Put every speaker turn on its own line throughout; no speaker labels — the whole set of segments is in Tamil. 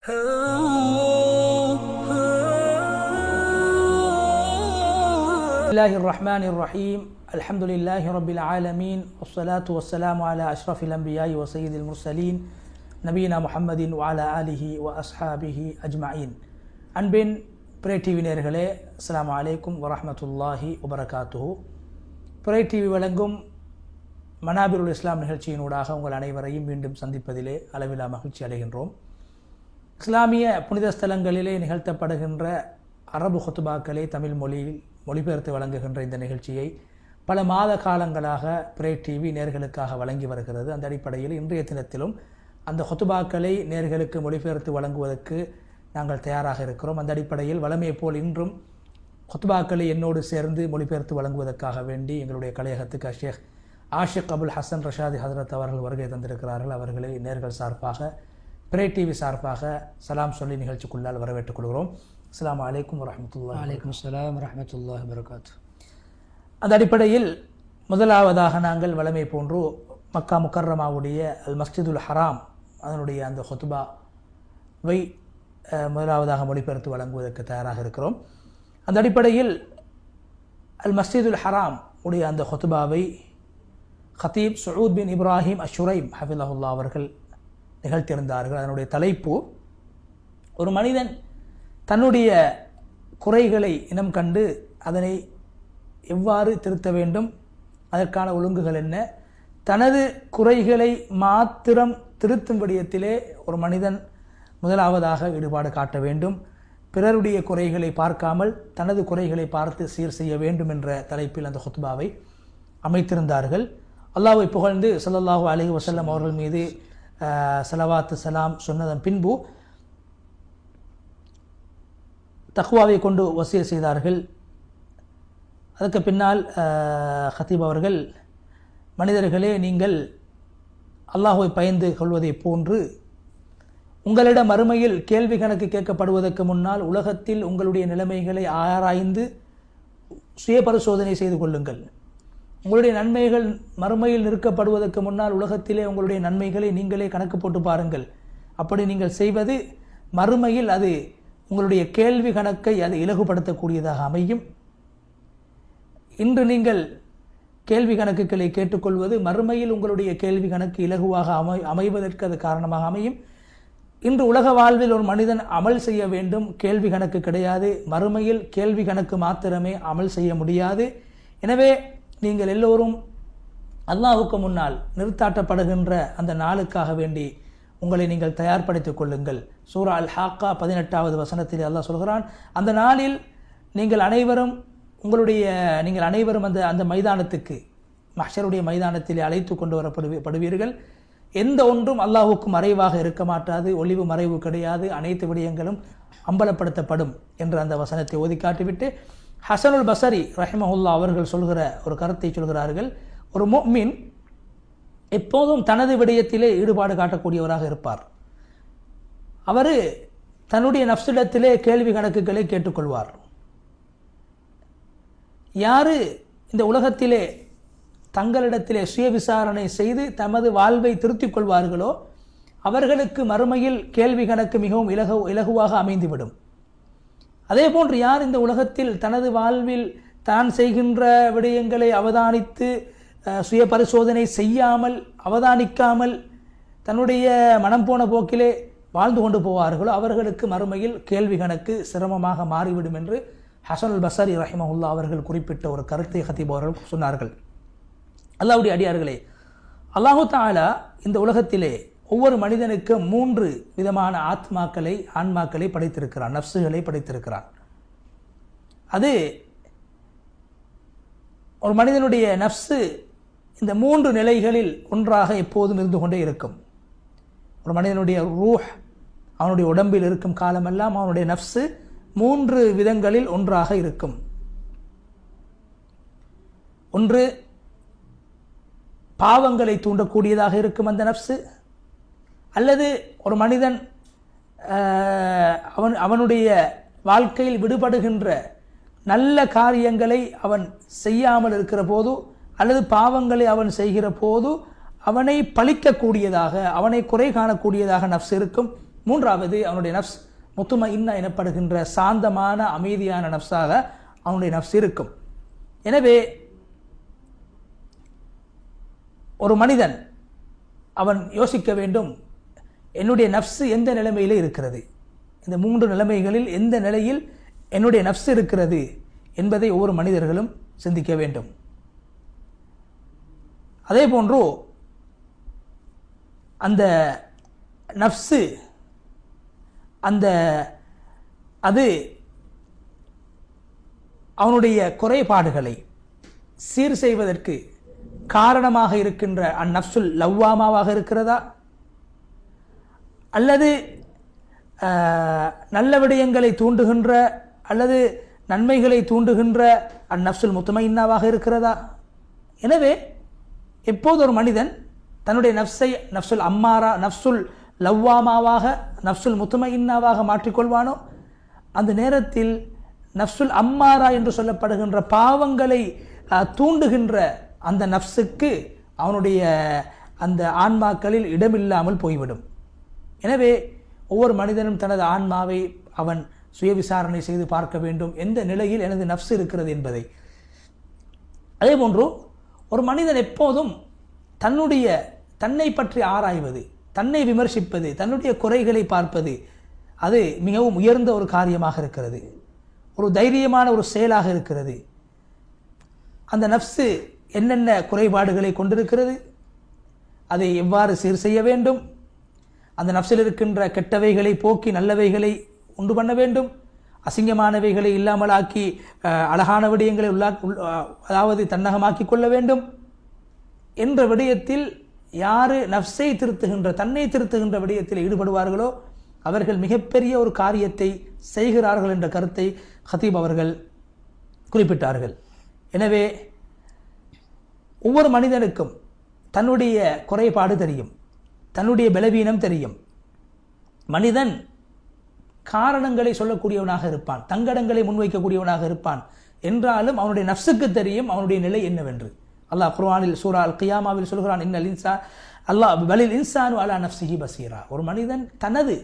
Bismillahir Rahmanir Rahim. Alhamdulillahi Rabbil Alamin. Wassalatu wassalamu ala ashrafil anbiya'i wa sayyidil mursalin நபீனா முஹம்மதின் வஅலா ஆலிஹி வ அஸ்ஹாபிஹி அஜ்மஈன். அன்பின் பிறை டிவி நேயர்களே, அஸ்ஸலாமு அலைக்கும் வரஹ்மத்துல்லாஹி வபரகாத்துஹு. பிறை டிவி வழங்கும் மனாபிருல் இஸ்லாம் நிகழ்ச்சியினூடாக உங்கள் அனைவரையும் மீண்டும் சந்திப்பதிலே அளவிலா மகிழ்ச்சி அடைகின்றோம். இஸ்லாமிய புனித ஸ்தலங்களிலே நிகழ்த்தப்படுகின்ற அரபு ஹுத்பாக்களை தமிழ் மொழியில் மொழிபெயர்த்து வழங்குகின்ற இந்த நிகழ்ச்சியை பல மாத காலங்களாக பிறை டிவி நேயர்களுக்காக வழங்கி வருகிறது. அந்த அடிப்படையில் இன்றைய தினத்திலும் அந்த ஹுத்பாக்களை நேயர்களுக்கு மொழிபெயர்த்து வழங்குவதற்கு நாங்கள் தயாராக இருக்கிறோம். அந்த அடிப்படையில் வழமையை போல் இன்றும் ஹுத்பாக்களை என்னோடு சேர்ந்து மொழிபெயர்த்து வழங்குவதற்காக வேண்டி எங்களுடைய கலையகத்துக்கு ஷேக் ஆஷிக் அபுல் ஹசன் ரஷாதி ஹதரத் அவர்கள் வருகை தந்திருக்கிறார்கள். அவர்களை நேர்கள் சார்பாக பிறை டிவி சார்பாக சலாம் சொல்லி நிகழ்ச்சிக்குள்ளால் வரவேற்றுக் கொள்கிறோம். அஸ்ஸலாமு அலைக்கும் வரஹ்மத்துல்லாஹி. வலைக்கும் அஸ்ஸலாம் வரஹ்மத்துல்லாஹி வபரகாத்துஹு. அந்த அடிப்படையில் முதலாவதாக நாங்கள் வழமை போன்று மக்கா முக்கர்ரமாவுடைய அல் மஸ்ஜிதுல் ஹராம் அதனுடைய அந்த ஹுத்பாவை முதலாவதாக மொழிபெயர்த்து வழங்குவதற்கு தயாராக இருக்கிறோம். அந்த அடிப்படையில் அல் மஸ்ஜிதுல் ஹராம் உடைய அந்த ஹுத்பாவை ஹத்தீப் சூத் பின் இப்ராஹிம் அஷுரைம் ஹஃபிலஹுல்லா அவர்கள் நிகழ்த்தியிருந்தார்கள். அதனுடைய தலைப்பு, ஒரு மனிதன் தன்னுடைய குறைகளை இனம் கண்டு அதனை எவ்வாறு திருத்த வேண்டும், அதற்கான ஒழுங்குகள் என்ன, தனது குறைகளை மாத்திரம் திருத்தும் விடயத்திலே ஒரு மனிதன் முதலாவதாக ஈடுபாடு காட்ட வேண்டும், பிறருடைய குறைகளை பார்க்காமல் தனது குறைகளை பார்த்து சீர் செய்ய வேண்டும் என்ற தலைப்பில் அந்த ஹுத்பாவை அமைத்திருந்தார்கள். அல்லாஹ்வை புகழ்ந்து ஸல்லல்லாஹு அலைஹி வஸல்லம் அவர்கள் மீது ஸலவாத்து சலாம் சொன்னதன் பின்பு தக்வாவை கொண்டு வசிய செய்தார்கள். அதற்கு பின்னால் ஹத்தீப் அவர்கள், மனிதர்களே, நீங்கள் அல்லாஹ்வை பயந்து கொள்வதை போன்று உங்களிடம் மறுமையில் கேள்வி கணக்கு கேட்கப்படுவதற்கு முன்னால் உலகத்தில் உங்களுடைய நிலைமைகளை ஆராய்ந்து சுய பரிசோதனை செய்து கொள்ளுங்கள். உங்களுடைய நன்மைகள் மறுமையில் நிற்கப்படுவதற்கு முன்னால் உலகத்திலே உங்களுடைய நன்மைகளை நீங்களே கணக்கு போட்டு பாருங்கள். அப்படி நீங்கள் செய்வது மறுமையில் அது உங்களுடைய கேள்வி கணக்கை அது இலகுபடுத்தக்கூடியதாக அமையும். இன்று நீங்கள் கேள்வி கணக்குகளை கேட்டுக்கொள்வது மறுமையில் உங்களுடைய கேள்வி கணக்கு இலகுவாக அமைவதற்கு அது காரணமாக அமையும். இன்று உலக வாழ்வில் ஒரு மனிதன் அமல் செய்ய வேண்டும், கேள்வி கணக்கு கிடையாது. மறுமையில் கேள்வி கணக்கு மாத்திரமே அமல் செய்ய முடியாது. எனவே நீங்கள் எல்லோரும் அல்லாஹ்வுக்கு முன்னால் நிறுத்தாட்டப்படுகின்ற அந்த நாளுக்காக வேண்டி உங்களை நீங்கள் தயார்படுத்திக் கொள்ளுங்கள். சூரா அல் ஹாக்கா 18வது வசனத்தில் அல்லாஹ் சொல்கிறான், அந்த நாளில் நீங்கள் அனைவரும் அந்த மைதானத்துக்கு, மஹ்ஷருடைய மைதானத்திலே அழைத்து கொண்டு வரப்படுவீர்கள். எந்த ஒன்றும் அல்லாஹ்வுக்கு மறைவாக இருக்க மாட்டாது, ஒளிவு மறைவு கிடையாது, அனைத்து விடயங்களும் அம்பலப்படுத்தப்படும் என்ற அந்த வசனத்தை ஓதி காட்டிவிட்டு ஹசனுல் பஸரி ரஹிமஹுல்லா அவர்கள் சொல்கிற ஒரு கருத்தை சொல்கிறார்கள். ஒரு முஃமின் எப்போதும் தனது விடயத்திலே ஈடுபாடு காட்டக்கூடியவராக இருப்பார். அவர் தன்னுடைய நஃப்ஸிடத்திலே கேள்வி கணக்குகளை கேட்டுக்கொள்வார். யாரு இந்த உலகத்திலே தங்களிடத்திலே சுய விசாரணை செய்து தமது வாழ்வை திருத்திக் கொள்வார்களோ அவர்களுக்கு மறுமையில் கேள்வி கணக்கு மிகவும் இலகுவாக அமைந்துவிடும். அதே போன்று யார் இந்த உலகத்தில் தனது வாழ்வில் தான் செய்கின்ற விடயங்களை அவதானித்து சுய பரிசோதனை செய்யாமல் அவதானிக்காமல் தன்னுடைய மனம் போன போக்கிலே வாழ்ந்து கொண்டு போவார்களோ அவர்களுக்கு மறுமையில் கேள்வி கணக்கு சிரமமாக மாறிவிடும் என்று ஹசனுல் பஸரி ரஹிமஹுல்லா அவர்கள் குறிப்பிட்ட ஒரு கருத்தை ஹத்தீப் அவர்கள் சொன்னார்கள். அல்லாஹ்வுடைய அடியார்களே, அல்லாஹு தஆலா இந்த உலகத்திலே ஒவ்வொரு மனிதனுக்கு 3 விதமான ஆன்மாக்களை படைத்திருக்கிறான், நஃப்ஸுகளை படைத்திருக்கிறான். அது ஒரு மனிதனுடைய நஃப்ஸு இந்த 3 நிலைகளில் ஒன்றாக எப்போதும் இருந்து கொண்டே இருக்கும். ஒரு மனிதனுடைய ரூஹ் அவனுடைய உடம்பில் இருக்கும் காலமெல்லாம் அவனுடைய நஃப்ஸு 3 விதங்களில் ஒன்றாக இருக்கும். ஒன்று, பாவங்களை தூண்டக்கூடியதாக இருக்கும் அந்த நஃப்ஸு, அல்லது ஒரு மனிதன் அவனுடைய வாழ்க்கையில் விடுபடுகின்ற நல்ல காரியங்களை அவன் செய்யாமல் இருக்கிற போது அல்லது பாவங்களை அவன் செய்கிற போது அவனை பழிக்கக்கூடியதாக, அவனை குறை காணக்கூடியதாக நஃப்ஸ் இருக்கும். மூன்றாவது அவனுடைய நஃப்ஸ் முத்துமஇன்னா எனப்படுகின்ற சாந்தமான அமைதியான நஃப்ஸாக அவனுடைய நஃப்ஸ் இருக்கும். எனவே ஒரு மனிதன் அவன் யோசிக்க வேண்டும், என்னுடைய நஃப்ஸ் எந்த நிலைமையில் இருக்கிறது, இந்த 3 நிலைமைகளில் எந்த நிலையில் என்னுடைய நஃப்ஸ் இருக்கிறது என்பதை ஒவ்வொரு மனிதர்களும் சிந்திக்க வேண்டும். அதே போன்று அந்த நஃப்ஸ் அது அவனுடைய குறைபாடுகளை சீர் செய்வதற்கு காரணமாக இருக்கின்ற அந்நஃப்சுல் லவ்வாமாவாக இருக்கிறதா, அல்லது நல்ல விடயங்களை தூண்டுகின்ற அல்லது நன்மைகளை தூண்டுகின்ற அந்நஃப்சுல் முத்துமஇன்னாவாக இருக்கிறதா? எனவே எப்போது ஒரு மனிதன் தன்னுடைய நஃப்ஸை நஃப்சுல் அம்மாரா, நஃப்சுல் லவ்வாமாவாக, நஃப்சுல் முத்துமஇன்னாவாக மாற்றிக்கொள்வானோ அந்த நேரத்தில் நஃப்சுல் அம்மாரா என்று சொல்லப்படுகின்ற பாவங்களை தூண்டுகின்ற அந்த நஃப்ஸுக்கு அவனுடைய அந்த ஆன்மாக்களில் இடமில்லாமல் போய்விடும். எனவே ஒவ்வொரு மனிதனும் தனது ஆன்மாவை அவன் சுய விசாரணை செய்து பார்க்க வேண்டும், எந்த நிலையில் எனது நஃப்ஸ் இருக்கிறது என்பதை. அதே போன்று ஒரு மனிதன் எப்போதும் தன்னை பற்றி ஆராய்வது, தன்னை விமர்சிப்பது, தன்னுடைய குறைகளை பார்ப்பது அது மிகவும் உயர்ந்த ஒரு காரியமாக இருக்கிறது, ஒரு தைரியமான ஒரு செயலாக இருக்கிறது. அந்த நஃப்ஸ் என்னென்ன குறைபாடுகளை கொண்டிருக்கிறது, அதை எவ்வாறு சீர் செய்ய வேண்டும், அந்த நஃப்ஸில் இருக்கின்ற கெட்டவைகளை போக்கி நல்லவைகளை உண்டு பண்ண வேண்டும், அசிங்கமானவைகளை இல்லாமலாக்கி அழகான விடயங்களை அதாவது தன்னகமாக்கி கொள்ள வேண்டும் என்ற விடயத்தில் யாரு நஃப்ஸை திருத்துகின்ற, தன்னை திருத்துகின்ற விடயத்தில் ஈடுபடுவார்களோ அவர்கள் மிகப்பெரிய ஒரு காரியத்தை செய்கிறார்கள் என்ற கருத்தை ஹதீப் அவர்கள் குறிப்பிட்டார்கள். எனவே ஒவ்வொரு மனிதனுக்கும் தன்னுடைய குறைபாடு தெரியும், தன்னுடைய பலவீனம் தெரியும். மனிதன் காரணங்களை சொல்லக்கூடியவனாக இருப்பான், தங்கடங்களை முன்வைக்கக்கூடியவனாக இருப்பான். என்றாலும் அவனுடைய நஃப்ஸுக்கு தெரியும் அவனுடைய நிலை என்னவென்று. அல்லாஹ் குர்ஆனில் சூரா அல் கியாமாவில் சொல்கிறான், இன்னல் இன்சான் அல்லாஹ் பலில் இன்சானு அலா நஃப்ஸிஹி பஸீரா. ஒரு மனிதன்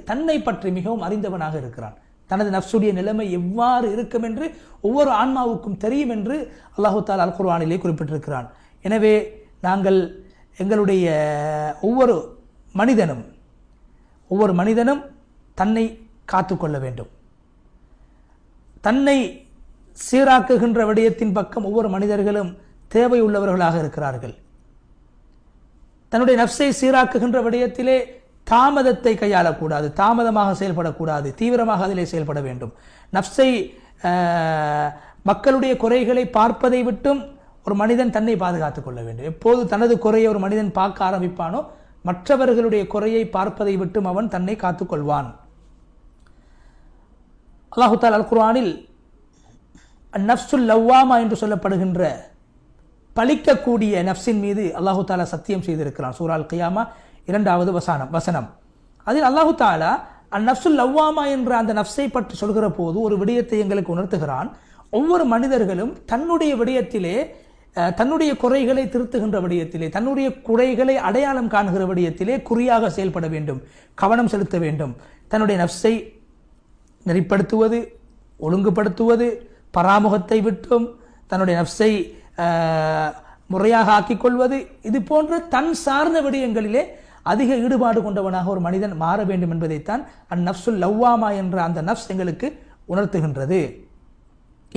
தன்னை பற்றி மிகவும் அறிந்தவனாக இருக்கிறான், தனது நஃப்ஸுடைய நிலைமை எவ்வாறு இருக்கும் என்று ஒவ்வொரு ஆன்மாவுக்கும் தெரியும் என்று அல்லாஹு தஆலா அல் குர்ஆனிலே குறிப்பிட்டிருக்கிறான். எனவே நாங்கள் எங்களுடைய ஒவ்வொரு மனிதனும் தன்னை காத்துக்கொள்ள வேண்டும். தன்னை சீராக்குகின்ற விடயத்தின் பக்கம் ஒவ்வொரு மனிதர்களும் தேவையுள்ளவர்களாக இருக்கிறார்கள். தன்னுடைய நஃப்ஸை சீராக்குகின்ற விடயத்திலே தாமதத்தை கையாளக்கூடாது, தாமதமாக செயல்படக்கூடாது, தீவிரமாக அதிலே செயல்பட வேண்டும். நஃப்ஸை மக்களுடைய குறைகளை பார்ப்பதை விட்டும் ஒரு மனிதன் தன்னை பாதுகாத்துக் கொள்ள வேண்டும். எப்போது தனது குறையை ஒரு மனிதன் பார்க்க ஆரம்பிப்பானோ மற்றவர்களுடைய குறையை பார்ப்பதை விட்டும் அவன் தன்னை காத்துக்கொள்வான். அல்லாஹு தஆலா அல் குர்ஆனில் நஃப்சுல் லவ்வாமா என்று சொல்லப்படுகின்ற பலிக்கக்கூடிய நஃப்ஸின் மீது அல்லாஹு தஆலா சத்தியம் செய்திருக்கிறான். சூரா அல் கியாமா 2வது வசனம். அதில் அல்லாஹு தஆலா நஃப்சுல் லவ்வாமா என்ற அந்த நஃப்ஸை பற்றி சொல்கிற போது ஒரு விடயத்தை எங்களுக்கு உணர்த்துகிறான். ஒவ்வொரு மனிதர்களும் தன்னுடைய விடயத்திலே, தன்னுடைய குறைகளை திருத்துகின்ற விடயத்திலே, தன்னுடைய குறைகளை அடையாளம் காணுகிற விடயத்திலே குறியாக செயல்பட வேண்டும், கவனம் செலுத்த வேண்டும். தன்னுடைய நஃப்ஸை நெறிப்படுத்துவது, ஒழுங்குபடுத்துவது, பராமுகத்தை விட்டும் தன்னுடைய நஃப்ஸை முறையாக ஆக்கிக்கொள்வது, இது போன்ற தன் சார்ந்த விடயங்களிலே அதிக ஈடுபாடு கொண்டவனாக ஒரு மனிதன் மாற வேண்டும் என்பதைத்தான் அந்நஃப்சுல் லவ்வாமா என்ற அந்த நஃப்ஸ் எங்களுக்கு உணர்த்துகின்றது.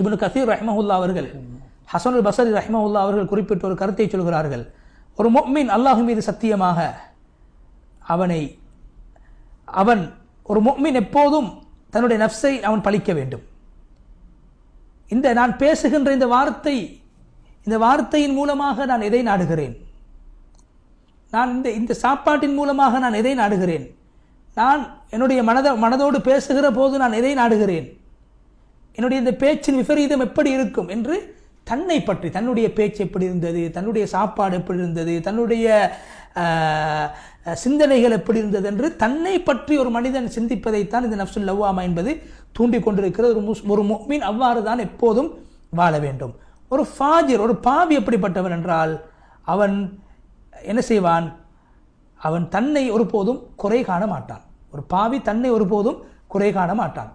இப்னு கஸீர் ரஹ்மஹுல்லாஹ் அவர்கள், ஹஸனுல் பஸரி ரஹ்மஹுல்லாஹ் அவர்கள் குறிப்பிட்ட ஒரு கருத்தை சொல்கிறார்கள். ஒரு முஃமின் அல்லாஹ் மீது சத்தியமாக ஒரு முஃமின் எப்போதும் தன்னுடைய நஃப்ஸை அவன் பழிக்க வேண்டும். நான் பேசுகின்ற இந்த வார்த்தையின் மூலமாக நான் எதை நாடுகிறேன், நான் இந்த சாப்பாட்டின் மூலமாக நான் எதை நாடுகிறேன், நான் என்னுடைய மனதோடு பேசுகிற போது நான் எதை நாடுகிறேன், என்னுடைய இந்த பேச்சின் விபரீதம் எப்படி இருக்கும் என்று தன்னை பற்றி, தன்னுடைய பேச்சு எப்படி இருந்தது, தன்னுடைய சாப்பாடு எப்படி இருந்தது, தன்னுடைய சிந்தனைகள் எப்படி இருந்தது என்று தன்னை பற்றி ஒரு மனிதன் சிந்திப்பதைத்தான் இந்த நஃப்சுல் லவ்வாமா என்பது தூண்டிக் கொண்டிருக்கிறது. ஒரு முஃமின் அவ்வாறு தான் எப்போதும் வாழ வேண்டும். ஒரு ஃபாஜிர், ஒரு பாவி எப்படிப்பட்டவன் என்றால் அவன் என்ன செய்வான், அவன் தன்னை ஒருபோதும் குறை காண மாட்டான். ஒரு பாவி தன்னை ஒருபோதும் குறை காண மாட்டான்.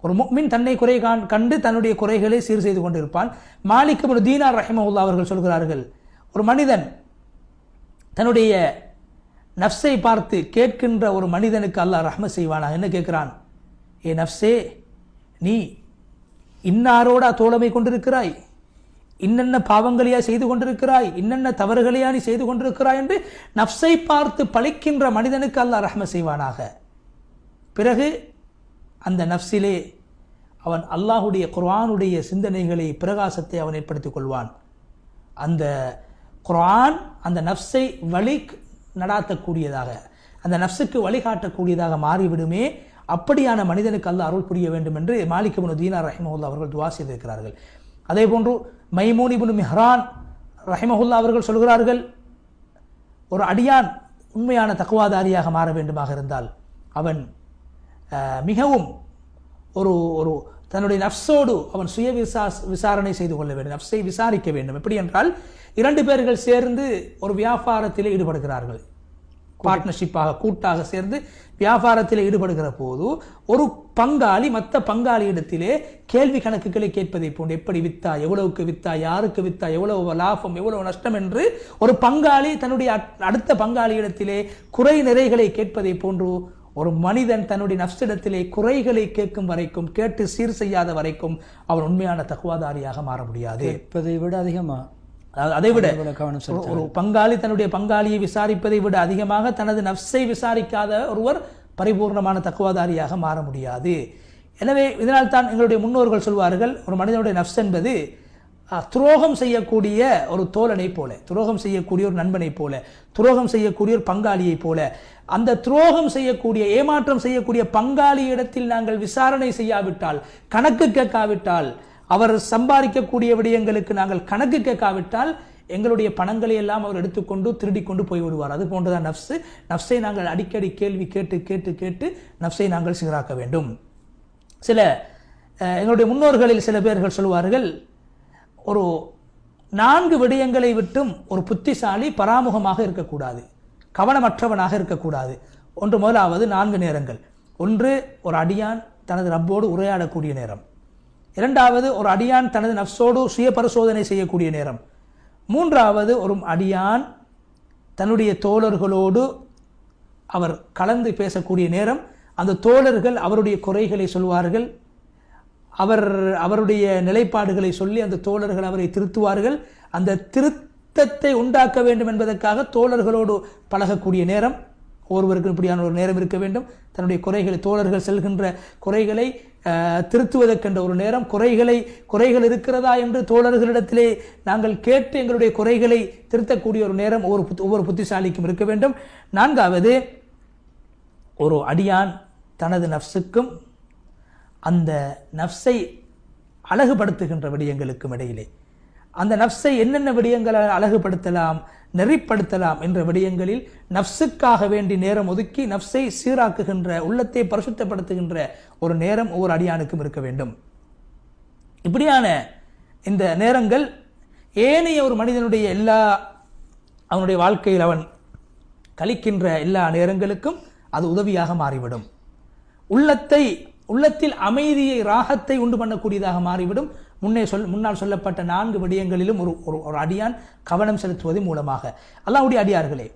ஒரு முஃமின் தன்னை குறை கண்டு தன்னுடைய குறைகளை சீர் செய்து கொண்டிருப்பான். மாலிக் இப்னு தீனார் ரஹிமஹுல்லாஹ் அவர்கள் சொல்கிறார்கள், ஒரு மனிதன் தன்னுடைய நஃப்ஸை பார்த்து கேட்கின்ற ஒரு மனிதனுக்கு அல்லாஹ் ரஹ்மத் செய்வானா. என்ன கேட்கிறான்? ஏ நஃப்ஸே, நீ இன்னாரோடா தோழமை கொண்டிருக்கிறாய், இன்னென்ன பாவங்களையா செய்து கொண்டிருக்கிறாய், இன்னென்ன தவறுகளையா நீ செய்து கொண்டிருக்கிறாய் என்று நஃப்ஸை பார்த்து பழிக்கின்ற மனிதனுக்கு அல்லாஹ் ரஹ்மத் செய்வானாக. பிறகு அந்த நஃப்ஸிலே அவன் அல்லாஹுடைய குர்ஆனுடைய சிந்தனைகளை பிரகாசத்தை அவன் ஏற்படுத்திக் கொள்வான். அந்த குர்ஆன் அந்த நஃப்ஸை வழி நடாத்தக்கூடியதாக, அந்த நஃப்ஸுக்கு வழிகாட்டக்கூடியதாக மாறிவிடுமே. அப்படியான மனிதனுக்கு அல்லாஹ் அருள் புரிய வேண்டும் என்று மாலிக் இப்னு தீனார் ரஹிமஹுல்லாஹ் அவர்கள் துஆ செய்திருக்கிறார்கள். அதே போன்று மைமூன் இப்னு மிஹ்ரான் ரஹிமஹுல்லாஹ் அவர்கள் சொல்கிறார்கள், ஒரு அடியான் உண்மையான தக்வாதாரியாக மாற வேண்டுமாக இருந்தால் அவன் மிகவும் ஒரு ஒரு தன்னுடைய நஃப்ஸோடு அவன் சுய விசாரணை செய்து கொள்ள வேண்டும், நஃப்ஸை விசாரிக்க வேண்டும். எப்படி என்றால், 2 பேர்கள் சேர்ந்து ஒரு வியாபாரத்தில் ஈடுபடுகிறார்கள், பார்ட்னர்ஷிப்பாக கூட்டாக சேர்ந்து வியாபாரத்தில் ஈடுபடுகிற போது ஒரு பங்காளி மற்ற பங்காளியிடத்திலே கேள்வி கணக்குகளை கேட்பதை போன்று, எப்படி வித்தா, எவ்வளவுக்கு வித்தா, யாருக்கு வித்தா, எவ்வளவு லாபம், எவ்வளவு நஷ்டம் என்று ஒரு பங்காளி தன்னுடைய அடுத்த பங்காளியிடத்திலே குறை நிறைகளை கேட்பதை போன்று ஒரு மனிதன் தன்னுடைய நஃப்ஸிடத்திலே குறைகளை கேட்கும் வரைக்கும், கேட்டு சீர் செய்யாத வரைக்கும் அவன் உண்மையான தக்வாதாரியாக மாற முடியாது.
கேட்பதை விட அதிகமா,
அதை விட ஒரு பங்காளி தன்னுடைய பங்காளியை விசாரிப்பதை விட அதிகமாக தனது நஃப்ஸை விசாரிக்காத ஒருவர் பரிபூர்ணமான தக்வாதாரியாக மாற முடியாது. எனவே இதனால் தான் எங்களுடைய முன்னோர்கள் சொல்வார்கள், ஒரு மனிதனுடைய நஃப்ஸ் என்பது துரோகம் செய்யக்கூடிய ஒரு தோழனை போல, துரோகம் செய்யக்கூடிய ஒரு நண்பனை போல, துரோகம் செய்யக்கூடிய ஒரு பங்காளியை போல. அந்த துரோகம் செய்யக்கூடிய, ஏமாற்றம் செய்யக்கூடிய பங்காளியிடத்தில் நாங்கள் விசாரணை செய்யாவிட்டால், கணக்கு கேட்காவிட்டால், அவர் சம்பாதிக்கக்கூடிய விடயங்களுக்கு நாங்கள் கணக்கு கேட்காவிட்டால், எங்களுடைய பணங்களை எல்லாம் அவர் எடுத்துக்கொண்டு திருடி கொண்டு போய்விடுவார். அது போன்றுதான் நஃப்ஸ். நஃப்ஸை நாங்கள் அடிக்கடி கேள்வி கேட்டு கேட்டு கேட்டு நஃப்ஸை நாங்கள் சீராக்க வேண்டும். எங்களுடைய முன்னோர்களில் சில பேர்கள் சொல்வார்கள், ஒரு 4 விடயங்களை விட்டும் ஒரு புத்திசாலி பராமுகமாக இருக்கக்கூடாது, கவனமற்றவனாக இருக்கக்கூடாது. ஒன்று, முதலாவது 4 நேரங்கள். ஒன்று, ஒரு அடியான் தனது ரப்போடு உரையாடக்கூடிய நேரம். 2வது, ஒரு அடியான் தனது நஃப்ஸோடு சுய பரிசோதனை செய்யக்கூடிய நேரம். 3வது, ஒரு அடியான் தன்னுடைய தோழர்களோடு அவர் கலந்து பேசக்கூடிய நேரம். அந்த தோழர்கள் அவருடைய குறைகளை சொல்வார்கள், அவருடைய நிலைப்பாடுகளை சொல்லி அந்த தோழர்கள் அவரை திருத்துவார்கள். அந்த திருத்தத்தை உண்டாக்க வேண்டும் என்பதற்காக தோழர்களோடு பழகக்கூடிய நேரம். ஒருவருக்கு இப்படியான ஒரு நேரம் இருக்க வேண்டும். தன்னுடைய குறைகளை, தோழர்கள் செல்கின்ற குறைகளை திருத்துவதற்கென்ற ஒரு நேரம், குறைகள் இருக்கிறதா என்று தோழர்களிடத்திலே நாங்கள் கேட்டு எங்களுடைய குறைகளை திருத்தக்கூடிய ஒரு நேரம் ஒவ்வொரு புத்திசாலிக்கும் இருக்க வேண்டும். 4வது, ஒரு அடியான் தனது நஃப்ஸுக்கும் அந்த நஃப்ஸை அழகுபடுத்துகின்ற விடயங்களுக்கும் இடையிலே, அந்த நஃப்ஸை என்னென்ன விடயங்களை அழகுபடுத்தலாம், நெறிப்படுத்தலாம் என்ற விடயங்களில் நஃப்ஸுக்காக வேண்டி நேரம் ஒதுக்கி நஃப்ஸை சீராக்குகின்ற, உள்ளத்தை பரிசுத்தப்படுத்துகின்ற ஒரு நேரம் ஒவ்வொரு அடியானுக்கும் இருக்க வேண்டும். இப்படியான இந்த நேரங்கள் ஏனைய ஒரு மனிதனுடைய அவனுடைய வாழ்க்கையில் அவன் கழிக்கின்ற எல்லா நேரங்களுக்கும் அது உதவியாக மாறிவிடும். உள்ளத்தில் அமைதியை, ராகத்தை உண்டு பண்ணக்கூடியதாக மாறிவிடும். முன்னால் சொல்லப்பட்ட 4 விடயங்களிலும் ஒரு அடியான் கவனம் செலுத்துவது மூலமாக. அல்லாஹ்வுடைய அடியார்களே,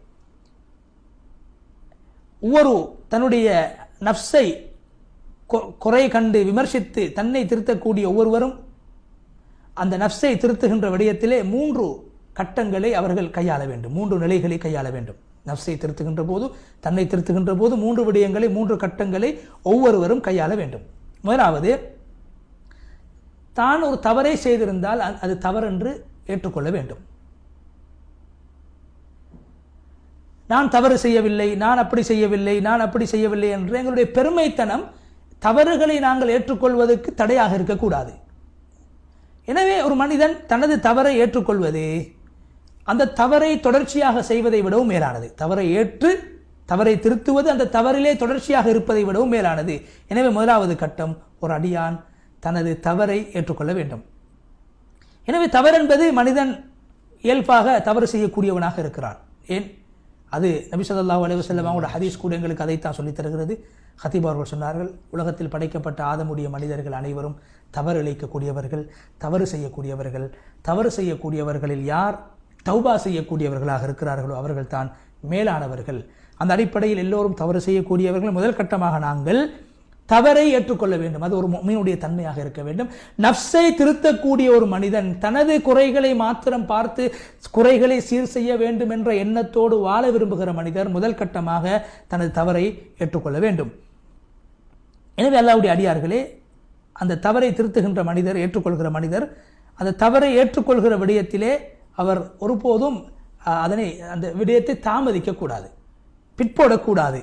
ஒவ்வொரு தன்னுடைய நஃப்ஸை குறை கண்டு விமர்சித்து தன்னை திருத்தக்கூடிய ஒவ்வொருவரும் அந்த நஃப்ஸை திருத்துகின்ற விடயத்திலே 3 கட்டங்களை அவர்கள் கையாள வேண்டும், 3 நிலைகளை கையாள வேண்டும். நஃப்ஸை திருத்துகின்ற போது, தன்னை திருத்துகின்ற போது 3 விடயங்களை, 3 கட்டங்களை ஒவ்வொருவரும் கையாள வேண்டும். முதலாவது, தான் ஒரு தவறை செய்திருந்தால் அது தவறென்று ஏற்றுக்கொள்ள வேண்டும். நான் தவறு செய்யவில்லை, நான் அப்படி செய்யவில்லை என்று எங்களுடைய பெருமைத்தனம் தவறுகளை நாங்கள் ஏற்றுக்கொள்வதற்கு தடையாக இருக்கக்கூடாது. எனவே ஒரு மனிதன் தனது தவறை ஏற்றுக்கொள்வது அந்த தவறை தொடர்ச்சியாக செய்வதை விடவும் மேலானது. தவறை திருத்துவது அந்த தவறிலே தொடர்ச்சியாக இருப்பதை விடவும் மேலானது. எனவே முதலாவது கட்டம், ஒரு அடியான் தனது தவறை ஏற்றுக்கொள்ள வேண்டும். எனவே தவறு என்பது, மனிதன் இயல்பாக தவறு செய்யக்கூடியவனாக இருக்கிறான். ஏன்? அது நபி ஸல்லல்லாஹு அலைஹி வஸல்லம் அவங்களோட ஹதீஸ் கூட எங்களுக்கு அதைத்தான் சொல்லித் தருகிறது. ஹதீப் அவர்கள் சொன்னார்கள், உலகத்தில் படைக்கப்பட்ட ஆதமுடைய மனிதர்கள் அனைவரும் தவறு இழைக்கக்கூடியவர்கள், தவறு செய்யக்கூடியவர்கள். தவறு செய்யக்கூடியவர்களில் யார் தௌபா செய்யக்கூடியவர்களாக இருக்கிறார்களோ அவர்கள் தான் மேலானவர்கள். அந்த அடிப்படையில் எல்லோரும் தவறு செய்யக்கூடியவர்கள். முதல் கட்டமாக நாங்கள் தவறை ஏற்றுக்கொள்ள வேண்டும். அது ஒரு முஃமினுடைய தன்மையாக இருக்க வேண்டும். நஃப்ஸை திருத்தக்கூடிய ஒரு மனிதன் தனது குறைகளை மாத்திரம் பார்த்து குறைகளை சீர் செய்ய வேண்டும் என்ற எண்ணத்தோடு வாழ விரும்புகிற மனிதர் முதல் கட்டமாக தனது தவறை ஏற்றுக்கொள்ள வேண்டும். எனவே அல்லாஹ்வுடைய அடியார்களே, அந்த தவறை திருத்துகின்ற மனிதர், ஏற்றுக்கொள்கிற மனிதர், அந்த தவறை ஏற்றுக்கொள்கிற விடயத்திலே அவர் ஒருபோதும் அந்த விடயத்தை தாமதிக்க கூடாது, பிற்போடக்கூடாது,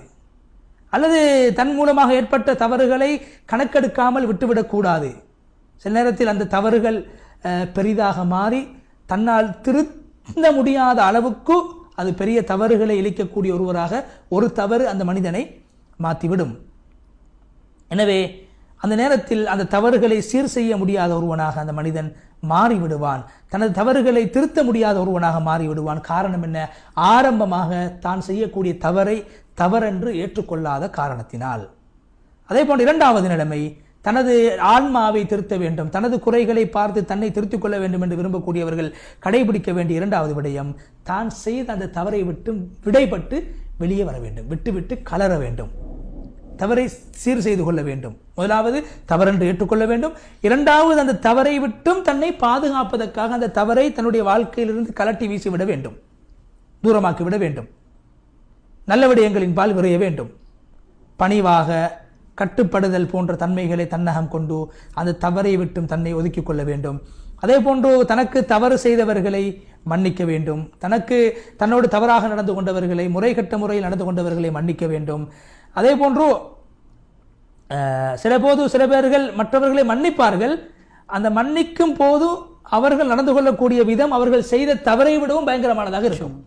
அல்லது தன் மூலமாக ஏற்பட்ட தவறுகளை கணக்கெடுக்காமல் விட்டுவிடக்கூடாது. சில நேரத்தில் அந்த தவறுகள் பெரிதாக மாறி தன்னால் திருத்த முடியாத அளவுக்கு அது பெரிய தவறுகளை இழைக்கக்கூடிய ஒருவராக ஒரு தவறு அந்த மனிதனை மாற்றிவிடும். எனவே அந்த நேரத்தில் அந்த தவறுகளை சீர் செய்ய முடியாத ஒருவனாக அந்த மனிதன் மாறிவிடுவான். தனது தவறுகளை திருத்த முடியாத ஒருவனாக மாறிவிடுவான். காரணம் என்ன? ஆரம்பமாக தான் செய்யக்கூடிய தவறை தவறென்று ஏற்றுக்கொள்ளாத காரணத்தினால். அதே போன்ற இரண்டாவது நிலைமை, தனது ஆன்மாவை திருத்த வேண்டும், தனது குறைகளை பார்த்து தன்னை திருத்திக் கொள்ள வேண்டும் என்று விரும்பக்கூடியவர்கள் கடைபிடிக்க வேண்டிய இரண்டாவது விடயம், தான் செய்த அந்த தவறை விட்டு விடைபட்டு வெளியே வர வேண்டும், விட்டு கலர வேண்டும், தவறை சீர் செய்து கொள்ள வேண்டும். முதலாவது தவறென்று ஏற்றுக்கொள்ள வேண்டும். இரண்டாவது அந்த தவறை விட்டும் தன்னை பாதுகாப்பதற்காக அந்த தவறை தன்னுடைய வாழ்க்கையிலிருந்து கலட்டி வீசிவிட வேண்டும், தூரமாக்கிவிட வேண்டும், நல்ல விடயங்களின் பால் விரைய வேண்டும். பணிவாக கட்டுப்படுதல் போன்ற தன்மைகளை தன்னகம் கொண்டு அந்த தவறை விட்டும் தன்னை ஒதுக்கிக் கொள்ள வேண்டும். அதே போன்று தனக்கு தவறு செய்தவர்களை மன்னிக்க வேண்டும், தன்னோடு தவறாக நடந்து கொண்டவர்களை, முறைகட்ட முறையில் நடந்து கொண்டவர்களை மன்னிக்க வேண்டும். அதே போன்று சில பேர்கள் மற்றவர்களை மன்னிப்பார்கள். அந்த மன்னிக்கும் போது அவர்கள் நடந்து கொள்ளக்கூடிய விதம் அவர்கள் செய்த தவறை விடவும் பயங்கரமானதாக இருக்கும்.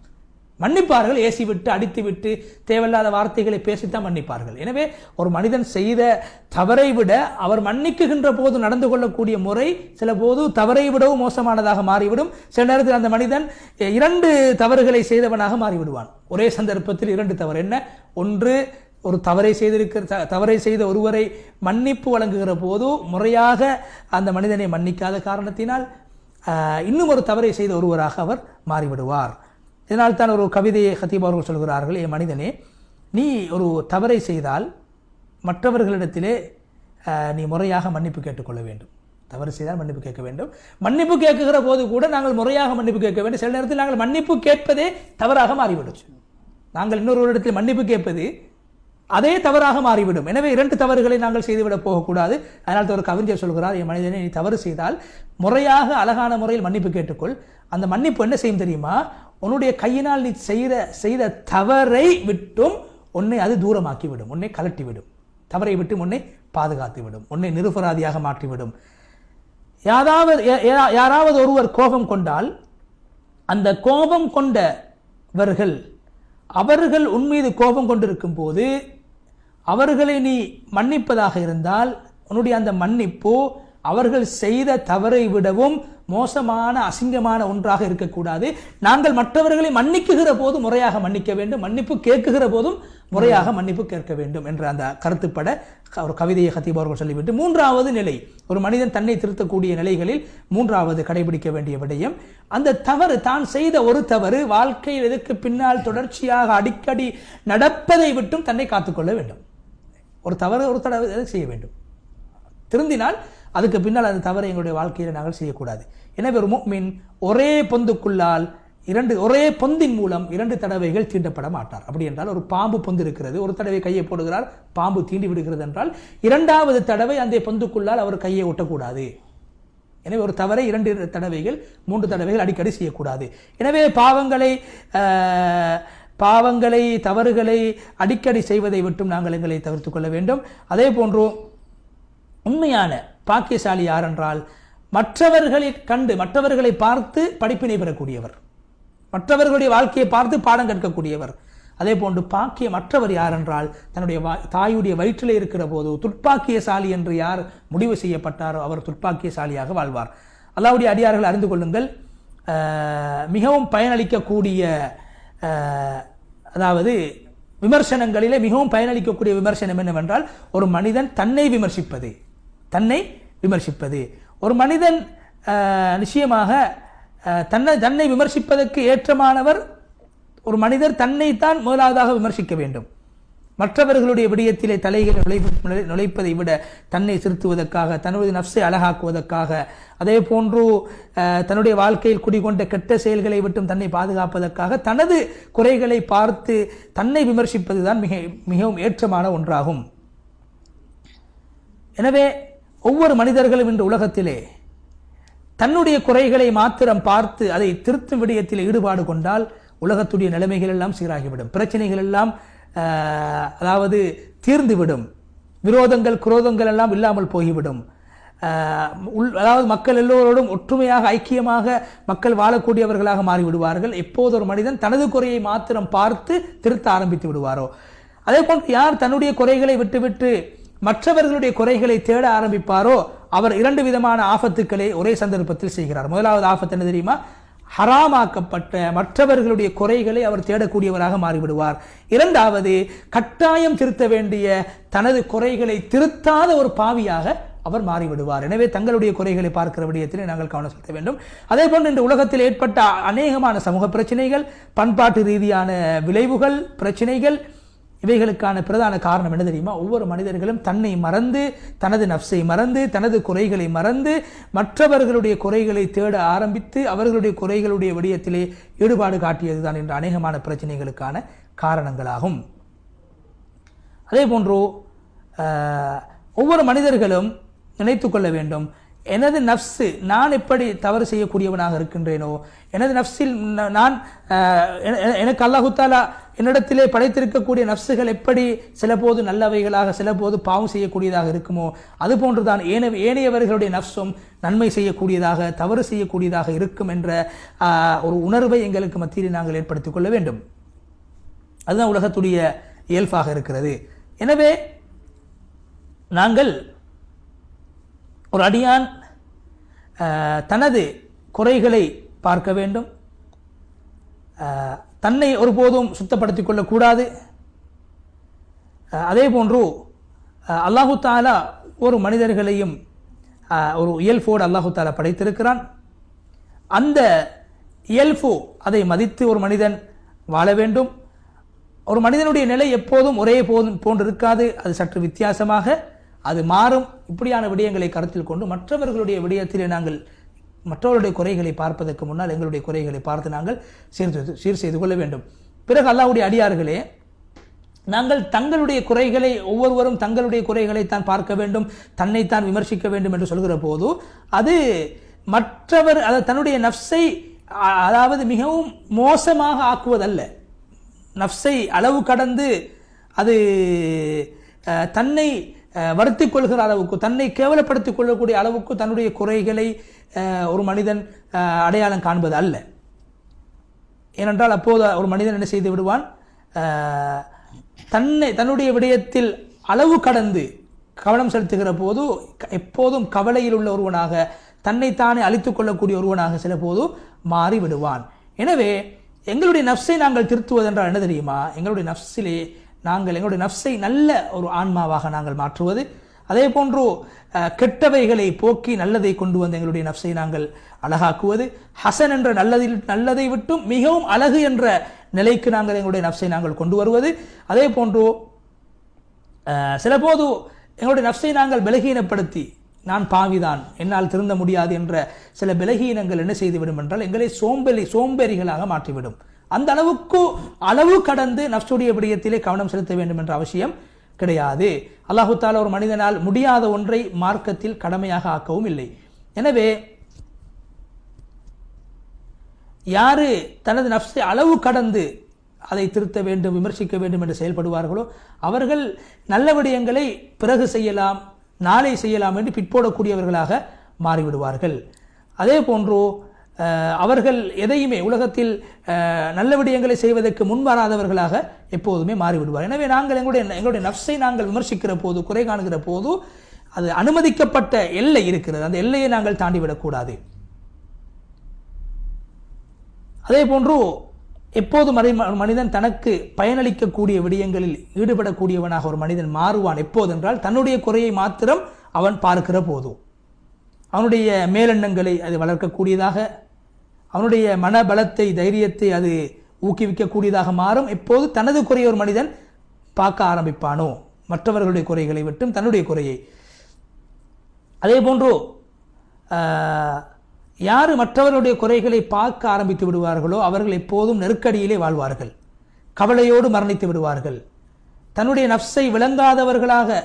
மன்னிப்பார்கள், ஏசி விட்டு அடித்து விட்டு தேவையில்லாத வார்த்தைகளை பேசித்தான் மன்னிப்பார்கள். எனவே ஒரு மனிதன் செய்த தவறை விட அவர் மன்னிக்குகின்ற போது நடந்து கொள்ளக்கூடிய முறை சில போது தவறை விடவும் மோசமானதாக மாறிவிடும். சில நேரத்தில் அந்த மனிதன் 2 தவறுகளை செய்தவனாக மாறிவிடுவான். ஒரே சந்தர்ப்பத்தில் 2 தவறு. என்ன? ஒன்று, ஒரு தவறை செய்த ஒருவரை மன்னிப்பு வழங்குகிற போது முறையாக அந்த மனிதனை மன்னிக்காத காரணத்தினால் இன்னும் ஒரு தவறை செய்த ஒருவராக அவர் மாறிவிடுவார். இதனால் தான் ஒரு கவிதையை ஹதீப் அவர்கள் சொல்கிறார்கள், ஏ மனிதனே, நீ ஒரு தவறை செய்தால் மற்றவர்களிடத்திலே நீ முறையாக மன்னிப்பு கேட்டுக்கொள்ள வேண்டும். தவறு செய்தால் மன்னிப்பு கேட்க வேண்டும். மன்னிப்பு கேட்குகிற போது கூட நாங்கள் முறையாக மன்னிப்பு கேட்க வேண்டும். சில நேரத்தில் நாங்கள் மன்னிப்பு கேட்பதே தவறாக மாறிவிடும். நாங்கள் இன்னொரு இடத்தில் மன்னிப்பு கேட்பது அதே தவறாக மாறிவிடும். எனவே 2 தவறுகளை நாங்கள் செய்துவிடப் போகக்கூடாது. அதனால் ஒரு கவிஞர் சொல்கிறார், என் மனிதனை, நீ தவறு செய்தால் முறையாக அழகான முறையில் மன்னிப்பு கேட்டுக்கொள். அந்த மன்னிப்பு என்ன செய்யும் தெரியுமா? உன்னுடைய கையினால் நீ செய்த தவறை விட்டும் உன்னை அது தூரமாக்கிவிடும், உன்னை கலட்டிவிடும், தவறை விட்டு உன்னை பாதுகாத்து விடும், உன்னை நிரபராதியாக மாற்றிவிடும். யாராவது ஒருவர் கோபம் கொண்டால் அந்த கோபம் கொண்டவர்கள் அவர்கள் உன்மீது கோபம் கொண்டிருக்கும் போது அவர்களை நீ மன்னிப்பதாக இருந்தால் உன்னுடைய அந்த மன்னிப்பு அவர்கள் செய்த தவறை விடவும் மோசமான அசிங்கமான ஒன்றாக இருக்கக்கூடாது. நாங்கள் மற்றவர்களை மன்னிக்குகிற போது முறையாக மன்னிக்க வேண்டும், மன்னிப்பு கேட்குகிற போதும் முறையாக மன்னிப்பு கேட்க வேண்டும் என்ற அந்த கருத்துப்பட ஒரு கவிதையை ஹதீப் அவர்கள் சொல்லிவிட்டு, 3வது நிலை, ஒரு மனிதன் தன்னை திருத்தக்கூடிய நிலைகளில் 3வது கடைபிடிக்க வேண்டிய விடயம், அந்த தவறு, தான் செய்த ஒரு தவறு வாழ்க்கையில் இதற்கு பின்னால் தொடர்ச்சியாக அடிக்கடி நடப்பதை விட்டும் தன்னை காத்துக்கொள்ள வேண்டும். ஒரு தவறு செய்ய வேண்டும், திருந்தினால் அதுக்கு பின்னால் அந்த தவறை எங்களுடைய வாழ்க்கையில் நாங்கள் செய்யக்கூடாது. எனவே ஒரு முஃமின் ஒரே பொந்துக்குள்ளால் ஒரே பொந்தின் மூலம் 2 தடவைகள் தீண்டப்பட மாட்டார். அப்படி என்றால் ஒரு பாம்பு பொந்து இருக்கிறது, ஒரு தடவை கையை போடுகிறார், பாம்பு தீண்டி விடுகிறது என்றால் 2வது தடவை அந்த பொந்துக்குள்ளால் அவர் கையை ஒட்டக்கூடாது. எனவே ஒரு தவறை 2 தடவைகள் 3 தடவைகள் அடிக்கடி செய்யக்கூடாது. எனவே பாவங்களை தவறுகளை அடிக்கடி செய்வதை விட்டும் நாங்கள் எங்களை தவிர்த்து கொள்ள வேண்டும். அதே போன்று உண்மையான பாக்கியசாலி யார் என்றால் மற்றவர்களை பார்த்து படிப்பினை பெறக்கூடியவர், மற்றவர்களுடைய வாழ்க்கையை பார்த்து பாடம் கற்கக்கூடியவர். அதே போன்று பாக்கியமற்றவர் யார் என்றால் தன்னுடைய தாயுடைய வயிற்றிலே இருக்கிற போது துர்ப்பாக்கியசாலி என்று யார் முடிவு செய்யப்பட்டாரோ அவர் துர்ப்பாக்கியசாலியாக வாழ்வார். அல்லாஹ்வுடைய அடியார்கள் அறிந்து கொள்ளுங்கள், மிகவும் பயனளிக்கக்கூடிய அதாவது விமர்சனங்களிலே மிகவும் பயனளிக்கக்கூடிய விமர்சனம் என்னவென்றால், ஒரு மனிதன் தன்னை விமர்சிப்பது. ஒரு மனிதன் நிச்சயமாக தன்னை விமர்சிப்பதற்கு ஏற்றமானவர். ஒரு மனிதர் தன்னைத்தான் முதலாவதாக விமர்சிக்க வேண்டும். மற்றவர்களுடைய விடயத்திலே தலைகளை நுழைப்பதை விட தன்னை திருத்துவதற்காக, தன்னுடைய நஃப்ஸை அழகாக்குவதற்காக, அதே போன்று தன்னுடைய வாழ்க்கையில் குடிகொண்ட கெட்ட செயல்களை விட்டும் தன்னை பாதுகாப்பதற்காக தனது குறைகளை பார்த்து தன்னை விமர்சிப்பதுதான் மிகவும் ஏற்றமான ஒன்றாகும். எனவே ஒவ்வொரு மனிதர்களும் இந்த உலகத்திலே தன்னுடைய குறைகளை மாத்திரம் பார்த்து அதை திருத்தும் விடயத்தில் ஈடுபாடு கொண்டால் உலகத்துடைய நிலைமைகள் எல்லாம் சீராகிவிடும், பிரச்சனைகள் எல்லாம் அதாவது தீர்ந்துவிடும், விரோதங்கள் குரோதங்கள் எல்லாம் இல்லாமல் போய்விடும். அதாவது மக்கள் எல்லோரோடும் ஒற்றுமையாக ஐக்கியமாக மக்கள் வாழக்கூடியவர்களாக மாறிவிடுவார்கள். எப்போது ஒரு மனிதன் தனது குறையை மாத்திரம் பார்த்து திருத்த ஆரம்பித்து விடுவாரோ, அதே போன்று யார் தன்னுடைய குறைகளை விட்டுவிட்டு மற்றவர்களுடைய குறைகளை தேட ஆரம்பிப்பாரோ அவர் இரண்டு விதமான ஆபத்துக்களை ஒரே சந்தர்ப்பத்தில் செய்கிறார். முதலாவது ஆபத்து என்ன தெரியுமா? ஹராமாக்கப்பட்ட மற்றவர்களுடைய குறைகளை அவர் தேடக்கூடியவராக மாறிவிடுவார். இரண்டாவது, கட்டாயம் திருத்த வேண்டிய தனது குறைகளை திருத்தாத ஒரு பாவியாக அவர் மாறிவிடுவார். எனவே தங்களுடைய குறைகளை பார்க்கிற விடயத்திலே நாங்கள் கவனம் செலுத்த வேண்டும். அதே போன்று இந்த உலகத்தில் ஏற்பட்ட அநேகமான சமூக பிரச்சனைகள், பண்பாட்டு ரீதியான விளைவுகள், பிரச்சனைகள், இவைகளுக்கான பிரதான காரணம் என்ன தெரியுமா? ஒவ்வொரு மனிதர்களும் தன்னை மறந்து, தனது நஃப்ஸை மறந்து, தனது குறைகளை மறந்து மற்றவர்களுடைய குறைகளை தேட ஆரம்பித்து அவர்களுடைய குறைகளுடைய விடயத்திலே ஈடுபாடு காட்டியதுதான் என்ற அநேகமான பிரச்சனைகளுக்கான காரணங்களாகும். அதே போன்று ஒவ்வொரு மனிதர்களும் நினைத்து கொள்ள வேண்டும், எனது நஃப்ஸு நான் எப்படி தவறு செய்யக்கூடியவனாக இருக்கின்றேனோ, எனது நஃப்ஸில் நான் எனக்கு அல்லாஹு தஆலா என்னிடத்திலே படைத்திருக்கக்கூடிய நஃப்ஸுகள் எப்படி சில போது நல்லவைகளாக சில போது பாவம் செய்யக்கூடியதாக இருக்குமோ, அதுபோன்றுதான் ஏனையவர்களுடைய நஃப்ஸும் நன்மை செய்யக்கூடியதாக தவறு செய்யக்கூடியதாக இருக்கும் என்ற ஒரு உணர்வை எங்களுக்கு மத்தியில் நாங்கள் ஏற்படுத்திக் கொள்ள வேண்டும். அதுதான் உலகத்துடைய இயல்பாக இருக்கிறது. எனவே நாங்கள் ஒரு அடியான் தனது குறைகளை பார்க்க வேண்டும், தன்னை ஒருபோதும் சுத்தப்படுத்திக் கொள்ளக்கூடாது. அதே போன்று அல்லாஹு தஆலா ஒரு மனிதர்களையும் ஒரு இயல்போடு அல்லாஹு தஆலா படைத்திருக்கிறான். அந்த இயல்பு அதை மதித்து ஒரு மனிதன் வாழ வேண்டும். ஒரு மனிதனுடைய நிலை எப்போதும் ஒரே போன்று இருக்காது, அது சற்று வித்தியாசமாக அது மாறும். இப்படியான விடயங்களை கருத்தில் கொண்டு மற்றவர்களுடைய விடயத்திலே நாங்கள் மற்றவர்களுடைய குறைகளை பார்ப்பதற்கு முன்னால் எங்களுடைய குறைகளை பார்த்து நாங்கள் சீர் செய்து கொள்ள வேண்டும். பிறகு அல்லாஹ்வுடைய அடியார்களே, நாங்கள் தங்களுடைய குறைகளை ஒவ்வொருவரும் தங்களுடைய குறைகளை தான் பார்க்க வேண்டும், தன்னைத்தான் விமர்சிக்க வேண்டும் என்று சொல்கிற போது அது மற்றவர் தன்னுடைய நஃப்ஸை அதாவது மிகவும் மோசமாக ஆக்குவதல்ல. நஃப்ஸை அளவு கடந்து அது தன்னை வருத்திக் கொள்கிற அளவுக்கு, தன்னை கேவலப்படுத்திக் கொள்ளக்கூடிய அளவுக்கு தன்னுடைய குறைகளை ஒரு மனிதன் அடையாளம் காண்பது அல்ல. ஏனென்றால் அப்போது ஒரு மனிதன் என்ன செய்து விடுவான், தன்னுடைய விடயத்தில் அளவு கடந்து கவனம் செலுத்துகிற போது எப்போதும் கவலையில் உள்ள ஒருவனாக, தன்னைத்தானே அழித்துக் கொள்ளக்கூடிய ஒருவனாக சில போது மாறி விடுவான். எனவே எங்களுடைய நஃப்ஸை நாங்கள் திருத்துவதென்றால் என்ன தெரியுமா? எங்களுடைய நஃப்ஸிலே நாங்கள் எங்களுடைய நஃப்ஸை நல்ல ஒரு ஆன்மாவாக நாங்கள் மாற்றுவது, அதே போன்று கெட்டவைகளை போக்கி நல்லதை கொண்டு வந்து எங்களுடைய நஃப்ஸை நாங்கள் அழகாக்குவது, ஹசன் என்ற நல்லதை விட்டும் மிகவும் அழகு என்ற நிலைக்கு நாங்கள் எங்களுடைய நஃப்ஸை நாங்கள் கொண்டு வருவது. அதே போன்று சில போது எங்களுடைய நஃப்ஸை நாங்கள் பலகீனப்படுத்தி, நான் பாவிதான், என்னால் திருந்த முடியாது என்ற சில பலகீனங்கள் என்ன செய்துவிடும் என்றால் எங்களை சோம்பேறிகளாக மாற்றிவிடும். அந்த அளவுக்கு அளவு கடந்து நஃப்ஸுடைய விடயத்திலே கவனம் செலுத்த வேண்டும் என்ற அவசியம் கிடையாது. அல்லாஹு தஆலா ஒரு மனிதனால் முடியாத ஒன்றை மார்க்கத்தில் கடமையாக ஆக்கவும் இல்லை. எனவே யாரு தனது நஃப்ஸை அளவு கடந்து அதை திருத்த வேண்டும், விமர்சிக்க வேண்டும் என்று செயல்படுவார்களோ அவர்கள் நல்ல விடயங்களை பிறகு செய்யலாம், நாளை செய்யலாம் என்று பிற்போடக்கூடியவர்களாக மாறிவிடுவார்கள். அதே போன்று அவர்கள் எதையுமே உலகத்தில் நல்ல விடயங்களை செய்வதற்கு முன்வராதவர்களாக எப்போதுமே மாறிவிடுவார். எனவே நாங்கள் எங்களுடைய நஃப்ஸை நாங்கள் விமர்சிக்கிற போது, குறை காணுகிற போது அது அனுமதிக்கப்பட்ட எல்லை இருக்கிறது, அந்த எல்லையை நாங்கள் தாண்டிவிடக்கூடாது. அதே போன்று எப்போது மனிதன் தனக்கு பயனளிக்கக்கூடிய விடயங்களில் ஈடுபடக்கூடியவனாக ஒரு மனிதன் மாறுவான் எப்போதென்றால் தன்னுடைய குறையை மாத்திரம் அவன் பார்க்கிற போதும். அவனுடைய மேலெண்ணங்களை அது வளர்க்கக்கூடியதாக, அவனுடைய மனபலத்தை தைரியத்தை அது ஊக்குவிக்கக்கூடியதாக மாறும் எப்போது தனது குறையை ஒரு மனிதன் பார்க்க ஆரம்பிப்பானோ, மற்றவர்களுடைய குறைகளை விட்டும் தன்னுடைய குறையை. அதே போன்று யார் மற்றவர்களுடைய குறைகளை பார்க்க ஆரம்பித்து விடுவார்களோ அவர்கள் எப்போதும் நெருக்கடியிலே வாழ்வார்கள், கவலையோடு மரணித்து விடுவார்கள், தன்னுடைய நஃப்ஸை விளங்காதவர்களாக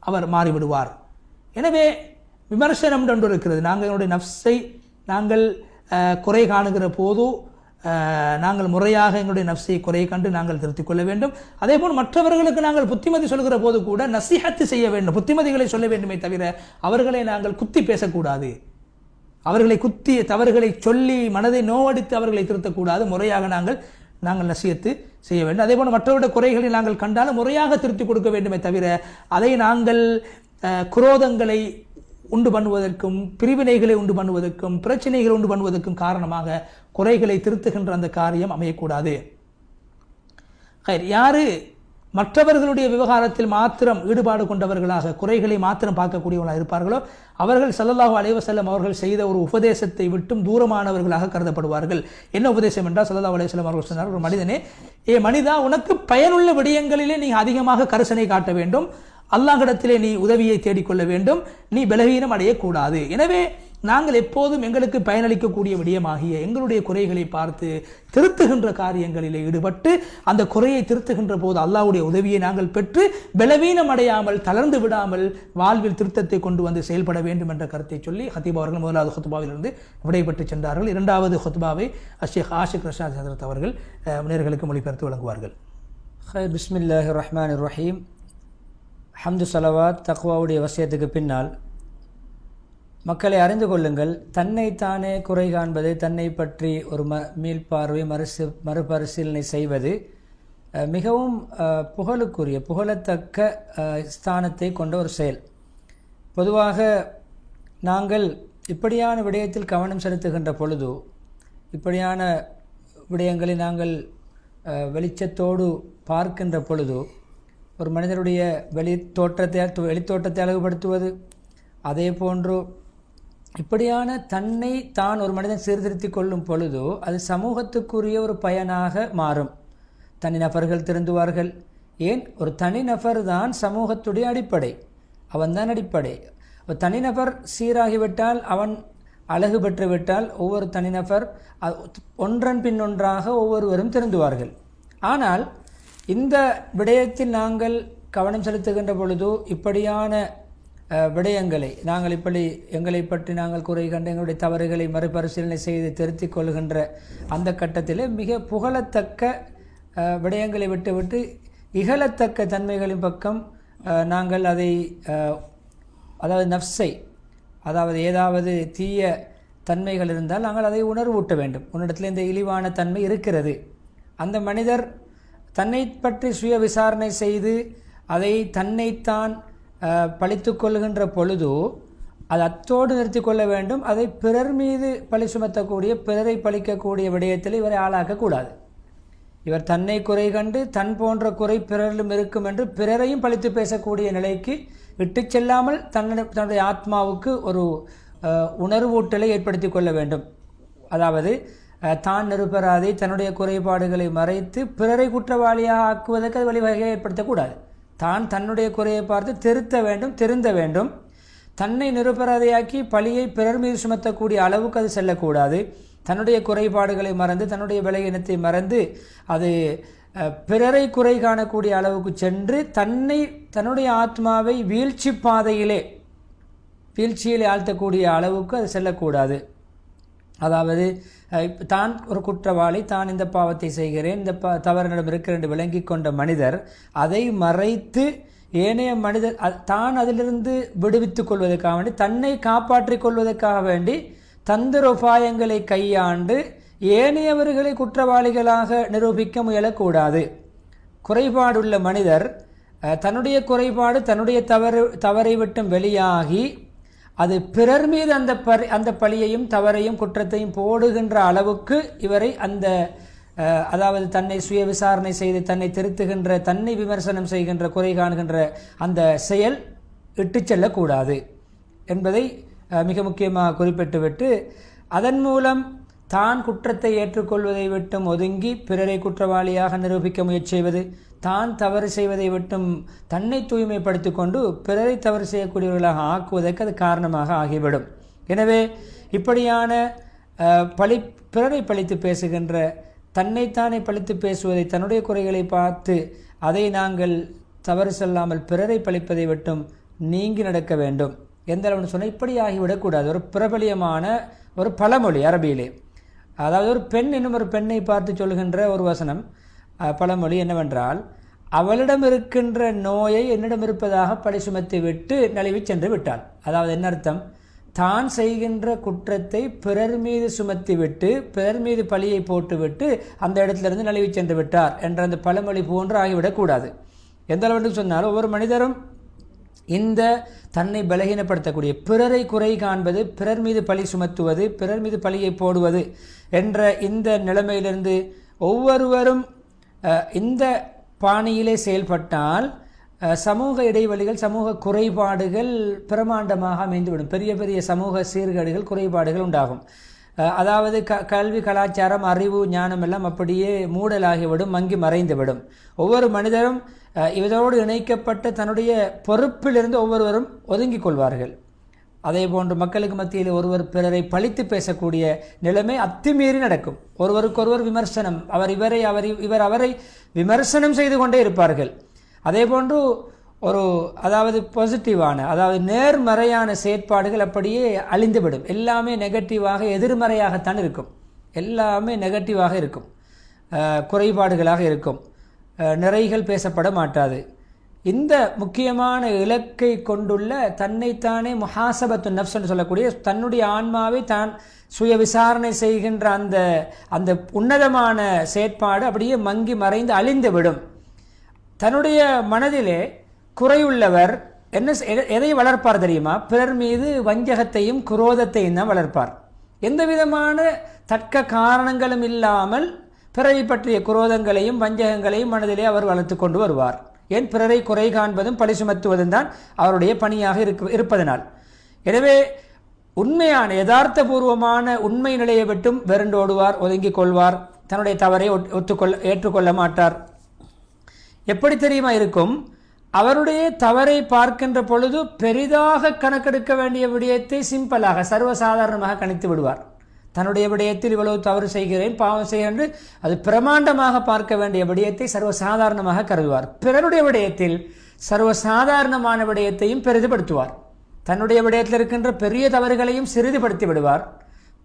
அவர் மாறிவிடுவார். எனவே விமர்சனம் ஒன்று இருக்கிறது. நாங்கள் என்னுடைய நஃப்ஸை நாங்கள் குறை காணுகிற போது நாங்கள் முறையாக எங்களுடைய நஃப்ஸை குறை கண்டு நாங்கள் திருத்திக் கொள்ள வேண்டும். அதே போல் மற்றவர்களுக்கு நாங்கள் புத்திமதி சொல்கிற போது கூட நசிஹத்து செய்ய வேண்டும், புத்திமதிகளை சொல்ல வேண்டுமே தவிர அவர்களை நாங்கள் குத்தி பேசக்கூடாது, அவர்களை குத்தி தவறுகளை சொல்லி மனதை நோவடித்து அவர்களை திருத்தக்கூடாது. முறையாக நாங்கள் நசிஹத்து செய்ய வேண்டும். அதே போல் மற்றவருடைய குறைகளை நாங்கள் கண்டாலும் முறையாக திருத்தி கொடுக்க வேண்டுமே தவிர அதை நாங்கள் குரோதங்களை உண்டு பண்ணுவதற்கும் பிரிவினைகளை உண்டு பண்ணுவதற்கும் பிரச்சனைகளை உண்டு பண்ணுவதற்கும் காரணமாக குறைகளை திருத்துகின்ற அந்த காரியம் அமையக்கூடாது. யாரு மற்றவர்களுடைய விவகாரத்தில் மாத்திரம் ஈடுபாடு கொண்டவர்களாக குறைகளை மாத்திரம் பார்க்கக்கூடியவர்களாக இருப்பார்களோ அவர்கள் ஸல்லல்லாஹு அலைஹி வஸல்லம் அவர்கள் செய்த ஒரு உபதேசத்தை விட்டும் தூரமானவர்களாக கருதப்படுவார்கள். என்ன உபதேசம் என்றால் ஸல்லல்லாஹு அலைஹி வஸல்லம் அவர்கள் சொன்னார், ஒரு மனிதனே, மனிதா, உனக்கு பயனுள்ள விடயங்களிலே நீ அதிகமாக கரிசனை காட்ட வேண்டும், அல்லாஹ்விடத்திலே நீ உதவியை தேடிக்கொள்ள வேண்டும், நீ பலவீனம் அடையக்கூடாது. எனவே நாங்கள் எப்போதும் எங்களுக்கு பயனளிக்கக்கூடிய விடயமாகிய எங்களுடைய குறைகளை பார்த்து திருத்துகின்ற காரியங்களிலே ஈடுபட்டு அந்த குறையை திருத்துகின்ற போது அல்லாஹ்வுடைய உதவியை நாங்கள் பெற்று பலவீனம் அடையாமல் தளர்ந்து விடாமல் வாழ்வில் திருத்தத்தை கொண்டு வந்து செயல்பட வேண்டும் என்ற கருத்தை சொல்லி ஹத்தீப் அவர்கள் முதலாவது ஹுத்பாவிலிருந்து விடைபெற்று சென்றார்கள். இரண்டாவது ஹுத்பாவை ஷேக் ஆஷிக் ரஷாத் ஹஜ்ரத் அவர்கள் நேயர்களுக்கு மொழிபெயர்த்து வழங்குவார்கள்.
பிஸ்மில்லாஹிர் ரஹ்மானிர் ரஹீம். ஹம்து ஸலவாத் தக்வாவுடைய வசியத்துக்கு பின்னால் மக்களை அறிந்து கொள்ளுங்கள், தன்னைத்தானே குறை காண்பது, தன்னை பற்றி ஒரு மீள்பார்வை மறுபரிசீலனை செய்வது மிகவும் புகழத்தக்க ஸ்தானத்தை கொண்ட ஒரு செயல். பொதுவாக நாங்கள் இப்படியான விடயத்தில் கவனம் செலுத்துகின்ற பொழுது, இப்படியான விடயங்களை நாங்கள் வெளிச்சத்தோடு பார்க்கின்ற பொழுது ஒரு மனிதனுடைய வெளித்தோட்டத்தை அழகுபடுத்துவது, அதே போன்று இப்படியான தன்னை தான் ஒரு மனிதன் சீர்திருத்தி கொள்ளும் பொழுது அது சமூகத்துக்குரிய ஒரு பயனாக மாறும். தனிநபர்கள் திருந்துவார்கள். ஏன், ஒரு தனிநபர் தான் சமூகத்துடைய அடிப்படை, அவன்தான் அடிப்படை. ஒரு தனிநபர் சீராகிவிட்டால், அவன் அழகு பெற்றுவிட்டால் ஒவ்வொரு தனிநபர் ஒன்றன் பின் ஒன்றாக ஒவ்வொருவரும் திருந்துவார்கள். ஆனால் இந்த விடயத்தில் நாங்கள் கவனம் செலுத்துகின்ற பொழுது இப்படியான விடயங்களை நாங்கள் எங்களை பற்றி நாங்கள் குறை கண்டு எங்களுடைய தவறுகளை மறுபரிசீலனை செய்து திருத்திக் கொள்கின்ற அந்த கட்டத்தில் மிக புகழத்தக்க விடயங்களை விட்டுவிட்டு இகழத்தக்க தன்மைகளின் பக்கம் நாங்கள் அதை அதாவது நஃப்ஸை, அதாவது ஏதாவது தீய தன்மைகள் இருந்தால் நாங்கள் அதை உணர்வூட்ட வேண்டும். உன்னிடத்தில் இந்த இழிவான தன்மை இருக்கிறது. அந்த மனிதர் தன்னை பற்றி சுய விசாரணை செய்து அதை தன்னைத்தான் பழித்து கொள்கின்ற பொழுது அது அத்தோடு நிறுத்தி கொள்ள வேண்டும். அதை பிறர் மீது பழி சுமத்தக்கூடிய, பிறரை பழிக்கக்கூடிய விடயத்தில் இவரை ஆளாக்கக்கூடாது. இவர் தன்னை குறை கண்டு தன் போன்ற குறை பிறரிலும் இருக்கும் என்று பிறரையும் பழித்து பேசக்கூடிய நிலைக்கு விட்டு செல்லாமல் தன்னுடைய ஆத்மாவுக்கு ஒரு உணர்வூட்டலை ஏற்படுத்தி கொள்ள வேண்டும். அதாவது தான் நிரபராதி, தன்னுடைய குறைபாடுகளை மறைத்து பிறரை குற்றவாளியாக ஆக்குவதற்கு அது வழிவகையை ஏற்படுத்தக்கூடாது. தான் தன்னுடைய குறையை பார்த்து திருந்த வேண்டும். தன்னை நிரபராதியாக்கி பழியை பிறர் மீது சுமத்தக்கூடிய அளவுக்கு அது செல்லக்கூடாது. தன்னுடைய குறைபாடுகளை மறந்து, தன்னுடைய பலவீனத்தை மறந்து அது பிறரை குறை காணக்கூடிய அளவுக்கு சென்று தன்னுடைய ஆத்மாவை வீழ்ச்சியிலே ஆழ்த்தக்கூடிய அளவுக்கு அது செல்லக்கூடாது. அதாவது தான் ஒரு குற்றவாளி, தான் இந்த பாவத்தை செய்கிறேன், இந்த தவறினிடம் இருக்கிறேன் என்று விளங்கி கொண்ட மனிதர் அதை மறைத்து ஏனைய மனிதர் தான் அதிலிருந்து விடுவித்துக் கொள்வதற்காக வேண்டி, தன்னை காப்பாற்றிக் கொள்வதற்காக வேண்டி தந்திர உபாயங்களை கையாண்டு ஏனையவர்களை குற்றவாளிகளாக நிரூபிக்க முயலக்கூடாது. குறைபாடுள்ள மனிதர் தன்னுடைய குறைபாடு தன்னுடைய தவறை விட்டும் வெளியாகி அது பிறர் மீது அந்த பழியையும் தவறையும் குற்றத்தையும் போடுகின்ற அளவுக்கு இவரை அந்த அதாவது தன்னை சுய விசாரணை செய்து தன்னை திருத்துகின்ற, தன்னை விமர்சனம் செய்கின்ற, குறை காணுகின்ற அந்த செயல் இட்டு செல்லக்கூடாது என்பதை மிக முக்கியமாக குறிப்பிட்டுவிட்டு, அதன் மூலம் தான் குற்றத்தை ஏற்றுக்கொள்வதை விட்டும் ஒதுங்கி பிறரை குற்றவாளியாக நிரூபிக்க முயற்சி செய்வது, தான் தவறு செய்வதை விட்டும் தன்னை தூய்மைப்படுத்தி கொண்டு பிறரை தவறு செய்யக்கூடியவர்களாக ஆக்குவதற்கு அது காரணமாக ஆகிவிடும். எனவே இப்படியான பிறரை பழித்து பேசுகின்ற, தன்னைத்தானே பழித்து பேசுவதை, தன்னுடைய குறைகளை பார்த்து அதை நாங்கள் தவறு சொல்லாமல் பிறரை பழிப்பதை விட்டும் நீங்கி நடக்க வேண்டும். எந்த அளவுன்னு சொன்னால் இப்படி ஆகிவிடக்கூடாது. ஒரு பிரபலியமான ஒரு பழமொழி அரபியிலே, அதாவது ஒரு பெண் இன்னும் ஒரு பெண்ணை பார்த்து சொல்கின்ற ஒரு வசனம், பழமொழி என்னவென்றால், அவளிடம் இருக்கின்ற நோயை என்னிடம் இருப்பதாக பழி சுமத்தி விட்டு நழுவி சென்று விட்டாள். அதாவது என்ன அர்த்தம்? தான் செய்கின்ற குற்றத்தை பிறர் மீது சுமத்தி விட்டு பிறர் மீது பழியை போட்டுவிட்டு அந்த இடத்திலிருந்து நழுவி சென்று விட்டார் என்ற அந்த பழமொழி போன்று ஆகிவிடக்கூடாது. எந்த அளவுக்கு சொன்னாலும் ஒவ்வொரு மனிதரும் இந்த தன்னை பலகீனப்படுத்தக்கூடிய, பிறரை குறை காண்பது, பிறர் மீது பழி சுமத்துவது, பிறர் மீது பழியை போடுவது என்ற இந்த நிலைமையிலிருந்து ஒவ்வொருவரும் இந்த பாணியிலே செயல்பட்டால் சமூக இடைவெளிகள், சமூக குறைபாடுகள் பிரமாண்டமாக அமைந்துவிடும். பெரிய பெரிய சமூக சீர்கேடுகள், குறைபாடுகள் உண்டாகும். அதாவது கல்வி, கலாச்சாரம், அறிவு, ஞானம் எல்லாம் அப்படியே மூடலாகிவிடும், மங்கி மறைந்துவிடும். ஒவ்வொரு மனிதரும் இதோடு இணைக்கப்பட்ட தன்னுடைய பொறுப்பிலிருந்து ஒவ்வொருவரும் ஒதுங்கிக் கொள்வார்கள். அதே போன்று மக்களுக்கு மத்தியில் ஒருவர் பிறரை பழித்து பேசக்கூடிய நிலைமை அத்துமீறி நடக்கும். ஒருவருக்கொருவர் விமர்சனம், இவர் அவரை விமர்சனம் செய்து கொண்டே இருப்பார்கள். அதே போன்று அதாவது பாசிட்டிவான, அதாவது நேர்மறையான செயற்பாடுகள் அப்படியே அழிந்துவிடும். எல்லாமே நெகட்டிவாக, எதிர்மறையாகத்தான் இருக்கும். எல்லாமே நெகட்டிவாக இருக்கும், குறைபாடுகளாக இருக்கும், நிறைகள் பேசப்பட மாட்டாது. இந்த முக்கியமான இலக்கை கொண்டுள்ள தன்னைத்தானே முஹாசபத்து நஃப்ஸ் என்று சொல்லக்கூடிய தன்னுடைய ஆன்மாவை தான் சுய விசாரணை செய்கின்ற அந்த உன்னதமான செயற்பாடு அப்படியே மங்கி மறைந்து அழிந்துவிடும். தன்னுடைய மனதிலே குறையுள்ளவர் எதை வளர்ப்பார் தெரியுமா? பிறர் மீது வஞ்சகத்தையும் குரோதத்தையும் தான் வளர்ப்பார். எந்த விதமான தக்க காரணங்களும் இல்லாமல் பிறரை பற்றிய குரோதங்களையும் வஞ்சகங்களையும் மனதிலே அவர் வளர்த்து கொண்டு வருவார். ஏன்? பிறரை குறை காண்பதும் பழி சுமத்துவதும் தான் அவருடைய பணியாக இருப்பதனால். எனவே உண்மையான யதார்த்தபூர்வமான உண்மை நிலையை விட்டும் வெறுண்டோடுவார், ஒதுங்கிக் கொள்வார், தன்னுடைய தவறை ஏற்றுக்கொள்ள மாட்டார். எப்படி தெரியுமா இருக்கும்? அவருடைய தவறை பார்க்கின்ற பொழுது பெரிதாக கணக்கெடுக்க வேண்டிய விடயத்தை சிம்பிளாக, சர்வசாதாரணமாக கணித்து விடுவார். தன்னுடைய விடயத்தில் இவ்வளவு தவறு செய்கிறேன், பாவம் செய்கிறேன், அது பிரமாண்டமாக பார்க்க வேண்டிய விடயத்தை சர்வசாதாரணமாக கருதுவார். பிறருடைய விடயத்தில் சர்வசாதாரணமான விடயத்தையும் பெரிதுபடுத்துவார். தன்னுடைய விடயத்தில் இருக்கின்ற பெரிய தவறுகளையும் சிறிதுபடுத்தி விடுவார்.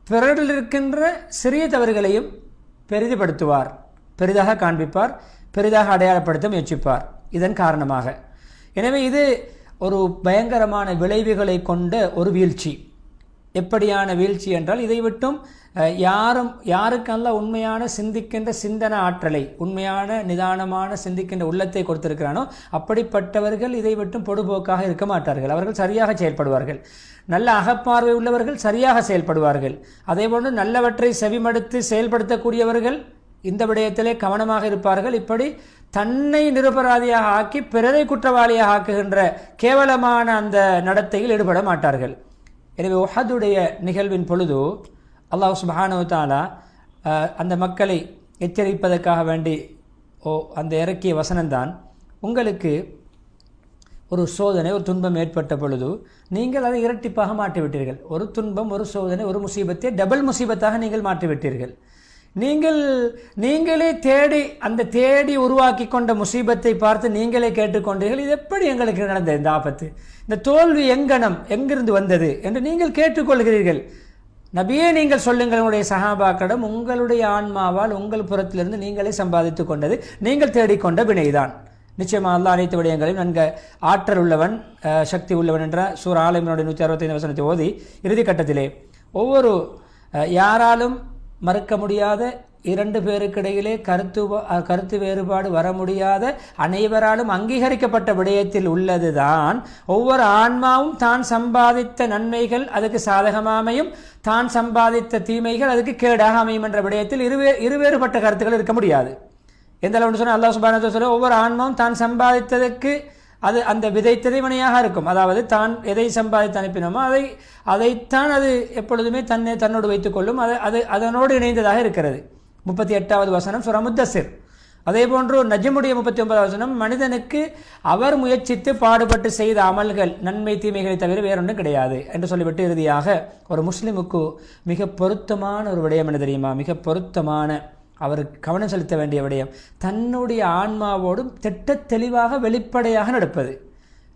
பிறரில் இருக்கின்ற சிறிய தவறுகளையும் பெரிதுபடுத்துவார், பெரிதாக காண்பிப்பார், பெரிதாக அடையாளப்படுத்த முயற்சிப்பார். இதன் காரணமாக எனவே இது ஒரு பயங்கரமான விளைவுகளை கொண்ட ஒரு வீழ்ச்சி. எப்படியான வீழ்ச்சி என்றால், இதை விட்டும் யாருக்கெல்லாம் உண்மையான சிந்திக்கின்ற சிந்தன ஆற்றலை, உண்மையான நிதானமான சிந்திக்கின்ற உள்ளத்தை கொடுத்திருக்கிறானோ அப்படிப்பட்டவர்கள் இதை விட்டும் பொடுபோக்காக இருக்க மாட்டார்கள். அவர்கள் சரியாக செயல்படுவார்கள். நல்ல அகப்பார்வை உள்ளவர்கள் சரியாக செயல்படுவார்கள். அதேபோன்று நல்லவற்றை செவிமடுத்து செயல்படுத்தக்கூடியவர்கள் இந்த விடயத்திலே கவனமாக இருப்பார்கள். இப்படி தன்னை நிரபராதியாக ஆக்கி பிறரை குற்றவாளியாக ஆக்குகின்ற கேவலமான அந்த நடத்தையில் ஈடுபட மாட்டார்கள். எனவே உஹதுடைய நிகழ்வின் பொழுது அல்லாஹ் சுப்ஹானஹு வ தஆலா அந்த மக்களை எச்சரிப்பதற்காக வேண்டி அந்த இறக்கிய வசனம்தான், உங்களுக்கு ஒரு சோதனை, ஒரு துன்பம் ஏற்பட்ட பொழுது நீங்கள் அதை இரட்டிப்பாக மாற்றிவிட்டீர்கள். ஒரு துன்பம், ஒரு சோதனை, ஒரு முசீபத்தை டபுள் முசீபத்தாக நீங்கள் மாற்றிவிட்டீர்கள். நீங்களே தேடி உருவாக்கி கொண்ட முசீபத்தை பார்த்து நீங்களே கேட்டுக்கொண்டீர்கள், இது எப்படி எங்களுக்கு நடந்தது, இந்த ஆபத்து, இந்த தோல்வி எங்கிருந்து வந்தது என்று நீங்கள் கேட்டுக்கொள்கிறீர்கள். நபியே, நீங்கள் சொல்லுங்கள் உங்களுடைய சஹாபாக்களிடம், உங்களுடைய ஆன்மாவால் உங்கள் புறத்திலிருந்து நீங்களே சம்பாதித்துக் கொண்டது, நீங்கள் தேடிக்கொண்ட வினைதான். நிச்சயமாக அல்லாஹ் அனைத்து விடயங்களையும் நன்கு ஆற்றல் உள்ளவன், சக்தி உள்ளவன் என்ற சூரா ஆல் இம்ரானுடைய 165 வசனத்தை ஓதி இறுதி கட்டத்திலே ஒவ்வொரு யாராலும் மறுக்க முடியாத இரண்டு பேருக்கு இடையிலே கருத்து வேறுபாடு வர முடியாத அனைவராலும் அங்கீகரிக்கப்பட்ட விடயத்தில் உள்ளதுதான் ஒவ்வொரு ஆன்மாவும் தான் சம்பாதித்த நன்மைகள் அதுக்கு சாதகமாக அமையும், தான் சம்பாதித்த தீமைகள் அதுக்கு கேடாக அமையும் என்ற விடயத்தில் இருவேறுபட்ட கருத்துக்கள் இருக்க முடியாது. எந்த அளவுன்னு சொன்னால் அல்லாஹ் சுப்ஹானஹு வ தஆலா ஒவ்வொரு ஆன்மாவும் தான் சம்பாதித்ததற்கு அது அந்த விதைத்ததை வினையாக இருக்கும். அதாவது தான் எதை சம்பாதித்து அனுப்பினோமோ அதைத்தான் அது எப்பொழுதுமே தன்னோடு வைத்துக் கொள்ளும். அது அதனோடு இணைந்ததாக இருக்கிறது. 38வது வசனம் சூரா முத்தஸ்ஸிர். அதே போன்று நஜ்முடைய 39வது வசனம், மனிதனுக்கு அவர் முயற்சித்து பாடுபட்டு செய்த அமல்கள் நன்மை தீமைகளை தவிர வேறொன்றும் கிடையாது என்று சொல்லிவிட்டு இறுதியாக ஒரு முஸ்லிமுக்கு மிக பொருத்தமான ஒரு விடயம் என்ன தெரியுமா? மிக பொருத்தமான அவர் கவனம் செலுத்த வேண்டிய விடயம் தன்னுடைய ஆன்மாவோடும் திட்ட தெளிவாக வெளிப்படையாக நடப்பது.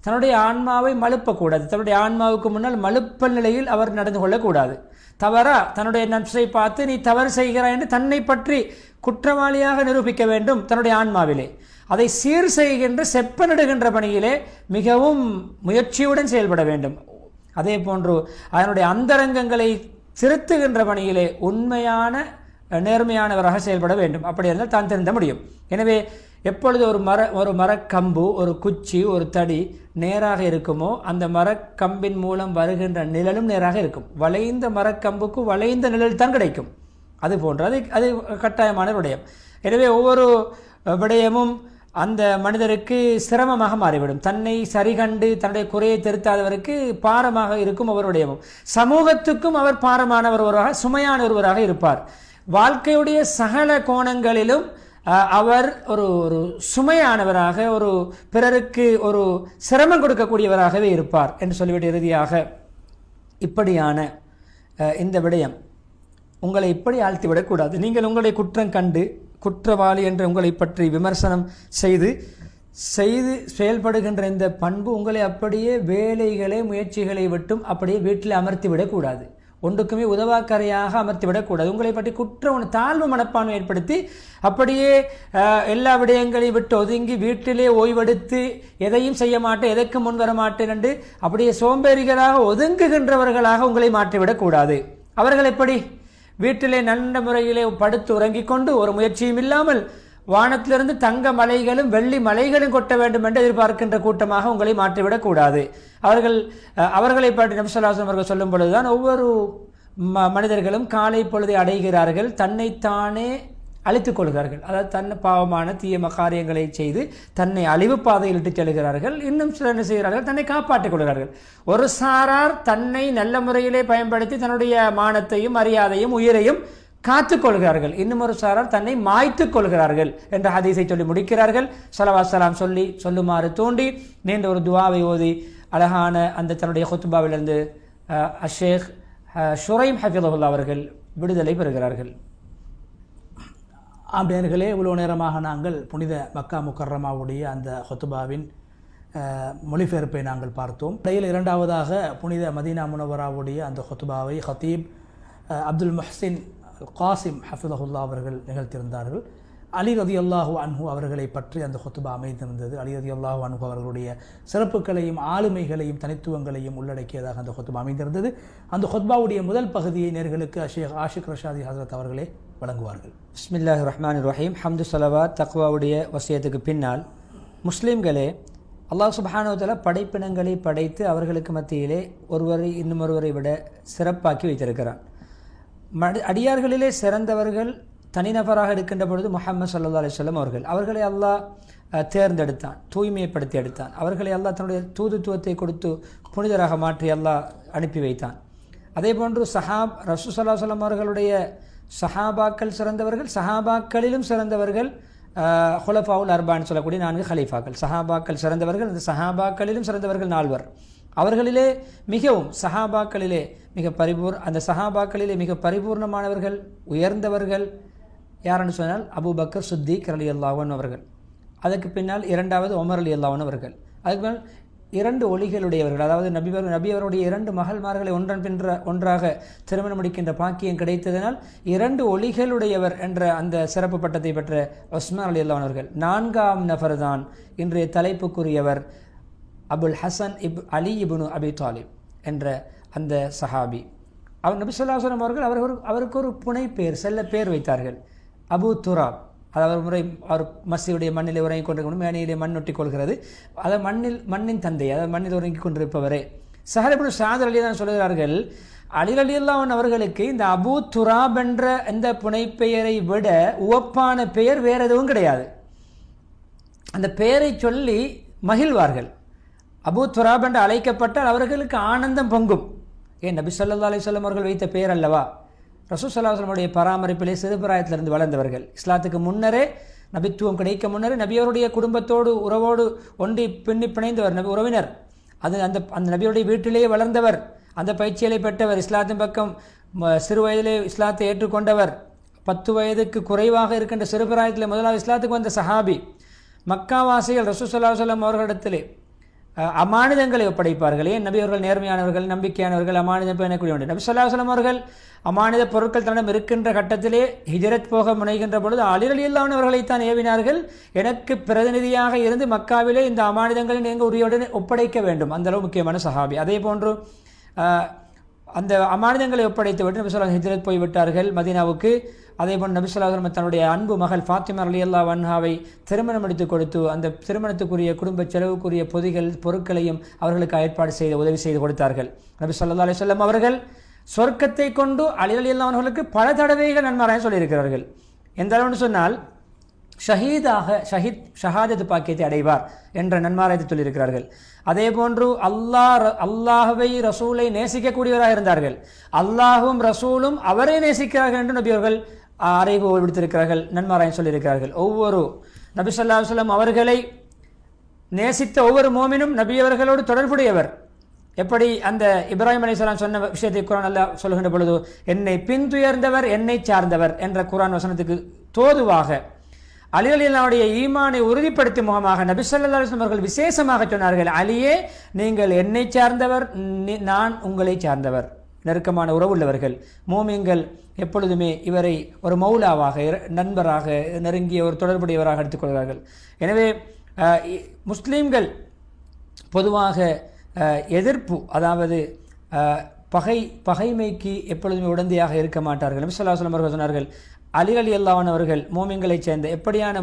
தன்னுடைய ஆன்மாவை மழுப்பக்கூடாது. தன்னுடைய ஆன்மாவுக்கு முன்னால் மழுப்பல் நிலையில் அவர் நடந்து கொள்ளக்கூடாது. தவறா தன்னுடைய நப்சை பார்த்து நீ தவறு செய்கிறாய் என்று தன்னை பற்றி குற்றவாளியாக நிரூபிக்க வேண்டும். தன்னுடைய ஆன்மாவிலே அதை சீர் செய்கின்ற செப்பனிடுகின்ற பணியிலே மிகவும் முயற்சியுடன் செயல்பட வேண்டும். அதே போன்று அதனுடைய அந்தரங்கங்களை திருத்துகின்ற பணியிலே உண்மையான நேர்மையானவராக செயல்பட வேண்டும். அப்படி இருந்தால் தான் திருந்த முடியும். எனவே எப்பொழுது ஒரு மரக்கம்பு, ஒரு குச்சி, ஒரு தடி நேராக இருக்குமோ அந்த மரக்கம்பின் மூலம் வருகின்ற நிழலும் நேராக இருக்கும். வளைந்த மரக்கம்புக்கு வளைந்த நிழல் தான் கிடைக்கும். அது போன்று அது கட்டாயமான விடயம். எனவே ஒவ்வொரு விடயமும் அந்த மனிதருக்கு சிரமமாக மாறிவிடும். தன்னை சரிகண்டு தன்னுடைய குறையை திருத்தாதவருக்கு பாரமாக இருக்கும் ஒவ்வொருடையமும். சமூகத்துக்கும் அவர் பாரமானவர் ஒருவராக, சுமையான ஒருவராக இருப்பார். வாழ்க்கையுடைய சகல கோணங்களிலும் அவர் ஒரு சுமையானவராக, ஒரு பிறருக்கு ஒரு சிரமம் கொடுக்கக்கூடியவராகவே இருப்பார் என்று சொல்லிவிட்டு இறுதியாக இப்படியான இந்த விடயம் உங்களை இப்படி ஆழ்த்திவிடக்கூடாது. நீங்கள் உங்களுடைய குற்றம் கண்டு குற்றவாளி என்று உங்களை பற்றி விமர்சனம் செய்து செயல்படுகின்ற இந்த பண்பு உங்களை அப்படியே வேலைகளை முயற்சிகளை விட்டும் அப்படியே வீட்டில் அமர்த்தி விடக்கூடாது. ஒன்றுக்குமே உதவாக்கரையாக அமர்த்திவிடக்கூடாது. உங்களை பற்றி தாழ்வு மனப்பான்மை ஏற்படுத்தி அப்படியே எல்லா விடயங்களையும் விட்டு ஒதுங்கி வீட்டிலே ஓய்வெடுத்து எதையும் செய்ய மாட்டேன், எதற்கு முன் வர மாட்டேன் என்று அப்படியே சோம்பேறிகளாக ஒதுங்குகின்றவர்களாக உங்களை மாற்றிவிடக்கூடாது. அவர்கள் எப்படி வீட்டிலே நல்ல முறையிலே படுத்து உறங்கிக் கொண்டு ஒரு முயற்சியும் இல்லாமல் வானத்திலிருந்து தங்க மலைகளும் வெள்ளி மலைகளும் கொட்ட வேண்டும் என்று எதிர்பார்க்கின்ற கூட்டமாக உங்களை மாற்றிவிடக்கூடாது. அவர்களை பற்றி நபி ஸல்லல்லாஹு அலைஹி வஸல்லம் அவர்கள் சொல்லும் பொழுதுதான் ஒவ்வொரு மனிதர்களும் காலை பொழுதை அடைகிறார்கள், தன்னைத்தானே அழித்துக் கொள்கிறார்கள். அதாவது தன்னை பாவமான தீய காரியங்களை செய்து தன்னை அழிவு பாதையில் இட்டுச் செல்கிறார்கள். இன்னும் சிலர் என்ன செய்கிறார்கள்? தன்னை காப்பாற்றிக் கொள்கிறார்கள். ஒரு சாரார் தன்னை நல்ல முறையிலே பயன்படுத்தி தன்னுடைய மானத்தையும் மரியாதையும் உயிரையும் காத்துக் கொள்கிறார்கள். இன்னும் ஒரு சாரார் தன்னை மாய்த்துக் கொள்கிறார்கள் என்ற ஹதீஸை சொல்லி முடிக்கிறார்கள். ஸலவாத் ஸலாம் சொல்லுமாறு தூண்டி நீண்ட ஒரு துஆவை ஓதி அழகான அந்த தன்னுடைய குத்பாவிலிருந்து ஷேக் ஷுரைம் ஹஃபிதுல்லாஹ் அவர்கள் விடுதலை பெறுகிறார்கள்.
ஆம்பியர்களே, இவ்வளோ நேரமாக நாங்கள் புனித மக்கா முக்கர்ரமாவுடைய அந்த ஹுத்பாவின் மொழிபெயர்ப்பை நாங்கள் பார்த்தோம். இடையில் இரண்டாவதாக புனித மதீனா முனவராவுடைய அந்த ஹுத்பாவை ஹத்தீப் அப்துல் முஹ்சின் காசிம் ஹஃபிதுல்லா அவர்கள் நிகழ்த்தியிருந்தார்கள். அலி ரதியல்லாஹு அன்ஹு அவர்களை பற்றி அந்த ஹுத்பா அமைந்திருந்தது. அலி ரதியல்லாஹு அன்ஹு அவர்களுடைய சிறப்புகளையும் ஆளுமைகளையும் தனித்துவங்களையும் உள்ளடக்கியதாக அந்த ஹுத்பா அமைந்திருந்தது. அந்த ஹுத்பாவுடைய முதல் பகுதியை நேர்களுக்கு ஷேக் ஆஷிக் ரஷாதி ஹசரத் அவர்களே வழங்குவார்கள்.
பிஸ்மில்லாஹிர் ரஹ்மானிர் ரஹீம். ஹம்து ஸலவாத் தக்வாவுடைய வசியத்துக்கு பின்னால் முஸ்லீம்களே, அல்லாஹ் சுப்ஹானஹு வ தஆலா படைப்பினங்களை படைத்து அவர்களுக்கு மத்தியிலே ஒருவரை இன்னும் ஒருவரை விட சிறப்பாக்கி வைத்திருக்கிறான். அடியார்களிலே சிறந்தவர்கள் தனிநபராக இருக்கின்ற பொழுது முஹம்மது ஸல்லல்லாஹு அலைஹி வஸல்லம் அவர்களை அல்லாஹ் தேர்ந்தெடுத்தான், தூய்மைப்படுத்தி எடுத்தான். அவர்களை அல்லாஹ் தன்னுடைய தூதுத்துவத்தை கொடுத்து புனிதராக மாற்றி அல்லாஹ் அனுப்பி வைத்தான். அதே போன்று ரசூல் ஸல்லல்லாஹு அலைஹி வஸல்லம் அவர்களுடைய சஹாபாக்கள் சிறந்தவர்கள், சஹாபாக்களிலும் சிறந்தவர்கள் ஹுலஃபாவுல் அர்பான்னு சொல்லக்கூடிய 4 ஹலீஃபாக்கள். சஹாபாக்கள் சிறந்தவர்கள், அந்த சஹாபாக்களிலும் சிறந்தவர்கள் 4. அவர்களிலே மிகவும் சஹாபாக்களிலே அந்த சஹாபாக்களிலே மிக பரிபூர்ணமானவர்கள், உயர்ந்தவர்கள் யாரென்று சொன்னால் அபூபக்கர் சித்தீக் ரலியல்லாஹு அன்ஹு அவர்கள். அதற்கு பின்னால் இரண்டாவது உமர் ரலியல்லாஹு அன்ஹு அவர்கள். அதுக்கு பின்னால் 2 ஒளிகளுடையவர்கள், அதாவது நபி அவருடைய 2 மகள்மார்களை ஒன்றாக திருமணம் முடிக்கின்ற பாக்கியம் கிடைத்ததனால் 2 ஒளிகளுடையவர் என்ற அந்த சிறப்பு பட்டத்தை பெற்ற உஸ்மான் ரலியல்லாஹு அன்ஹு அவர்கள். 4ஆம் நபர் தான் இன்றைய தலைப்புக்குரியவர் அபுல் ஹசன் அலி இப்னு அபி தாலிப் என்ற அந்த சஹாபி. அவர் நபி ஸல்லல்லாஹு அலைஹி வஸல்லம் அவர்கள் அவருக்கு ஒரு புனை பேர், செல்ல பேர் வைத்தார்கள். அபு துராப், அதாவது ஒரு முறை அவர் மஸ்ஜிதுடைய மண்ணிலே உறங்கிக் கொண்டிருக்கணும், மேனையிலே மண் ஒட்டி கொள்கிறது, அதை மண்ணின் தந்தை, அதாவது மண்ணில் உறங்கிக் கொண்டிருப்பவரே. சஹல் இப்னு சஅத் ரலியல்லாஹு அன்ஹு சொல்கிறார்கள், அலி ரலியல்லாஹு அன்ஹு அவர்களுக்கு இந்த அபு துராப் என்ற இந்த புனைப்பெயரை விட உவப்பான பெயர் வேற எதுவும் கிடையாது. அந்த பெயரை சொல்லி மகிழ்வார்கள். அபு துராப் என்று அழைக்கப்பட்டால் அவர்களுக்கு ஆனந்தம் பொங்கும். ஏன் நபி ஸல்லல்லாஹு அலைஹி வஸல்லம் அவர்கள் வைத்த பெயர் அல்லவா? ரசூல் ஸல்லல்லாஹு அலைஹி வஸல்லம் பராமரிப்பிலே சிறுபிராயத்திலிருந்து வளர்ந்தவர்கள். இஸ்லாத்துக்கு முன்னரே, நபித்துவம் கிடைக்க முன்னரே நபியருடைய குடும்பத்தோடு உறவோடு ஒன்றி பின்னி பிணைந்தவர், நபி உறவினர். அது அந்த நபியுடைய வீட்டிலேயே வளர்ந்தவர், அந்த பயிற்சிகளை பெற்றவர், இஸ்லாத்தின் பக்கம் சிறு வயதிலே இஸ்லாத்தை ஏற்றுக்கொண்டவர், 10 வயதுக்கு குறைவாக இருக்கின்ற சிறுபிராயத்திலே முதலாவது இஸ்லாத்துக்கு வந்த சஹாபி. மக்காவாசிகள் ரசூல் ஸல்லல்லாஹு அலைஹி வஸல்லம் அவர்களிடத்திலே அமானிதங்களை ஒப்படைப்பார்கள். ஏன் நபி அவர்கள் நேர்மையானவர்கள், நம்பிக்கையானவர்கள், அமானிதம் பேணக்கூடியவர்கள். நபி ஸல்லல்லாஹு அலைஹி வஸல்லம் அவர்கள் அமானித பொருட்கள் தன்னிடம் இருக்கின்ற கட்டத்திலே ஹிஜ்ரத் போக முனைகின்ற பொழுது அலி ரலியல்லாஹு அன்ஹு அவர்களைத்தான் ஏவினார்கள், எனக்கு பிரதிநிதியாக இருந்து மக்காவிலே இந்த அமானிதங்களை நீங்கள் உரியுடன் ஒப்படைக்க வேண்டும். அந்த அளவு முக்கியமான சஹாபி. அதே போன்று அந்த அமானிதங்களை ஒப்படைத்து விட்டு நபி ஸல்லல்லாஹு அலைஹி வஸல்லம் ஹிஜ்ரத் போய்விட்டார்கள் மதீனாவுக்கு. அதே போன்று நபி ஸல்லல்லாஹு அலைஹி வஸல்லம் தன்னுடைய அன்பு மகள் ஃபாத்திமா ரலியல்லாஹு அன்ஹாவை திருமணம் எடுத்து கொடுத்து அந்த திருமணத்துக்குரிய குடும்ப செலவுக்குரிய பொருட்களையும் அவர்களுக்கு ஏற்பாடு செய்து உதவி செய்து கொடுத்தார்கள். நபி ஸல்லல்லாஹு அலைஹி வஸல்லம் அவர்கள் சொர்க்கத்தை கொண்டு அலி ரலியல்லாஹு அன்ஹு அவர்களுக்கு பல தடவைகள் நன்மாராயம் சொல்லியிருக்கிறார்கள். எந்த அளவுன்னு சொன்னால் ஷஹாதத் பாக்கியத்தை அடைவார் என்ற நன்மாராயத்தை சொல்லியிருக்கிறார்கள். அதே போன்று அல்லாஹ்வை ரசூலை நேசிக்கக்கூடியவராக இருந்தார்கள். அல்லாஹும் ரசூலும் அவரை நேசிக்கிறார்கள் என்று நபி அவர்கள் அறைகோல் விடுத்திருக்கிறார்கள், நன்மாராயம் சொல்லியிருக்கிறார்கள். ஒவ்வொரு நபி ஸல்லல்லாஹு அலைஹி வஸல்லம் அவர்களை நேசித்த ஒவ்வொரு மோமினும் நபி அவர்களோடு தொடர்புடையவர். எப்படி அந்த இப்ராஹிம் அலைஹிஸ்ஸலாம் சொன்ன விஷயத்தை குர்ஆன் அல்லாஹ் சொல்கின்ற பொழுது, என்னை பின்துயர்ந்தவர் என்னை சார்ந்தவர் என்ற குர்ஆன் வசனத்துக்கு தோதுவாக அலி ரலியல்லாஹுடைய ஈமானை உறுதிப்படுத்தும் முகமாக நபி ஸல்லல்லாஹு அலைஹி வஸல்லம் அவர்கள் விசேஷமாக சொன்னார்கள், அலியே நீங்கள் என்னை சார்ந்தவர், நான் உங்களை சார்ந்தவர், நெருக்கமான உறவுள்ளவர்கள். மோமின்கள் எப்பொழுதுமே இவரை ஒரு மௌலாவாக, நண்பராக, நெருங்கிய ஒரு தொடர்புடையவராக எடுத்துக்கொள்கிறார்கள். எனவே முஸ்லீம்கள் பொதுவாக எதிர்ப்பு, அதாவது பகைமைக்கு எப்பொழுதுமே உடந்தையாக இருக்க மாட்டார்கள். நபி ஸல்லல்லாஹு அலைஹி வஸல்லம் அவர்கள் சொன்னார்கள், அலி ரலியல்லாஹு அன்ஹு அவர்கள் மோமின்களைச் சேர்ந்த எப்படியான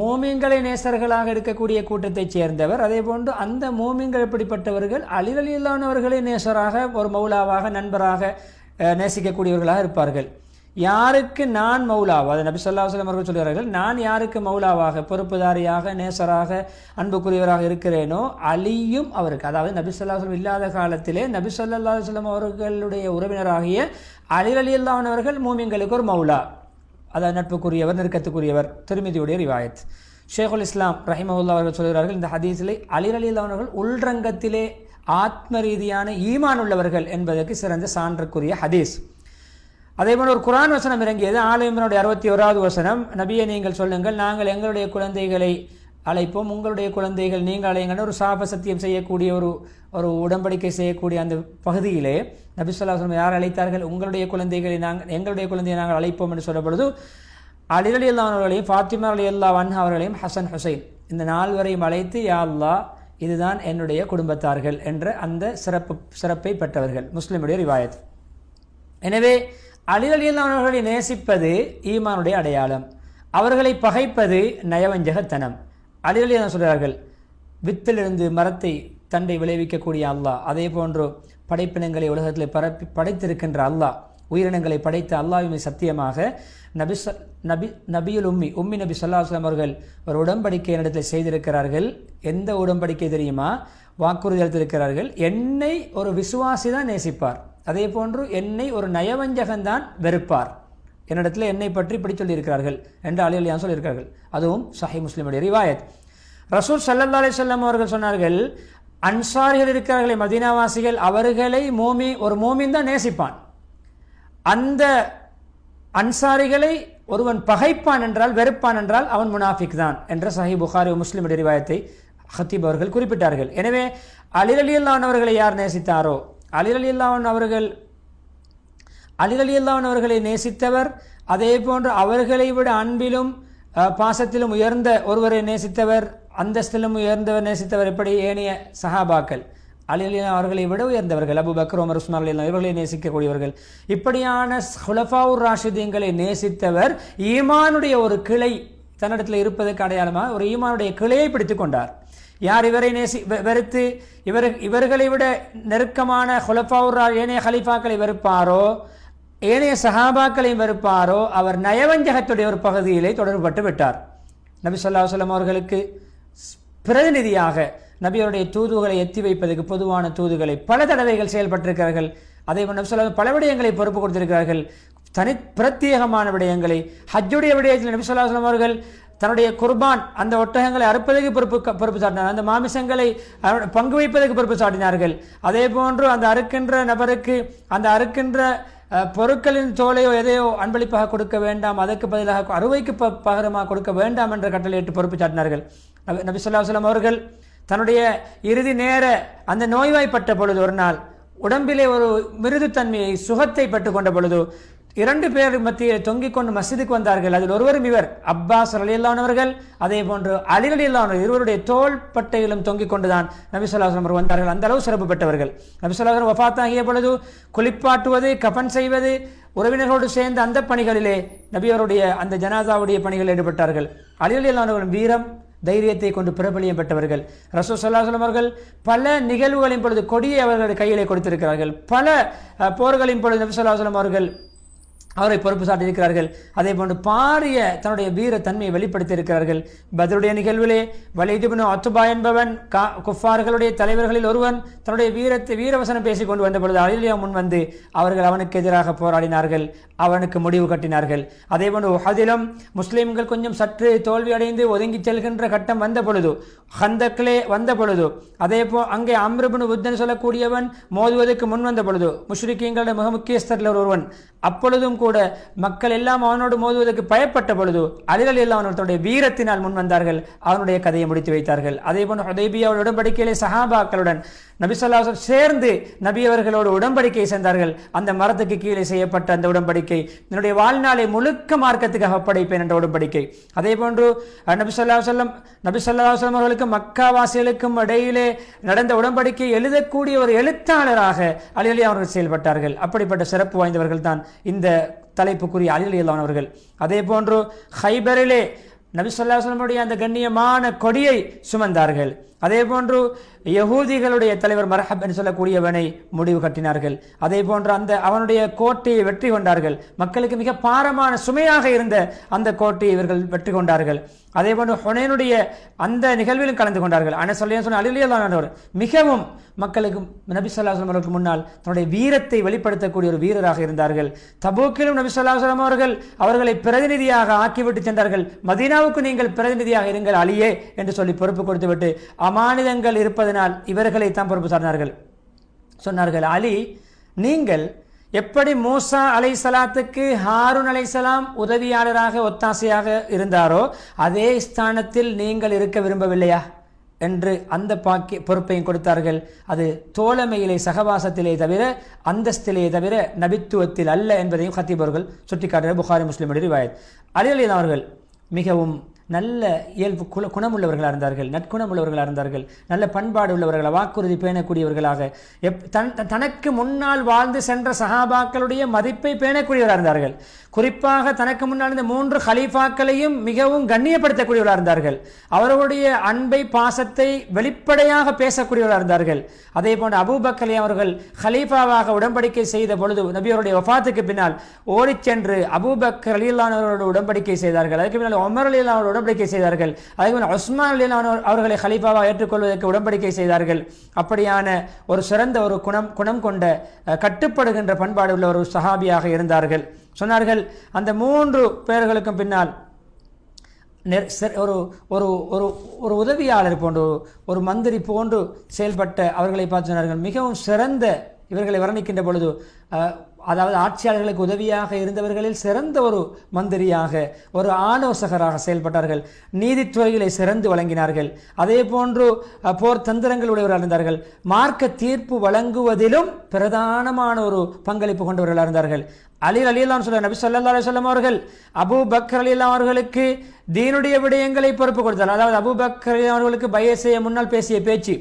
மோமின்களை நேசர்களாக இருக்கக்கூடிய கூட்டத்தைச் சேர்ந்தவர். அதே போன்று அந்த மோமின்கள் எப்படிப்பட்டவர்கள், அலி ரலியல்லாஹு அன்ஹு அவர்களை நேசராக, ஒரு மௌலாவாக, நண்பராக நேசிக்கக்கூடியவர்களாக இருப்பார்கள். யாருக்கு நான் மௌலாவா, அது நபி ஸல்லல்லாஹு அலைஹி வஸல்லம் அவர்கள் சொல்கிறார்கள், நான் யாருக்கு மௌலாவாக, பொறுப்புதாரியாக, நேசராக, அன்புக்குரியவராக இருக்கிறேனோ அலியும் அவருக்கு, அதாவது நபி ஸல்லல்லாஹு அலைஹி வஸல்லம் இல்லாத காலத்திலே நபி ஸல்லல்லாஹு அலைஹி வஸல்லம் அவர்களுடைய உறவினராகிய அலி ரலியல்லாஹு அன்ஹு அவர்கள் மூமின்களுக்கு ஒரு மௌலா, அதாவது நட்புக்குரியவர், நெருக்கத்துக்குரியவர். திருமிதியுடைய ரிவாயத். ஷேகுல் இஸ்லாம் ரஹிமஹுல்லாஹ் அவர்கள் சொல்கிறார்கள், இந்த ஹதீஸிலே அலி ரலியல்லாஹு அன்ஹு அவர்கள் உள்ரங்கத்திலே ஆத்ம ரீதியான ஈமான் உள்ளவர்கள் என்பதற்கு சிறந்த சான்றுக்குரிய ஹதீஸ். அதே போல ஒரு குர்ஆன் வசனம் இறங்கியது, ஆல இம்ரானுடைய 61வது வசனம், நபியை நீங்கள் சொல்லுங்கள், நாங்கள் எங்களுடைய குழந்தைகளை அழைப்போம், உங்களுடைய குழந்தைகள் நீங்கள் அழையுங்கள். ஒரு சாப சத்தியம் செய்யக்கூடிய ஒரு உடன்படிக்கை செய்யக்கூடிய அந்த பகுதியிலே நபி ஸல்லல்லாஹு அலைஹி வஸல்லம் யார் அழைத்தார்கள், உங்களுடைய குழந்தைகளை எங்களுடைய குழந்தையை நாங்கள் அழைப்போம் என்று சொல்ல பொழுது அலி ரலியல்லாஹு அன்ஹு அவர்களையும் ஃபாத்திமா ரலியல்லாஹு அன்ஹா அவர்களையும் ஹசன் ஹுசைன் இந்த 4 வரையும் அழைத்து, யா அல்லாஹ் இதுதான் என்னுடைய குடும்பத்தார்கள் என்ற அந்த சிறப்பை பெற்றவர்கள். முஸ்லிமுடைய ரிவாயத். எனவே அலி ரலியல்லாஹு அன்ஹு அவர்களை நேசிப்பது ஈமானுடைய அடையாளம், அவர்களை பகைப்பது நயவஞ்சகத்தனம். அலி ரலியல்லாஹு அன்ஹு சொல்கிறார்கள், வித்திலிருந்து மரத்தை தண்டை விளைவிக்கக்கூடிய அல்லாஹ், அதே போன்று படைப்பினங்களை உலகத்தில் படைத்திருக்கின்ற அல்லாஹ், உயிரினங்களை படைத்த அல்லாஹ்வின் சத்தியமாக நபியுல் உம்மி நபி ஸல்லல்லாஹு அலைஹி வஸல்லம் அவர்கள் ஒரு உடன்படிக்கை இடத்தில் செய்திருக்கிறார்கள். எந்த உடன்படிக்கை தெரியுமா? வாக்குறுதி அளித்திருக்கிறார்கள், என்னை ஒரு விசுவாசி தான் நேசிப்பார், அதே போன்று என்னை ஒரு நயவஞ்சகன்தான் வெறுப்பார், என்னிடத்தில் என்னை பற்றி இப்படி சொல்லியிருக்கிறார்கள் என்று அலி ரலியல்லாஹு அன்ஹு சொல்லியிருக்கிறார்கள். அதுவும் சஹீஹ் முஸ்லிமுடைய ரிவாயத். ரசூல் ஸல்லல்லாஹு அலைஹி வஸல்லம் அவர்கள் சொன்னார்கள், அன்சாரிகள் இருக்கிறார்களே, மதீனாவாசிகள், அவர்களை ஒரு மோமின் தான் நேசிப்பான். அந்த அன்சாரிகளை ஒருவன் பகைப்பான் என்றால், வெறுப்பான் என்றால் அவன் முனாஃபிக் தான் என்ற சஹீஹ் புகாரி முஸ்லிமுடைய ரிவாயத்தை ஹத்தீப் அவர்கள் குறிப்பிட்டார்கள். எனவே அலி ரலியல்லாஹு அன்ஹு அவர்களை யார் நேசித்தாரோ, அலி ரலியல்லாஹு அன்ஹு அவர்களை நேசித்தவர், அதே போன்று அவர்களை விட அன்பிலும் பாசத்திலும் உயர்ந்த ஒருவரை நேசித்தவர், அந்தஸ்திலும் உயர்ந்தவர் நேசித்தவர். எப்படி ஏனைய சஹாபாக்கள் அலி ரலியல்லாஹு அவர்களை விட உயர்ந்தவர்கள். அபூபக்கர், உமர், உஸ்மான் ரலியல்லாஹு இவர்களை நேசிக்கக்கூடியவர்கள். இப்படியான ஹுலஃபாவுர் ராஷிதீன்களை நேசித்தவர் ஈமானுடைய ஒரு கிளை தன்னிடத்தில் இருப்பதற்கு அடையாளமாக ஒரு ஈமானுடைய கிளையை பிடித்துக் கொண்டார். யார் இவரை வெறுத்து இவர்களை விட நெருக்கமான ஹுலஃபாவுர் ஏனைய ஹலீஃபாக்களை வெறுப்பாரோ, ஏனைய சஹாபாக்களையும் வெறுப்பாரோ, அவர் நயவஞ்சகத்துடைய ஒரு பகுதியிலே தொடர்பட்டு விட்டார். நபி ஸல்லல்லாஹு அலைஹி வஸல்லம் அவர்களுக்கு பிரதிநிதியாக நபியோருடைய தூதுகளை எத்தி வைப்பதற்கு பொதுவான தூதுகளை பல தடவைகள் செயல்பட்டிருக்கிறார்கள். அதே போல் நபி ஸல்லல்லாஹு அலைஹி வஸல்லம் பல விடயங்களை பொறுப்பு கொடுத்திருக்கிறார்கள். பிரத்யேகமான விடயங்களை ஹஜ்ஜுடைய விடயத்தில் நபி ஸல்லல்லாஹு அலைஹி வஸல்லம் அவர்கள் தன்னுடைய குர்பான் அந்த ஒட்டகங்களை அறுப்பதற்கு பொறுப்பு சாட்டினார். அந்த மாமிசங்களை பங்கு வைப்பதற்கு பொறுப்பு சாட்டினார்கள். அதே போன்று அந்த அறுக்கின்ற நபருக்கு அந்த அறுக்கின்ற பொருட்களின் தோலையோ எதையோ அன்பளிப்பாக கொடுக்க வேண்டாம், அதற்கு பதிலாக அறுவைக்கு பகரமாக கொடுக்க வேண்டாம் என்ற கட்டளையிட்டு பொறுப்பு சாட்டினார்கள். நபி ஸல்லல்லாஹு அலைஹி வஸல்லம் அவர்கள் தன்னுடைய இறுதி நேர அந்த நோய்வாய்ப்பட்ட பொழுது ஒரு நாள் உடம்பிலே ஒரு மிருதுத்தன்மையை சுகத்தை பெற்றுக் கொண்ட பொழுது 2 பேர் மத்தியில் தொங்கிக் கொண்டு மஸ்ஜிதுக்கு வந்தார்கள். அதில் ஒருவரும் இவர் அப்பாஸ் ரலியல்லாஹு அன்ஹு அவர்கள், அதே போன்று அலி ரலியல்லாஹு அன்ஹு இருவருடைய தோள் பட்டையிலும் தொங்கிக் கொண்டுதான் நபி ஸல்லல்லாஹு அலைஹி வஸல்லம் வந்தார்கள். அந்த அளவு சிறப்பு பெற்றவர்கள். நபி ஸல்லல்லாஹு அலைஹி வஸல்லம் வஃபாத் ஆகிய பொழுது குளிப்பாட்டுவது, கஃன் செய்வது, உறவினர்களோடு சேர்ந்த அந்த பணிகளிலே நபியவருடைய அந்த ஜனாசாவுடைய பணிகளில் ஈடுபட்டார்கள். அலி ரலியல்லாஹு அன்ஹு அவர்கள் வீரம் தைரியத்தை கொண்டு பிரபலியம் பெற்றவர்கள். ரசூல் ஸல்லல்லாஹு அலைஹி வஸல்லம் அவர்கள் பல நிகழ்வுகளின் பொழுது கொடியை அவர்களுடைய கையிலே கொடுத்திருக்கிறார்கள். பல போர்களின் பொழுது நபி ஸல்லல்லாஹு அலைஹி வஸல்லம் அவர்கள் அவரை பொறுப்பு சாட்டியிருக்கிறார்கள். அதே போன்று பாரிய தன்னுடைய வீர தன்மையை வெளிப்படுத்தி இருக்கிறார்கள். பத்ருடைய நிகழ்விலே வலீத் இப்னு உத்பா என்பவன் குஃபார்களுடைய தலைவர்களில் ஒருவன் தன்னுடைய வீரவசனம் பேசிக் கொண்டு வந்த பொழுது அலிலியா முன் வந்து அவர்கள் அவனுக்கு எதிராக போராடினார்கள், அவனுக்கு முடிவு கட்டினார்கள். அதே போன்று உஹதிலும் முஸ்லிம்கள் கொஞ்சம் சற்று தோல்வி அடைந்து ஒதுங்கி செல்கின்ற கட்டம் வந்த பொழுது, ஹந்தக்கிலே வந்த பொழுது, அதே அங்கே அம்ர் இப்னு உத்தன் சொல்லக்கூடியவன் மோதுவதற்கு முன் வந்த பொழுது, முஷ்ரிக்கீங்களுடைய மிக முக்கியஸ்தரில் ஒருவன், அப்பொழுதும் கூட மக்கள் எல்லாம் அவனோடு மோதுவதற்கு பயப்பட்ட பொழுது அலி ரலியல்லாஹு அன்ஹு அவனுடைய வீரத்தினால் முன் வந்தார்கள், அவனுடைய கதையை முடித்து வைத்தார்கள். அதே போன்று ஹுதைபியா உடன்படிக்கையிலே சஹாபாக்களுடன் நபி ஸல்லல்லாஹு அலைஹி வஸல்லம் சேர்ந்து நபி அவர்களோடு உடன்படிக்கை செய்தார்கள். அந்த மரத்துக்கு கீழே செய்யப்பட்ட அந்த உடன்படிக்கை என்னுடைய வாழ்நாளை முழுக்க மார்க்கத்துக்காக ஒப்படைப்பேன் என்ற உடன்படிக்கை. அதே போன்று நபி ஸல்லல்லாஹு அலைஹி வஸல்லம் அவர்களுக்கு மக்காவாசிகளுக்கும் இடையிலே நடந்த உடன்படிக்கை எழுதக்கூடிய ஒரு எழுத்தாளராக அலி ரலியல்லாஹு அவர்கள் செயல்பட்டார்கள். அப்படிப்பட்ட சிறப்பு வாய்ந்தவர்கள் தான் இந்த தலைப்புக்குரிய அலி ரலியல்லாஹு அவர்கள். அதே போன்று ஹைபரிலே நபி ஸல்லல்லாஹு அலைஹி வஸல்லம் அந்த கண்ணியமான கொடியை சுமந்தார்கள். அதே போன்று யகூதிகளுடைய தலைவர் மர்ஹப் என்று சொல்லக்கூடியவனை முடிவு கட்டினார்கள். அதே போன்று அந்த அவனுடைய கோட்டையை வெற்றி கொண்டார்கள். மக்களுக்கு மிக பாரமான சுமையாக இருந்த அந்த கோட்டையை இவர்கள் வெற்றி கொண்டார்கள். அதே போன்று ஹுனைனுடைய அந்த நிகழ்விலும் கலந்து கொண்டார்கள். ஆனால் சொன்ன அலி ரலியல்லாஹு அன்ஹு மிகவும் மக்களுக்கு நபி ஸல்லல்லாஹு அலைஹி வஸல்லம் முன்னால் தன்னுடைய வீரத்தை வெளிப்படுத்தக்கூடிய ஒரு வீரராக இருந்தார்கள். தபூக்கிலும் நபி ஸல்லல்லாஹு அலைஹி வஸல்லம் அவர்கள் அவர்களை பிரதிநிதியாக ஆக்கிவிட்டு சென்றார்கள். மதீனாவுக்கு நீங்கள் பிரதிநிதியாக இருங்கள் அலியே என்று சொல்லி பொறுப்பு கொடுத்துவிட்டு அமானிதங்கள் இருப்பதனால் இவர்களை தான் பொறுப்பு சார்ந்தார்கள். சொன்னார்கள், அலி நீங்கள் எப்படி மூசா அலைஹிஸ்ஸலாத்துக்கு ஹாரூன் அலைஹிஸ்ஸலாம் உதவியாளராக ஒத்தாசையாக இருந்தாரோ அதே ஸ்தானத்தில் நீங்கள் இருக்க விரும்பவில்லையா என்று அந்த பொறுப்பையும் கொடுத்தார்கள். அது தோழமையிலே சகவாசத்திலே தவிர அந்தஸ்திலே தவிர நபித்துவத்தில் அல்ல என்பதையும் கத்தீப் அவர்கள் சுட்டிக்காட்டுகிற புகாரி முஸ்லிமுடைய ரிவாயத். அலி ரலியல்லாஹு அவர்கள் மிகவும் நல்ல இயல்பு குணமுள்ளவர்களாக இருந்தார்கள், நற்குணமுள்ளவர்களாக இருந்தார்கள், நல்ல பண்பாடு உள்ளவர்களாக, வாக்குறுதி பேணக்கூடியவர்களாக, தனக்கு முன்னால் வாழ்ந்து சென்ற சஹாபாக்களுடைய மதிப்பை பேணக்கூடியவராக இருந்தார்கள். குறிப்பாக தனக்கு முன்னால் இந்த 3 ஹலீஃபாக்களையும் மிகவும் கண்ணியப்படுத்தக்கூடியவர்களாக இருந்தார்கள். அவர்களுடைய அன்பை பாசத்தை வெளிப்படையாக பேசக்கூடியவர்களாக இருந்தார்கள். அதே போன்று அபூபக்கர் அவர்கள் ஹலீஃபாவாக உடன்படிக்கை செய்த பொழுது நபியவருடைய வஃபாத்துக்கு பின்னால் ஓடிச் சென்று அபூபக்கர் ரலியல்லாஹு அன்ஹு அவர்களோடு உடன்படிக்கை செய்தார்கள். அதுக்கு பின்னால் உமர் ரலியல்லாஹு அன்ஹு உடன்படிக்கை செய்தார்கள். அதே போன்று உஸ்மான் ரலியல்லாஹு அன்ஹு அவர்களை ஹலீஃபாவாக ஏற்றுக்கொள்வதற்கு உடன்படிக்கை செய்தார்கள். அப்படியான ஒரு சிறந்த ஒரு குணம் கொண்ட கட்டுப்படுகின்ற பண்பாடு உள்ள ஒரு சஹாபியாக இருந்தார்கள். சொன்னார்கள், அந்த 3 பேர்களுக்கும் பின்னால் ஒரு ஒரு ஒரு ஒரு உதவியாளர் போன்று ஒரு மந்திரி போன்று செயல்பட்ட அவர்களை பார்த்து சொன்னார்கள், மிகவும் சிறந்த இவர்களை வர்ணிக்கின்ற பொழுது அதாவது ஆட்சியாளர்களுக்கு உதவியாக இருந்தவர்களில் சிறந்த ஒரு மந்திரியாக ஒரு ஆலோசகராக செயல்பட்டார்கள். நீதித்துறைகளை சிறந்து வழங்கினார்கள். அதே போன்று போர் தந்திரங்கள் உடையவர்களாக இருந்தார்கள். மார்க்க தீர்ப்பு வழங்குவதிலும் பிரதானமான ஒரு பங்களிப்பு கொண்டவர்களாக இருந்தார்கள். அலி ரலியல்லாஹு அன்ஹு நபி ஸல்லல்லாஹு அலைஹி வஸல்லம் அவர்கள் அபூபக்கர் ரலியல்லாஹு அவர்களுக்கு தீனுடைய விடயங்களை பொறுப்பு கொடுத்தார். அதாவது அபூபக்கர் அவர்களுக்கு பைஅத் செய்ய முன்னால் பேசிய பேச்சு,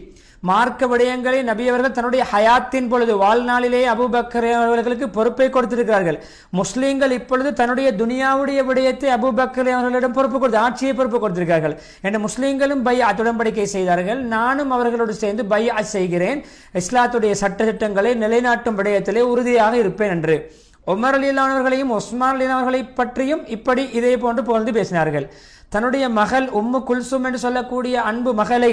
மார்க்க விடயங்களை நபி அவர்கள் தன்னுடைய ஹயாத்தின் பொழுது வாழ்நாளிலே அபூபக்கர் அவர்களுக்கு பொறுப்பை கொடுத்திருக்கிறார்கள். முஸ்லீம்கள் இப்பொழுது தன்னுடைய துனியாவுடைய விடயத்தை அபூபக்கர் அவர்களிடம் பொறுப்பு கொடுத்து ஆட்சியை பொறுப்பு கொடுத்திருக்கிறார்கள் என்று முஸ்லீம்களும் பைஅத் உடன்படிக்கை செய்தார்கள். நானும் அவர்களோடு சேர்ந்து பைஅத் செய்கிறேன், இஸ்லாத்துடைய சட்ட திட்டங்களை நிலைநாட்டும் விடயத்திலே உறுதியாக இருப்பேன் என்று. உமர் ரலியல்லாஹு அவர்களையும் உஸ்மான் ரலியல்லாஹு அவர்களை பற்றியும் இப்படி இதே போன்று புகழ்ந்து பேசினார்கள். தன்னுடைய மகள் உம்மு குல்சும் என்று சொல்லக்கூடிய அன்பு மகளை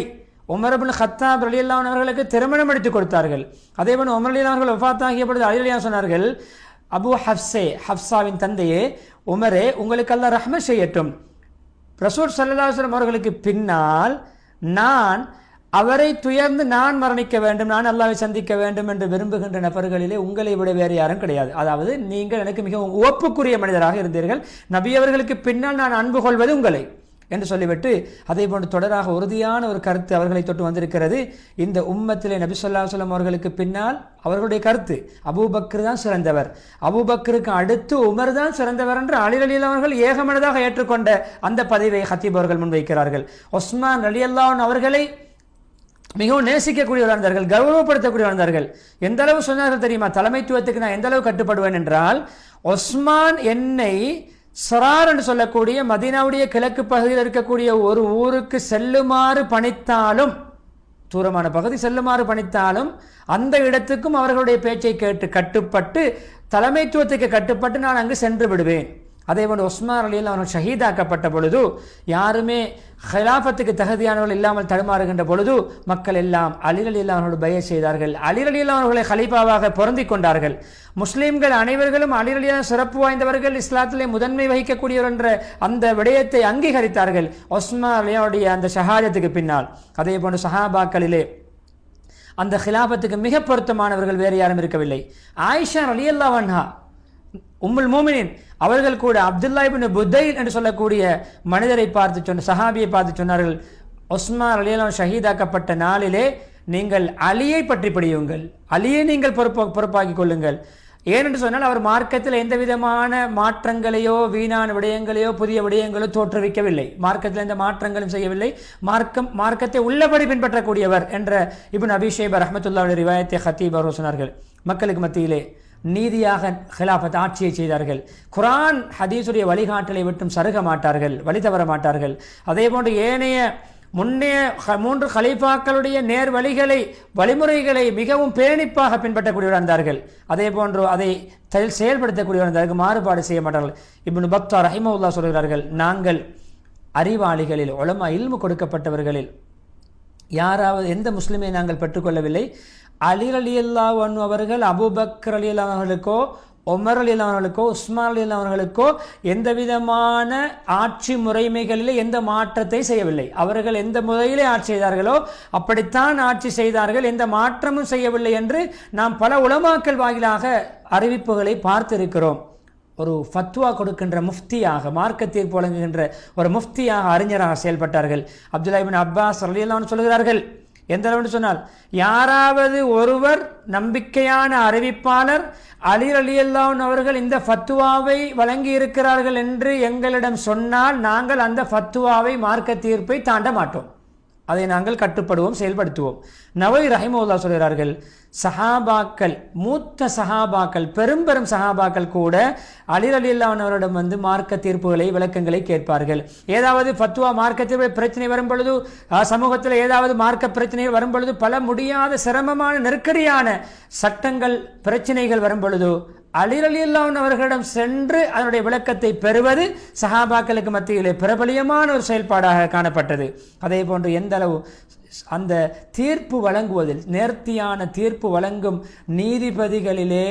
உமர் இப்னு கத்தாப் ரலியல்லாஹு அவர்களுக்கு திருமணம் எடுத்துக் கொடுத்தார்கள். அதேபோல் உமர் ரலியல்லாஹு அவர்கள் வஃபாத் ஆகிய பொழுது அலி ரலியல்லாஹு சொன்னார்கள், அபு ஹப்ஸாவின் தந்தையே உமரே, உங்களுக்கு அல்லாஹ் ரஹ்மத் செய்யட்டும், ரசூல் ஸல்லல்லாஹு அலைஹி வஸல்லம் அவர்களுக்கு பின்னால் நான் அவரை துயர்ந்து நான் மரணிக்க வேண்டும், நான் அல்லாஹ்வை சந்திக்க வேண்டும் என்று விரும்புகின்ற நபர்களிலே உங்களை விட வேறு யாரும் கிடையாது. அதாவது நீங்கள் எனக்கு மிகவும் ஒப்புக்குரிய மனிதராக இருந்தீர்கள், நபி அவர்களுக்கு பின்னால் நான் அன்பு கொள்வது உங்களை என்று சொல்லிவிட்டு அதே போன்று தொடராக உறுதியான ஒரு கருத்து அவர்களை தொட்டு வந்திருக்கிறது. இந்த உம்மத்திலே நபி ஸல்லல்லாஹு அலைஹி வஸல்லம் அவர்களுக்கு பின்னால் அவர்களுடைய கருத்து அபூபக்கர் தான் சிறந்தவர், அபூபக்கருக்கு அடுத்து உமர் தான் சிறந்தவர் என்று அலி ரலியல்லாஹு அவர்கள் ஏகமனதாக ஏற்றுக்கொண்ட அந்த பதிவை ஹத்தீப் அவர்கள் முன்வைக்கிறார்கள். உஸ்மான் ரலியல்லாஹு அவர்களை மிகவும் நேசிக்கக்கூடியவர்கள் இருந்தார்கள், கௌரவப்படுத்தக்கூடியவர்கள் இருந்தார்கள். எந்த அளவு சொன்னார்கள் தெரியுமா? தலைமைத்துவத்துக்கு நான் எந்த அளவு கட்டுப்படுவேன் என்றால், உஸ்மான் என்னை சரார் என்று சொல்லக்கூடிய மதீனாவுடைய கிழக்கு பகுதியில் இருக்கக்கூடிய ஒரு ஊருக்கு செல்லுமாறு பணித்தாலும், தூரமான பகுதி செல்லுமாறு பணித்தாலும் அந்த இடத்துக்கும் அவர்களுடைய பேச்சை கேட்டு கட்டுப்பட்டு தலைமைத்துவத்துக்கு கட்டுப்பட்டு நான் அங்கு சென்று விடுவேன். அதேபோல் உஸ்மான் ரலியல்லாஹு அவர்கள் ஷஹீதாக்கப்பட்ட பொழுது யாருமே ஹிலாஃபத்துக்கு தகுதியானவர்கள் இல்லாமல் தடுமாறுகின்ற பொழுது மக்கள் எல்லாம் அலி ரலியல்லாஹு அவர்களோடு பைஅத் செய்தார்கள். அலி ரலியல்லாஹு அவர்களை கலீஃபாவாக பொருந்திக் கொண்டார்கள். முஸ்லீம்கள் அனைவர்களும் அலி ரலியல்லாஹு சிறப்பு வாய்ந்தவர்கள், இஸ்லாத்திலே முதன்மை வகிக்கக்கூடியவர் என்ற அந்த விடயத்தை அங்கீகரித்தார்கள் உஸ்மான் ரலியல்லாஹுடைய அந்த ஷஹாதத்துக்கு பின்னால். அதே போன்று சஹாபாக்களிலே அந்த ஹிலாஃபத்துக்கு மிக பொருத்தமானவர்கள் வேறு யாரும் இருக்கவில்லை. ஆயிஷா ரலியல்லாஹு அன்ஹா உம்முல் மோமினின் அவர்கள் கூட அப்துல்லா இப்னு புதைல் என்று சொல்லக்கூடிய மனிதரை பார்த்து சொன்ன சஹாபியை பார்த்து சொன்னார்கள், உஸ்மான் ரலியல்லாஹு ஷஹீதாக்கப்பட்ட நாளிலே நீங்கள் அலியை பற்றி படியுங்கள், அலியை நீங்கள் பொறுப்பாக்கிக் கொள்ளுங்கள். ஏனென்று சொன்னால் அவர் மார்க்கத்தில் எந்த விதமான மாற்றங்களையோ வீணான விடயங்களையோ புதிய விடயங்களோ தோற்றுவிக்கவில்லை, மார்க்கத்தில் எந்த மாற்றங்களும் செய்யவில்லை, மார்க்கத்தை உள்ளபடி பின்பற்றக்கூடியவர் என்ற இப்னு அபி ஷைபா ரஹ்மத்துல்லாஹி ரிவாயத்தை ஹத்தீப் அவர்கள் சொன்னார்கள். மக்களுக்கு மத்தியிலே நீதியாக ஹிலாஃபத் ஆட்சியை செய்தார்கள். குர்ஆன் ஹதீஸுடைய வழிகாட்டலை விட்டும் சருக மாட்டார்கள், வழி தவற மாட்டார்கள். அதே போன்று ஏனைய முன்னைய 3 கலீஃபாக்களுடைய நேர் வழிமுறைகளை மிகவும் பேணிப்பாக பின்பற்றக்கூடியவர் இருந்தார்கள். அதே போன்று அதை செயல்படுத்தக்கூடியவர் இருந்தார்கள், மாறுபாடு செய்ய மாட்டார்கள். இப்னு பத்தா ரஹிமஹுல்லாஹ் சொல்கிறார்கள், நாங்கள் அறிவாளிகளில் உலமா இல்மு கொடுக்கப்பட்டவர்களில் யாராவது எந்த முஸ்லிமை நாங்கள் பெற்றுக்கொள்ளவில்லை, அலி ரலியல்லாஹு அன்ஹு அவர்கள் அபூபக்கர் ரலியல்லாஹு அவர்களுக்கோ உமர் ரலியல்லாஹு அவர்களுக்கோ உஸ்மான் ரலியல்லாஹு அவர்களுக்கோ எந்த விதமான ஆட்சி முறைமைகளிலே எந்த மாற்றத்தை செய்யவில்லை. அவர்கள் எந்த முறையிலே ஆட்சி செய்தார்களோ அப்படித்தான் ஆட்சி செய்தார்கள், எந்த மாற்றமும் செய்யவில்லை என்று நாம் பல உலமாக்கள் வாயிலாக அறிவிப்புகளை பார்த்திருக்கிறோம். ஒரு ஃபத்வா கொடுக்கின்ற முஃப்தியாக, மார்க்க தீர்ப்பு வழங்குகின்ற ஒரு முஃப்தியாக, அறிஞராக செயல்பட்டார்கள். அப்துல்லா இப்னு அப்பாஸ் ரலியல்லாஹு அன்ஹு சொல்கிறார்கள், எந்த அளவுன்னு சொன்னால், யாராவது ஒருவர் நம்பிக்கையான அறிவிப்பாளர் அலி ரலியல்லாஹு அவர்கள் இந்த ஃபத்வாவை வழங்கி இருக்கிறார்கள் என்று எங்களிடம் சொன்னால் நாங்கள் அந்த ஃபத்வாவை மார்க்க தீர்ப்பை தாண்ட மாட்டோம், அதை நாங்கள் கட்டுப்படுவோம், செயல்படுத்துவோம். நவவி ரஹிமஹுல்லாஹ் சொல்கிறார்கள், சஹாபாக்கள், மூத்த சஹாபாக்கள், பெரும் சஹாபாக்கள் கூட அலி ரலியல்லாஹு அவரிடம் வந்து மார்க்க தீர்ப்புகளை விளக்கங்களை கேட்பார்கள். ஏதாவது ஃபத்வா மார்க்கத்தில் பிரச்சனை வரும் பொழுது, சமூகத்தில் ஏதாவது மார்க்க பிரச்சனை வரும் பொழுது, பல முடியாத சிரமமான நெருக்கடியான சட்டங்கள் பிரச்சனைகள் வரும் பொழுது அலி ரலியல்லாஹு அவர்களிடம் சென்று அதனுடைய விளக்கத்தை பெறுவது சஹாபாக்களுக்கு மத்தியிலே பிரபலியமான ஒரு செயல்பாடாக காணப்பட்டது. அதே போன்று எந்த அளவு அந்த தீர்ப்பு வழங்குவதில், நேர்த்தியான தீர்ப்பு வழங்கும் நீதிபதிகளிலே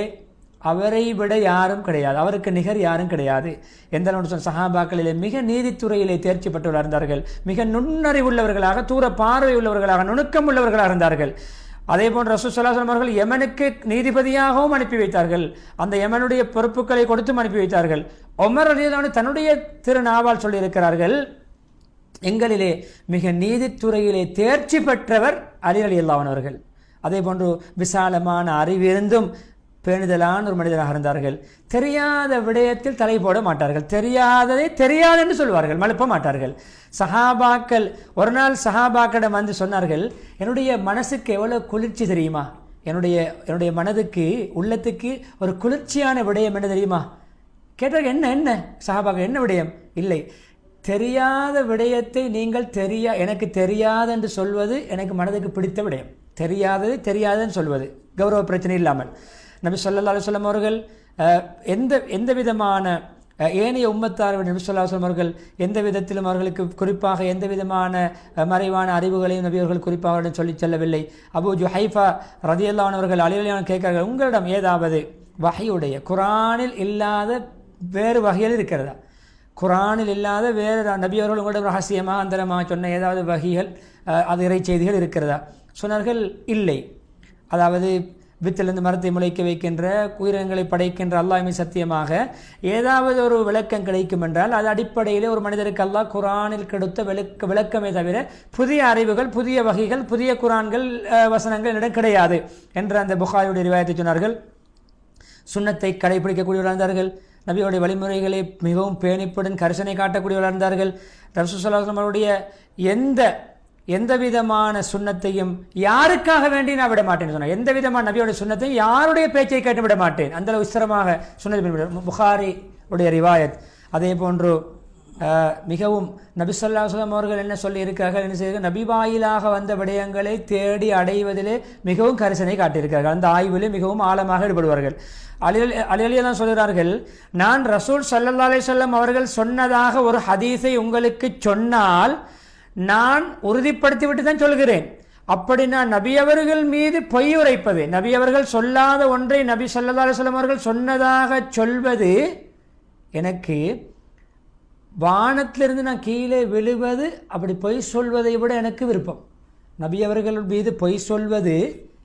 அவரை விட யாரும் கிடையாது, அவருக்கு நிகர் யாரும் கிடையாது. எந்த அளவு சஹாபாக்களிலே மிக நீதித்துறையிலே தேர்ச்சி பெற்றவர்கள் இருந்தார்கள், மிக நுண்ணறிவுள்ளவர்களாக, தூர பார்வை உள்ளவர்களாக, நுணுக்கம் உள்ளவர்களாக இருந்தார்கள். அதே போன்று ரசூல் ஸல்லல்லாஹு அலைஹி வஸல்லம் அவர்கள் யமனுக்கு நீதிபதியாகவும் அனுப்பி வைத்தார்கள், அந்த யமனுடைய பொறுப்புகளை கொடுத்தும் அனுப்பி வைத்தார்கள். உமர் ரலியல்லாஹு அன்ஹு தன்னுடைய திருநாவால் சொல்லியிருக்கிறார்கள், எங்களிலே மிக நீதித்துறையிலே தேர்ச்சி பெற்றவர் அலி ரலியல்லாஹு அன்ஹு அவர்கள். அதே போன்று விசாலமான அறிவிருந்தும் பேணுதலான ஒரு மனிதராக இருந்தார்கள். தெரியாத விடயத்தில் தலை போட மாட்டார்கள். தெரியாததை தெரியாது என்று சொல்வார்கள், மழுப்ப மாட்டார்கள். சஹாபாக்கள் ஒரு நாள் சஹாபாக்களிடம் வந்து சொன்னார்கள், என்னுடைய மனசுக்கு எவ்வளோ குளிர்ச்சி தெரியுமா, என்னுடைய மனதுக்கு உள்ளத்துக்கு ஒரு குளிர்ச்சியான விடயம் என்ன தெரியுமா கேட்டார்கள். என்ன சஹாபாக்கள், என்ன விடயம்? இல்லை, தெரியாத விடயத்தை நீங்கள் எனக்கு தெரியாது என்று சொல்வது எனக்கு மனதுக்கு பிடித்த விடயம். தெரியாதுன்னு சொல்வது கௌரவ பிரச்சனை இல்லாமல். நபி ஸல்லல்லாஹு அலைஹி வஸல்லம் அவர்கள் எந்த விதமான ஏனைய உம்மத்தார் நபி ஸல்லல்லாஹு அலைஹி வஸல்லம் அவர்கள் எந்த விதத்திலும் அவர்களுக்கு குறிப்பாக எந்த விதமான மறைவான அறிவுகளையும் நபி அவர்கள் குறிப்பாக சொல்லி செல்லவில்லை. அபூ ஜுஹைஃபா ரலியல்லாஹு அன்ஹு அவர்கள் அலிரலியான கேட்கிறார்கள், உங்களிடம் ஏதாவது வஹீயுடைய குர்ஆனில் இல்லாத வேறு வகையில் இருக்கிறதா? குர்ஆனில் இல்லாத வேறு நபி அவர்கள் உங்களிடம் ரகசியமாக அந்தரமாக சொன்ன ஏதாவது வகைகள், அது இறை செய்திகள் இருக்கிறதா? சொன்னார்கள், இல்லை. அதாவது வித்திலிருந்து மரத்தை முளைக்க வைக்கின்ற, உயிரினங்களை படைக்கின்ற அல்லாஹ்வை சத்தியமாக ஏதாவது ஒரு விளக்கம் கிடைக்கும் என்றால் அது அடிப்படையிலே ஒரு மனிதருக்கு அல்லாஹ் குர்ஆனில் கொடுத்த விளக்கமே தவிர புதிய அறிவுகள், புதிய வகைகள், புதிய குர்ஆன்கள் வசனங்கள் என்னிடம் கிடையாது என்ற அந்த புகாரியுடைய ரிவாயத்தை சொன்னார்கள். சுன்னத்தை கடைபிடிக்கக்கூடியவர்கள் இருந்தார்கள். நபியோடைய வழிமுறைகளை மிகவும் பேணிப்புடன் கரிசனை காட்டக்கூடியவர்கள் இருந்தார்கள். ரசூலுல்லாஹி ஸல்லல்லாஹு அலைஹி வஸல்லம் அவருடைய எந்த விதமான சுன்னத்தையும் யாருக்காக வேண்டி நான் விட மாட்டேன்னு சொன்னேன். எந்த விதமான நபியோட சுன்னத்தையும் யாருடைய பேச்சை கேட்டு விட மாட்டேன். அந்த அளவு விஸ்தரமாக சுன்னத் புகாரி உடைய ரிவாயத். அதே போன்று மிகவும் நபி ஸல்லல்லாஹு அலைஹி வஸல்லம் அவர்கள் என்ன சொல்லி இருக்கிறார்கள், என்ன செய்கிறார்கள், நபி வாயிலாக வந்த விடயங்களை தேடி அடைவதிலே மிகவும் கரிசனை காட்டியிருக்கிறார்கள். அந்த ஆய்விலே மிகவும் ஆழமாக ஈடுபடுவார்கள். அலியலியா தான் சொல்கிறார்கள், நான் ரசூல் ஸல்லல்லாஹு அலைஹி வஸல்லம் அவர்கள் சொன்னதாக ஒரு ஹதீஸை உங்களுக்கு சொன்னால் நான் உறுதிப்படுத்திவிட்டு தான் சொல்கிறேன். அப்படி நான் நபி அவர்கள் மீது பொய் உரைப்பது, நபி அவர்கள் சொல்லாத ஒன்றை நபி ஸல்லல்லாஹு அலைஹி வஸல்லம் அவர்கள் சொன்னதாக சொல்வது எனக்கு வானத்திலிருந்து நான் கீழே விழுவது, அப்படி பொய் சொல்வதை விட எனக்கு விருப்பம். நபி அவர்கள் மீது பொய் சொல்வது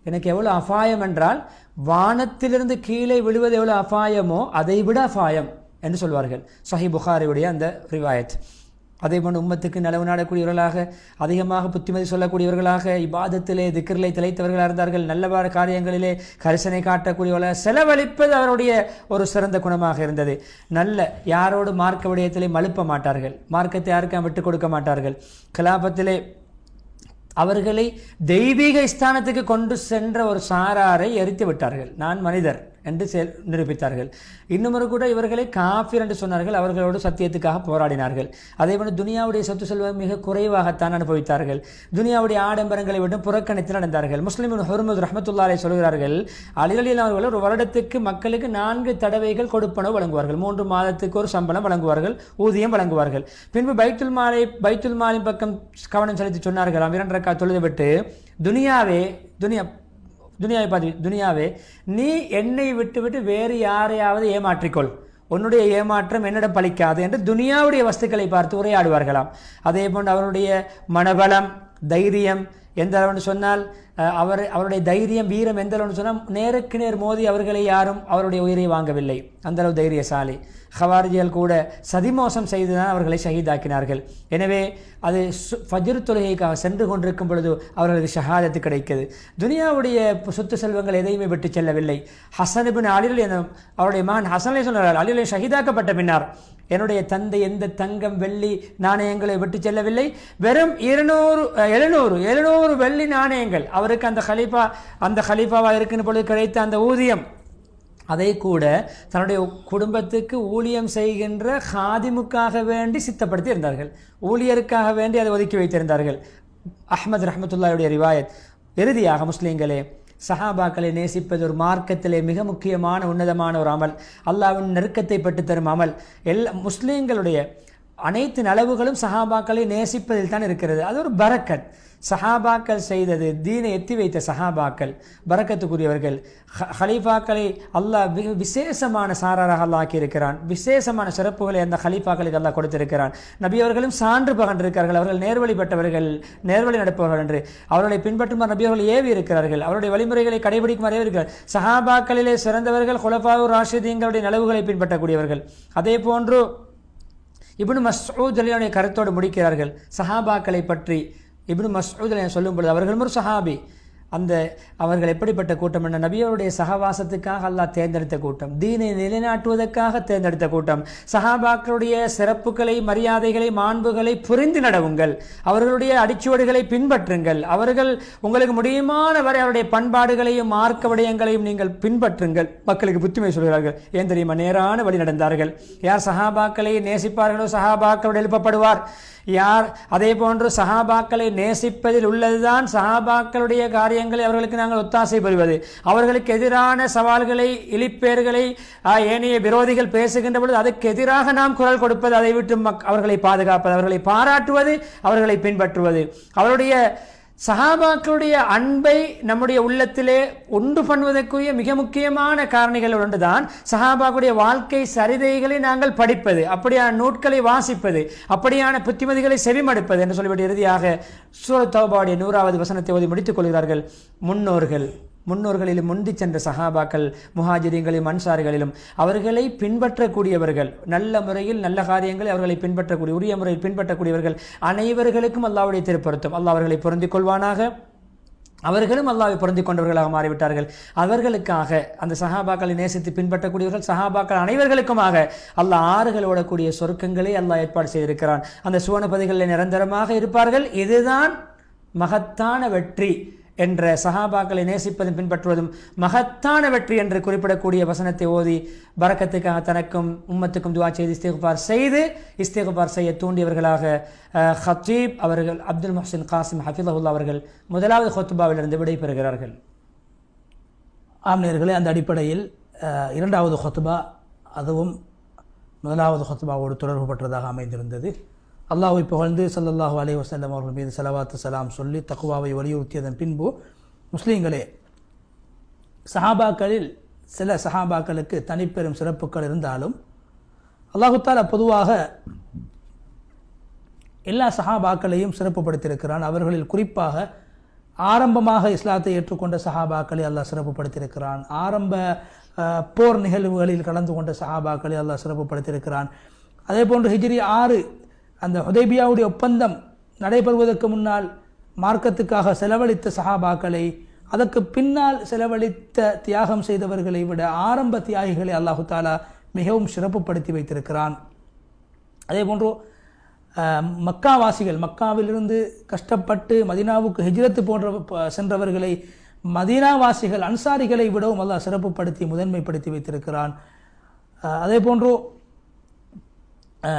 எனக்கு எவ்வளோ அபாயம் என்றால், வானத்திலிருந்து கீழே விழுவது எவ்வளோ அபாயமோ அதை விட அபாயம் என்று சொல்வார்கள். சஹீஹ் புகாரியுடைய அந்த ரிவாயத். அதே போன்று உம்மத்துக்கு நலவு நாடக்கூடியவர்களாக, அதிகமாக புத்திமதி சொல்லக்கூடியவர்களாக, இபாதத்திலே திக்ரிலே திளைத்தவர்களாக இருந்தார்கள். நல்லவாறு காரியங்களிலே கரிசனை காட்டக்கூடியவர்களாக, செலவழிப்பது அவருடைய ஒரு சிறந்த குணமாக இருந்தது. யாரோடு மார்க்க விடயத்திலே மழுப்ப மாட்டார்கள், மார்க்கத்தை யாருக்கும் விட்டுக் கொடுக்க மாட்டார்கள். கிலாபத்திலே அவர்களை தெய்வீக ஸ்தானத்துக்கு கொண்டு சென்ற ஒரு சாராரை எரித்து விட்டார்கள். நான் மனிதர் என்று நிரூபித்தார்கள். இன்னும் கூட இவர்களை காஃபிர் என்று சொன்னார்கள். அவர்களோடு சத்தியத்துக்காக போராடினார்கள். அதே போல துனியாவுடைய சொத்து செல்வம் மிக குறைவாகத்தான் அனுபவித்தார்கள். துனியாவுடைய ஆடம்பரங்களை விட்டு புறக்கணித்து நடந்தார்கள். முஸ்லிம் ஹுர்முத் ரஹ்மத்துல்லாஹி அலைஹி சொல்கிறார்கள், அலி ரலியல்லாஹு அவர்கள் ஒரு வருடத்துக்கு மக்களுக்கு 4 தடவைகள் கொடுப்பனவு வழங்குவார்கள். 3 மாதத்துக்கு ஒரு சம்பளம் வழங்குவார்கள், ஊதியம் வழங்குவார்கள். பின்பு பைத்துல் மாலின் பக்கம் கவனம் செலுத்தி சொன்னார்களாம், 2 ரக்காத் தொழுதுவிட்டு, துனியாவே நீ என்னை விட்டு வேறு யாரையாவது ஏமாற்றிக்கொள், உன்னுடைய ஏமாற்றம் என்னிடம் பலிக்காது என்று துனியாவுடைய வஸ்துக்களை பார்த்து உரையாடுவார்களாம். அதே போன்று அவருடைய மனபலம், தைரியம் எந்த அளவுன்னு சொன்னால், அவருடைய தைரியம், வீரம் எந்த அளவுன்னு சொன்னால், நேருக்கு நேர் மோதி அவர்களை யாரும் அவருடைய உயிரை வாங்கவில்லை. அந்த அளவு தைரியசாலி. ஹவாரிஜிகள் கூட சதிமோசம் செய்துதான் அவர்களை ஷஹீதாக்கினார்கள். எனவே அது ஃபஜ்ர் தொழுகைக்காக சென்று கொண்டிருக்கும் பொழுது அவர்களுக்கு ஷஹாதத்து கிடைக்கிறது. துனியாவுடைய சொத்து செல்வங்கள் எதையுமே விட்டு செல்லவில்லை. ஹசன் இப்னு அலி அவருடைய மகன் ஹசன் சொன்னார், அலி ஷஹீதாக்கப்பட்ட பின்னர் என்னுடைய தந்தை எந்த தங்கம் வெள்ளி நாணயங்களை விட்டு செல்லவில்லை, வெறும் 700 வெள்ளி நாணயங்கள். அவருக்கு அந்த ஹலீஃபாவாக இருக்கின்ற பொழுது கிடைத்த அந்த ஊதியம், அதை கூட தன்னுடைய குடும்பத்துக்கு ஊழியம் செய்கின்ற ஹாதிமுக்காக வேண்டி சித்தப்படுத்தி இருந்தார்கள். ஊழியருக்காக வேண்டி அதை ஒதுக்கி வைத்திருந்தார்கள். அஹ்மத் ரஹ்மத்துல்லாஹியுடைய ரிவாயத். இறுதியாக முஸ்லீம்களே, சஹாபாக்களை நேசிப்பது ஒரு மார்க்கத்திலே மிக முக்கியமான உன்னதமான ஒரு அமல், அல்லாஹ்வின் நெருக்கத்தை பெற்று தரும் அமல். முஸ்லீம்களுடைய அனைத்து நலவுகளும் சஹாபாக்களை நேசிப்பதில் தான் இருக்கிறது. அது ஒரு பரக்கத். சஹாபாக்கள் செய்தது, தீனை எத்தி வைத்த சஹாபாக்கள் பரக்கத்துக்குரியவர்கள். ஹலீஃபாக்களை அல்லாஹ் விசேஷமான சாராராக அல்லாஹ் ஆக்கியிருக்கிறான். விசேஷமான சிறப்புகளை அந்த ஹலீஃபாக்களுக்கு அல்லாஹ் கொடுத்திருக்கிறான். நபி அவர்களும் சான்று பகன்றிருக்கிறார்கள். அவர்கள் நேர்வழிப்பட்டவர்கள், நேர்வழி நடப்பவர்கள் என்று அவர்களை பின்பற்றுமாறு நபி அவர்கள் ஏவி இருக்கிறார்கள். அவருடைய வழிமுறைகளை கடைபிடிக்குமாறு ஏவி இருக்கிறார்கள். சஹாபாக்களிலே சிறந்தவர்கள் குலஃபாவு ராஷிதீன்களுடைய நலவுகளை பின்பற்றக்கூடியவர்கள். அதே போன்று இப்னு மஸ்ஊத் அலியுடைய கருத்தோடு முடிக்கிறார்கள். சஹாபாக்களை பற்றி இப்னு மஸ்ஊத் சொல்லும் பொழுது, அவர்களும் ஒரு சஹாபி, அந்த அவர்கள் எப்படிப்பட்ட கூட்டம் என்ற நபியோருடைய சகவாசத்துக்காக அல்லாஹ் தேர்ந்தெடுத்த கூட்டம், தீனை நிலைநாட்டுவதற்காக தேர்ந்தெடுத்த கூட்டம். சஹாபாக்களுடைய சிறப்புகளை, மரியாதைகளை, மாண்புகளை புரிந்து நடவுங்கள், அவர்களுடைய அடிச்சுவடுகளை பின்பற்றுங்கள், அவர்கள் உங்களுக்கு முடியுமான வரை அவருடைய பண்பாடுகளையும் மார்க்க விடயங்களையும் நீங்கள் பின்பற்றுங்கள். மக்களுக்கு புத்திமை சொல்கிறார்கள். ஏன் தெரியுமா? நேரான வழி நடந்தார்கள். யார் சஹாபாக்களை நேசிப்பார்களோ சஹாபாக்களோடு எழுப்பப்படுவார். யார் அதே போன்று சஹாபாக்களை நேசிப்பதில் உள்ளதுதான் சஹாபாக்களுடைய காரியங்களை அவர்களுக்கு நாங்கள் ஒத்தாசை பெறுவது. அவர்களுக்கு எதிரான சவால்களை, இழிப்பேர்களை ஏனைய விரோதிகள் பேசுகின்ற பொழுது அதுக்கு எதிராக நாம் குரல் கொடுப்பது, அதை விட்டு அவர்களை பாதுகாப்பது, அவர்களை பாராட்டுவது, அவர்களை பின்பற்றுவது. அவருடைய சஹாபாக்களுடைய அன்பை நம்முடைய உள்ளத்திலே உண்டு பண்ணுவதற்குரிய மிக முக்கியமான காரணிகள் ஒன்றுதான் சஹாபாக்களுடைய வாழ்க்கை சரிதைகளை நாங்கள் படிப்பது, அப்படியான நூட்களை வாசிப்பது, அப்படியான புத்திமதிகளை செவிமடுப்பது என்று சொல்லிவிட்டு இறுதியாக சூரத் தௌபாவுடைய 100வது வசனத்தை ஓதி முடித்துக் கொள்கிறார்கள். முன்னோர்களிலும் முந்தி சென்ற சஹாபாக்கள், முஹாஜிரின்களிலும் அன்சாரிகளிலும் அவர்களை பின்பற்றக்கூடியவர்கள், நல்ல முறையில் நல்ல காரியங்களை அவர்களை பின்பற்றக்கூடிய, உரிய முறையில் பின்பற்றக்கூடியவர்கள் அனைவர்களுக்கும் அல்லாஹ்வுடைய திருப்பொருத்தம். அல்லாஹ் அவர்களை பொருந்திக் கொள்வானாக. அவர்களும் அல்லாஹ்வை பொருந்திக் கொண்டவர்களாக மாறிவிட்டார்கள். அவர்களுக்காக அந்த சஹாபாக்களை நேசித்து பின்பற்றக்கூடியவர்கள் சஹாபாக்கள் அனைவர்களுக்குமாக அல்லாஹ் ஆறுகள் ஓடக்கூடிய சொர்க்கங்களை அல்லாஹ் ஏற்பாடு செய்திருக்கிறான். அந்த சுவனபதிகளில் நிரந்தரமாக இருப்பார்கள். இதுதான் மகத்தான வெற்றி என்ற சஹாபாக்களை நேசிப்பதும் பின்பற்றுவதும் மகத்தான வெற்றி என்று குறிப்பிடக்கூடிய வசனத்தை ஓதி பரக்கத்துக்காக தனக்கும் உம்மத்துக்கும் துஆ செய்து இஸ்திக்பார் செய்ய தூண்டியவர்களாக ஹத்தீப் அவர்கள் அப்துல் முஹ்சின் காசிம் ஹஃபிதஹுல்லாஹ் அவர்கள் முதலாவது ஹுத்பாவிலிருந்து விடைபெறுகிறார்கள்.
ஆம்நேயர்களே, அந்த அடிப்படையில் இரண்டாவது ஹுத்பா அதுவும் முதலாவது ஹுத்பாவோடு தொடர்பு பட்டதாக அமைந்திருந்தது. அல்லாஹ்வை புகழ்ந்து ஸல்லல்லாஹு அலைஹி வஸல்லம் அவர்கள் மீது ஸலவாத்து ஸலாம் சொல்லி தக்வாவை வலியுறுத்தியதன் பின்பு, முஸ்லீம்களே, சஹாபாக்களில் சில சஹாபாக்களுக்கு தனிப்பெரும் சிறப்புகள் இருந்தாலும் அல்லாஹு தஆலா பொதுவாக எல்லா சஹாபாக்களையும் சிறப்புப்படுத்தியிருக்கிறான். அவர்களில் குறிப்பாக ஆரம்பமாக இஸ்லாத்தை ஏற்றுக்கொண்ட சஹாபாக்களை அல்லாஹ் சிறப்புப்படுத்தியிருக்கிறான். ஆரம்ப போர் நிகழ்வுகளில் கலந்து கொண்ட சஹாபாக்களை அல்லாஹ் சிறப்புப்படுத்தியிருக்கிறான். அதே போன்று ஹிஜ்ரி 6 அந்த ஹுதைபியாவுடைய ஒப்பந்தம் நடைபெறுவதற்கு முன்னால் மார்க்கத்துக்காக செலவழித்த சஹாபாக்களை, அதற்கு பின்னால் செலவழித்த தியாகம் செய்தவர்களை விட ஆரம்ப தியாகிகளை அல்லாஹு தாலா மிகவும் சிறப்புப்படுத்தி வைத்திருக்கிறான். அதே போன்று மக்காவாசிகள், மக்காவிலிருந்து கஷ்டப்பட்டு மதீனாவுக்கு ஹிஜ்ரத்து போன்ற சென்றவர்களை மதீனாவாசிகள் அன்சாரிகளை விடவும் அல்லாஹ் சிறப்புப்படுத்தி முதன்மைப்படுத்தி வைத்திருக்கிறான். அதே போன்று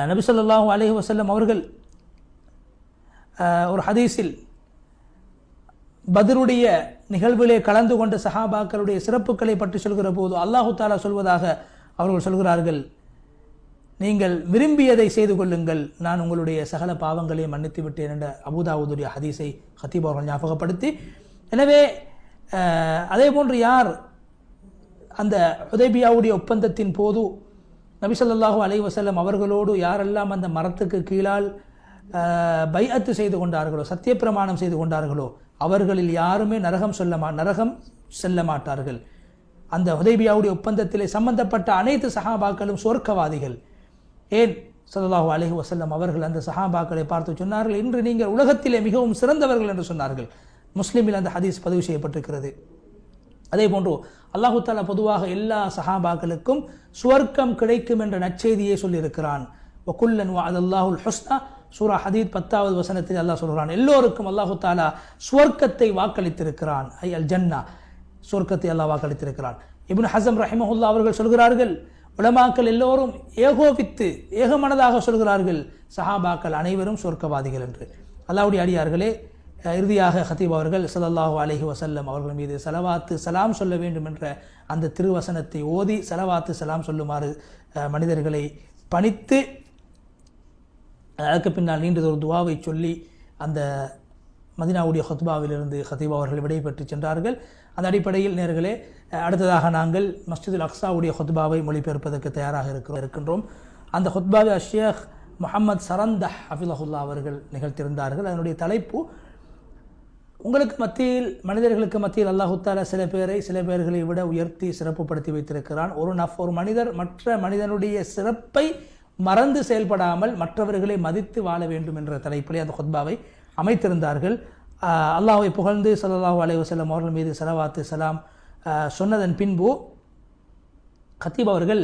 நபி ஸல்லல்லாஹு அலைஹி வஸல்லம் அவர்கள் ஒரு ஹதீஸில் பத்ருடைய நிகழ்விலே கலந்து கொண்ட சஹாபாக்களுடைய சிறப்புகளை பற்றி சொல்கிற போது அல்லாஹு தஆலா சொல்வதாக அவர்கள் சொல்கிறார்கள், நீங்கள் விரும்பியதை செய்து கொள்ளுங்கள், நான் உங்களுடைய சகல பாவங்களை மன்னித்து விட்டேன் என்ற அபூதாவுதுடைய ஹதீஸை ஹத்தீப் அவர்கள் ஞாபகப்படுத்தி, எனவே அதே போன்று யார் அந்த ஹுதைபியாவுடைய ஒப்பந்தத்தின் போது நபி ஸல்லல்லாஹு அலைஹி வஸல்லம் அவர்களோடு யாரெல்லாம் அந்த மரத்துக்கு கீழால் பைஅத்து செய்து கொண்டார்களோ, சத்தியப்பிரமாணம் செய்து கொண்டார்களோ, அவர்களில் யாருமே நரகம் செல்ல மாட்டார்கள். அந்த ஹுதைபியாவுடைய ஒப்பந்தத்திலே சம்பந்தப்பட்ட அனைத்து சஹாபாக்களும் சொர்க்கவாதிகள். ஏன் ஸல்லல்லாஹு அலைஹி வஸல்லம் அவர்கள் அந்த சஹாபாக்களை பார்த்து சொன்னார்கள், இன்று நீங்கள் உலகத்திலே மிகவும் சிறந்தவர்கள் என்று சொன்னார்கள். முஸ்லிமில் அந்த ஹதீஸ் பதிவு செய்யப்பட்டிருக்கிறது. அதே போன்று அல்லாஹு தஆலா பொதுவாக எல்லா சஹாபாக்களுக்கும் சுவர்க்கம் கிடைக்கும் என்ற நற்செய்தியை சொல்லியிருக்கிறான். வகுல்லன் வஅதல்லாஹுல் ஹுஸ்னா, சூரா ஹதீத் 10வது வசனத்தில் அல்லாஹ் சொல்கிறான், எல்லோருக்கும் அல்லாஹு தஆலா சுவர்க்கத்தை வாக்களித்திருக்கிறான். அல் ஜன்னா, சுவர்க்கத்தை அல்லாஹ் வாக்களித்திருக்கிறான். இப்னு ஹஸம் ரஹிமஹுல்லாஹ் அவர்கள் சொல்கிறார்கள், உலமாக்கள் எல்லோரும் ஏகோபித்து ஏகமனதாக சொல்கிறார்கள், சஹாபாக்கள் அனைவரும் சுவர்க்கவாதிகள் என்று. அல்லாஹ்வுடைய அடியார்களே, இறுதியாக ஹத்தீப் அவர்கள் ஸல்லல்லாஹு அலைஹி வஸல்லம் அவர்கள் மீது ஸலவாத்து ஸலாம் சொல்ல வேண்டும் என்ற அந்த திருவசனத்தை ஓதி ஸலவாத்து ஸலாம் சொல்லுமாறு மனிதர்களை பணித்து, அதற்கு பின்னால் நீண்டதொரு துவாவை சொல்லி அந்த மதீனாவுடைய ஹுத்பாவிலிருந்து ஹத்தீப் அவர்கள் விடைபெற்று சென்றார்கள். அந்த அடிப்படையில் நேர்களே, அடுத்ததாக நாங்கள் மஸ்ஜிதுல் அக்ஸாவுடைய ஹுத்பாவை மொழிபெயர்ப்பதற்கு தயாராக இருக்கின்றோம். அந்த ஹுத்பாவை ஷேக் முஹம்மது சரந்தஹ் ஹஃபிதஹுல்லாஹ் அவர்கள் நிகழ்த்தியிருந்தார்கள். அதனுடைய தலைப்பு, உங்களுக்கு மத்தியில், மனிதர்களுக்கு மத்தியில் அல்லாஹு தஆலா சில பேர்களை விட உயர்த்தி சிறப்புப்படுத்தி வைத்திருக்கிறான். ஒரு மனிதர் மற்ற மனிதனுடைய சிறப்பை மறந்து செயல்படாமல் மற்றவர்களை மதித்து வாழ வேண்டும் என்ற தலைப்பிலே அந்த ஹுத்பாவை அமைத்திருந்தார்கள். அல்லாஹ்வை புகழ்ந்து ஸல்லல்லாஹு அலைஹி வஸல்லம் அவர்கள் மீது ஸலவாத்து ஸலாம் சொன்னதன் பின்பு கத்தீப் அவர்கள்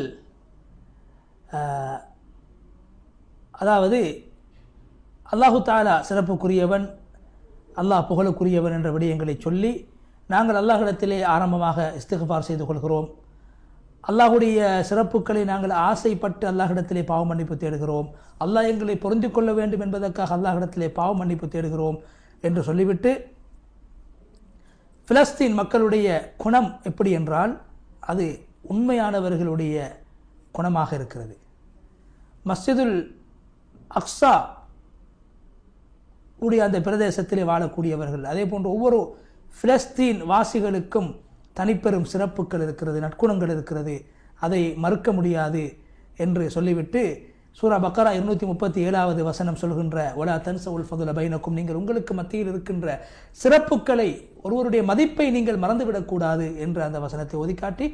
அதாவது அல்லாஹு தஆலா சிறப்புக்குரியவன், அல்லாஹ் புகழுக்குரியவன் என்ற விடயங்களை சொல்லி நாங்கள் அல்லாஹ்விடத்திலே ஆரம்பமாக இஸ்திக்ஃபார் செய்து கொள்கிறோம். அல்லாஹுடைய சிறப்புகளை நாங்கள் ஆசைப்பட்டு அல்லாஹ்விடத்திலே பாவ மன்னிப்பு தேடுகிறோம். அல்லாஹ் எங்களை பொருந்திக் கொள்ள வேண்டும் என்பதற்காக அல்லாஹ்விடத்திலே பாவ மன்னிப்பு தேடுகிறோம் என்று சொல்லிவிட்டு, பிலஸ்தீன் மக்களுடைய குணம் எப்படி என்றால் அது உண்மையானவர்களுடைய குணமாக இருக்கிறது. மஸ்ஜிதுல் அக்ஸா உடைய அந்த பிரதேசத்திலே வாழக்கூடியவர்கள், அதே போன்று ஒவ்வொரு பிலஸ்தீன் வாசிகளுக்கும் தனிப்பெரும் சிறப்புகள் இருக்கிறது, நற்குணங்கள் இருக்கிறது, அதை மறுக்க முடியாது என்று சொல்லிவிட்டு சூரா பக்கரா 237வது வசனம் சொல்கின்ற வலா தன்ஸவுல் ஃபதுல பைனக்கும், நீங்கள் உங்களுக்கு மத்தியில் இருக்கின்ற சிறப்புகளை, ஒருவருடைய மதிப்பை நீங்கள் மறந்துவிடக்கூடாது என்று அந்த வசனத்தை ஒதுக்காட்டி,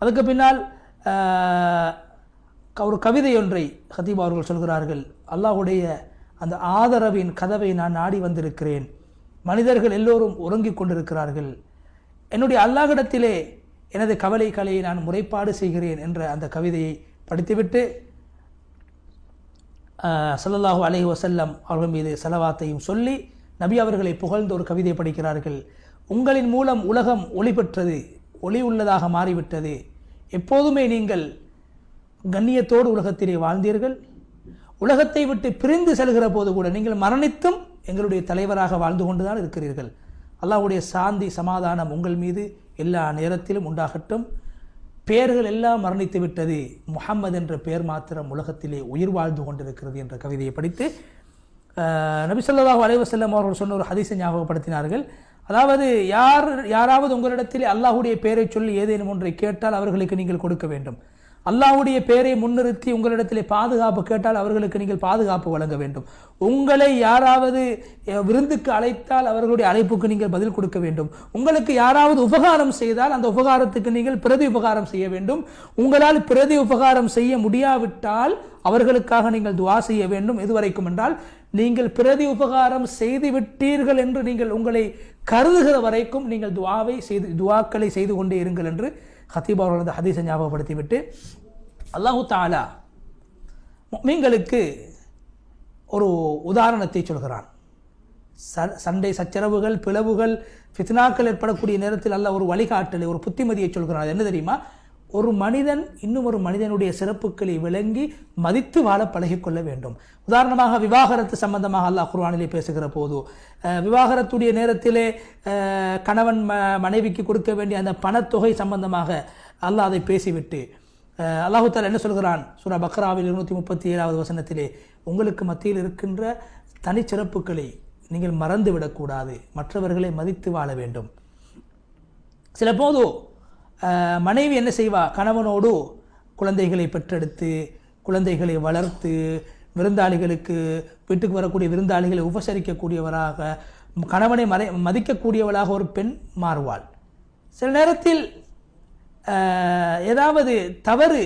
அதுக்கு பின்னால் ஒரு கவிதை ஒன்றை ஹதீப் அவர்கள் சொல்கிறார்கள். அல்லாஹ்வுடைய அந்த ஆதரவின் கதவை நான் நாடி வந்திருக்கிறேன், மனிதர்கள் எல்லோரும் உறங்கிக் கொண்டிருக்கிறார்கள், என்னுடைய அல்லாஹ்விடத்திலே எனது கவலைகளை நான் முறைப்பாடு செய்கிறேன் என்ற அந்த கவிதையை படித்துவிட்டு ஸல்லல்லாஹு அலைஹி வஸல்லம் அவர்கள் மீது ஸலவாத்தையும் சொல்லி நபி அவர்களை புகழ்ந்த ஒரு கவிதையை படிக்கிறார்கள். உங்களின் மூலம் உலகம் ஒளி பெற்றது, ஒளி உள்ளதாக மாறிவிட்டது, எப்போதுமே நீங்கள் கண்ணியத்தோடு உலகத்திலே வாழ்ந்தீர்கள், உலகத்தை விட்டு பிரிந்து செல்கிற போது கூட நீங்கள் மரணித்தும் எங்களுடைய தலைவராக வாழ்ந்து கொண்டுதான் இருக்கிறீர்கள். அல்லாஹ்வுடைய சாந்தி சமாதானம் உங்கள் மீது எல்லா நேரத்திலும் உண்டாகட்டும். பெயர்கள் எல்லாம் மரணித்து விட்டது, முஹம்மது என்ற பெயர் மாத்திரம் உலகத்திலே உயிர் வாழ்ந்து கொண்டிருக்கிறது என்ற கவிதையை படித்து நபி ஸல்லல்லாஹு அலைஹி வஸல்லம் அவர்கள் சொன்ன ஒரு ஹதீஸை ஞாபகப்படுத்தினார்கள். அதாவது யாராவது உங்களிடத்திலே அல்லாஹ்வுடைய பெயரை சொல்லி ஏதேனும் ஒன்றை கேட்டால் அவர்களுக்கு நீங்கள் கொடுக்க வேண்டும். அல்லாஹ்வுடைய பெயரை முன்னிறுத்தி உங்களிடத்திலே பாதுகாப்பு கேட்டால் அவர்களுக்கு நீங்கள் பாதுகாப்பு வழங்க வேண்டும். உங்களை யாராவது விருந்துக்கு அழைத்தால் அவர்களுடைய அழைப்புக்கு நீங்கள் பதில் கொடுக்க வேண்டும். உங்களுக்கு யாராவது உபகாரம் செய்தால் அந்த உபகாரத்துக்கு நீங்கள் பிரதி உபகாரம் செய்ய வேண்டும். உங்களால் பிரதி உபகாரம் செய்ய முடியாவிட்டால் அவர்களுக்காக நீங்கள் துஆ செய்ய வேண்டும். எதுவரைக்கும் என்றால், நீங்கள் பிரதி உபகாரம் செய்து விட்டீர்கள் என்று நீங்கள் உங்களை கருதுகிற வரைக்கும் நீங்கள் துஆக்களை செய்து கொண்டே இருங்கள் என்று ஹதீப் அவர்கள் அந்த ஹதீஸை ஞாபகப்படுத்திவிட்டு, அல்லாஹு தஆலா முஃமின்களுக்கு ஒரு உதாரணத்தை சொல்கிறான். சண்டை சச்சரவுகள், பிளவுகள், ஃபித்னாக்கள் ஏற்படக்கூடிய நேரத்தில் அல்லாஹ் ஒரு வழிகாட்டலை, ஒரு புத்திமதியை சொல்கிறான். என்ன தெரியுமா? ஒரு மனிதன் இன்னும் ஒரு மனிதனுடைய சிறப்புகளை விளங்கி மதித்து வாழ பழகிக்கொள்ள வேண்டும். உதாரணமாக விவாகரத்து சம்பந்தமாக அல்லாஹ் குர்ஆனிலே பேசுகிற போது, விவாகரத்துடைய நேரத்திலே கணவன் மனைவிக்கு கொடுக்க வேண்டிய அந்த பணத்தொகை சம்பந்தமாக அல்லாஹ் அதை பேசிவிட்டு அல்லாஹு தஆலா என்ன சொல்கிறான்? சூரா பக்ராவில் 237வது வசனத்திலே, உங்களுக்கு மத்தியில் இருக்கின்ற தனிச்சிறப்புகளை நீங்கள் மறந்து விடக்கூடாது, மற்றவர்களை மதித்து வாழ வேண்டும். சில போது மனைவி என்ன செய்வா? கணவனோடு குழந்தைகளை பெற்றெடுத்து, குழந்தைகளை வளர்த்து, விருந்தாளிகளுக்கு, வீட்டுக்கு வரக்கூடிய விருந்தாளிகளை உபசரிக்கக்கூடியவராக, கணவனை மதிக்கக்கூடியவளாக ஒரு பெண் மாறுவாள். சில நேரத்தில் ஏதாவது தவறு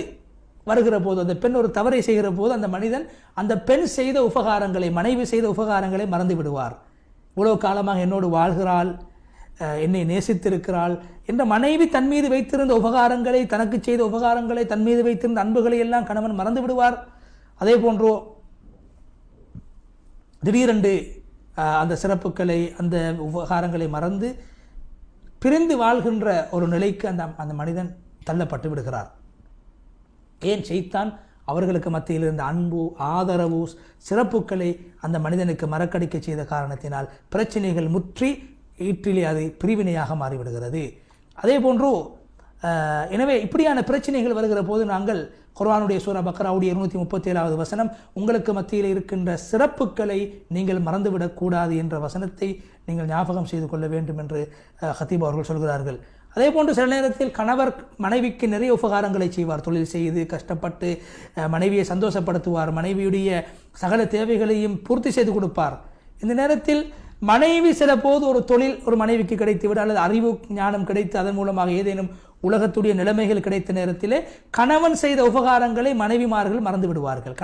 வருகிற போது, அந்த பெண் ஒரு தவறை செய்கிற போது அந்த மனிதன் அந்த பெண் செய்த உபகாரங்களை, மனைவி செய்த உபகாரங்களை மறந்து விடுவார். இவ்வளவு காலமாக என்னோடு வாழ்கிறாள், என்னை நேசித்திருக்கிறாள் என்ற மனைவி தன் மீது வைத்திருந்த உபகாரங்களை, தனக்கு செய்த உபகாரங்களை, தன் மீது வைத்திருந்த அன்புகளை எல்லாம் கணவன் மறந்து விடுவார். அதே போன்றோ திடீரென்று அந்த சிறப்புகளை, அந்த உபகாரங்களை மறந்து பிரிந்து வாழ்கின்ற ஒரு நிலைக்கு அந்த மனிதன் தள்ளப்பட்டு விடுகிறார். ஏன்? ஷைத்தான் அவர்களுக்கு மத்தியில் இருந்த அன்பு, ஆதரவு, சிறப்புகளை அந்த மனிதனுக்கு மறக்கடிக்க செய்த காரணத்தினால் பிரச்சனைகள் முற்றி ஈற்றிலே அது பிரிவினையாக மாறிவிடுகிறது. அதே போன்று எனவே இப்படியான பிரச்சனைகள் வருகிற போது நாங்கள் குர்ஆனுடைய சூரா பக்ராவுடைய 237வது வசனம், உங்களுக்கு மத்தியில் இருக்கின்ற சிறப்புகளை நீங்கள் மறந்துவிடக்கூடாது என்ற வசனத்தை நீங்கள் ஞாபகம் செய்து கொள்ள வேண்டும் என்று ஹதீப் அவர்கள் சொல்கிறார்கள். அதே போன்று சில நேரத்தில் கணவர் மனைவிக்கு நிறைய உபகாரங்களை செய்வார். தொழில் செய்து கஷ்டப்பட்டு மனைவியை சந்தோஷப்படுத்துவார், மனைவியுடைய சகல தேவைகளையும் பூர்த்தி செய்து கொடுப்பார். இந்த நேரத்தில் மனைவி சில போது ஒரு தொழில் ஒரு மனைவிக்கு கிடைத்துவிட, அல்லது அறிவு ஞானம் கிடைத்து அதன் மூலமாக ஏதேனும் உலகத்துடைய நிலைமைகள் கிடைத்த நேரத்திலே கணவன் செய்த உபகாரங்களை மனைவிமார்கள் மறந்து விடுவார்கள்.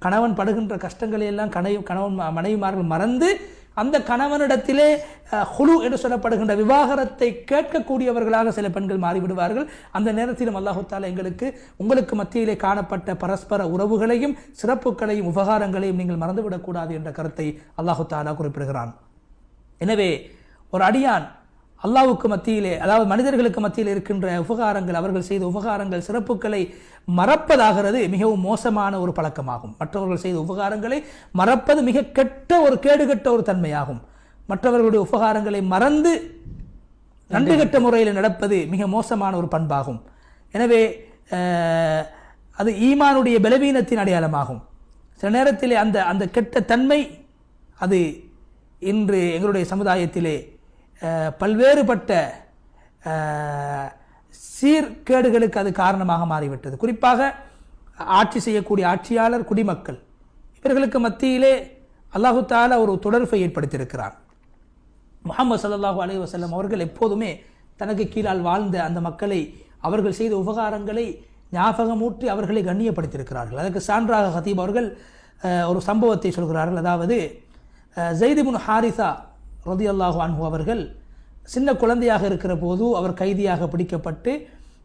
கணவன் படுகின்ற கஷ்டங்களை எல்லாம் மனைவிமார்கள் மறந்து அந்த கணவனிடத்திலே ஹுலு என்று சொல்லப்படுகின்ற விவாகரத்தை கேட்கக்கூடியவர்களாக சில பெண்கள் மாறிவிடுவார்கள். அந்த நேரத்திலும் அல்லாஹு தஆலா உங்களுக்கு மத்தியிலே காணப்பட்ட பரஸ்பர உறவுகளையும் சிறப்புகளையும் உபகாரங்களையும் நீங்கள் மறந்துவிடக்கூடாது என்ற கருத்தை அல்லாஹு தஆலா குறிப்பிடுகிறான். எனவே ஒரு அடியான் அல்லாஹ்வுக்கு மத்தியிலே, அதாவது மனிதர்களுக்கு மத்தியில் இருக்கின்ற உபகாரங்கள், அவர்கள் செய்த உபகாரங்கள், சிறப்புகளை மறப்பதாகிறது மிகவும் மோசமான ஒரு பழக்கமாகும். மற்றவர்கள் செய்த உபகாரங்களை மறப்பது மிக கெட்ட ஒரு கேடுகெட்ட ஒரு தன்மையாகும். மற்றவர்களுடைய உபகாரங்களை மறந்து நன்றிகெட்ட முறையில் நடப்பது மிக மோசமான ஒரு பண்பாகும். எனவே அது ஈமானுடைய பலவீனத்தின் அடையாளமாகும். சில நேரத்திலே அந்த கெட்ட தன்மை அது இன்று எங்களுடைய சமுதாயத்திலே பல்வேறுபட்ட சீர்கேடுகளுக்கு அது காரணமாக மாறிவிட்டது. குறிப்பாக ஆட்சி செய்யக்கூடிய ஆட்சியாளர், குடிமக்கள், இவர்களுக்கு மத்தியிலே அல்லாஹு தஆலா ஒரு தொடர்பை ஏற்படுத்தியிருக்கிறார். முஹம்மது ஸல்லல்லாஹு அலைஹி வஸல்லம் அவர்கள் எப்போதுமே தனக்கு கீழால் வாழ்ந்த அந்த மக்களை, அவர்கள் செய்த உபகாரங்களை ஞாபகமூட்டி அவர்களை கண்ணியப்படுத்தியிருக்கிறார்கள். அதற்கு சான்றாக ஹதீப் அவர்கள் ஒரு சம்பவத்தை சொல்கிறார்கள். அதாவது ஸைத் இப்னு ஹாரிஸா ரலியல்லாஹு அன்ஹு அவர்கள் சின்ன குழந்தையாக இருக்கிற போது அவர் கைதியாக பிடிக்கப்பட்டு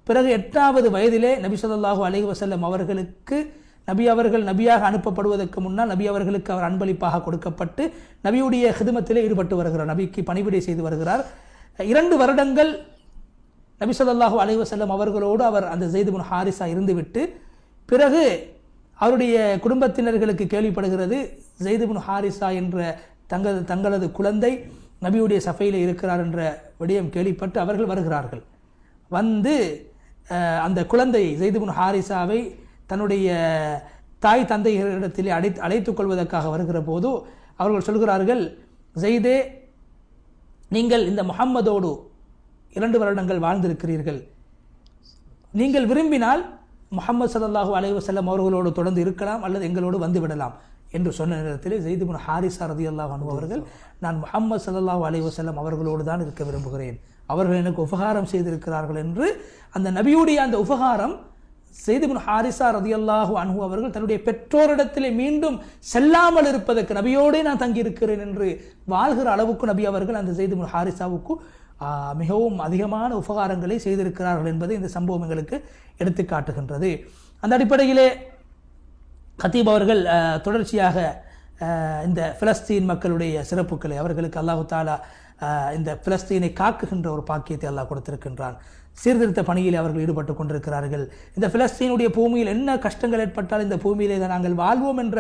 பிறகு 8வது வயதிலே நபி ஸல்லல்லாஹு அலைஹி வஸல்லம் அவர்களுக்கு அவர்கள் நபியாக அனுப்பப்படுவதற்கு முன்னால் நபி அவர்களுக்கு அவர் அன்பளிப்பாக கொடுக்கப்பட்டு நபியுடைய ஹிதமத்திலே ஈடுபட்டு வருகிறார். நபிக்கு பணிவிடை செய்து வருகிறார். 2 வருடங்கள் நபி ஸல்லல்லாஹு அலைஹி வஸல்லம் அவர்களோடு அவர் அந்த ஸைத் இப்னு ஹாரிஸா இருந்துவிட்டு பிறகு அவருடைய குடும்பத்தினர்களுக்கு கேள்விப்படுகிறது, ஸைத் இப்னு ஹாரிஸா என்ற தங்களது குழந்தை நபியுடைய சஃபையில் இருக்கிறார் என்ற விடயம் கேள்விப்பட்டு அவர்கள் வருகிறார்கள். வந்து அந்த குழந்தை ஸைத் இப்னு ஹாரிஸாவை தன்னுடைய தாய் தந்தைகளிடத்திலே அழைத்துக் கொள்வதற்காக வருகிற போது அவர்கள் சொல்கிறார்கள், ஸைதே, நீங்கள் இந்த முஹம்மதோடு 2 வருடங்கள் வாழ்ந்திருக்கிறீர்கள், நீங்கள் விரும்பினால் முஹம்மது ஸல்லல்லாஹு அலைஹி வஸல்லம் அவர்களோடு தொடர்ந்து இருக்கலாம் அல்லது எங்களோடு வந்துவிடலாம் என்று சொன்ன நேரத்தில் ஸைத் இப்னு ஹாரிஸா ரலியல்லாஹு அன்ஹு அவர்கள், நான் முஹம்மது ஸல்லல்லாஹு அலைஹி வஸல்லம் அவர்களோடு தான் இருக்க விரும்புகிறேன், அவர்கள் எனக்கு உபகாரம் செய்திருக்கிறார்கள் என்று அந்த நபியுடைய அந்த உபகாரம் ஸைத் இப்னு ஹாரிஸா ரலியல்லாஹு அன்ஹு அவர்கள் தன்னுடைய பெற்றோரிடத்திலே மீண்டும் செல்லாமல் இருப்பதற்கு, நபியோடே நான் தங்கியிருக்கிறேன் என்று வாழ்கிற அளவுக்கு நபி அவர்கள் அந்த ஸைத் இப்னு ஹாரிஸாவுக்கு மிகவும் அதிகமான உபகாரங்களை செய்திருக்கிறார்கள் என்பதை இந்த சம்பவம் எங்களுக்கு எடுத்து காட்டுகின்றது. அந்த அடிப்படையிலே கத்தீப் அவர்கள் தொடர்ச்சியாக இந்த பிலஸ்தீன் மக்களுடைய சிறப்புகளை, அவர்களுக்கு அல்லாஹு தஆலா இந்த பிலஸ்தீனை காக்குகின்ற ஒரு பாக்கியத்தை அல்லாஹ் கொடுத்திருக்கின்றான். சீர்திருத்த பணியில் அவர்கள் ஈடுபட்டு கொண்டிருக்கிறார்கள். இந்த பிலஸ்தீனுடைய பூமியில் என்ன கஷ்டங்கள் ஏற்பட்டால் இந்த பூமியிலே நாங்கள் வாழ்வோம் என்ற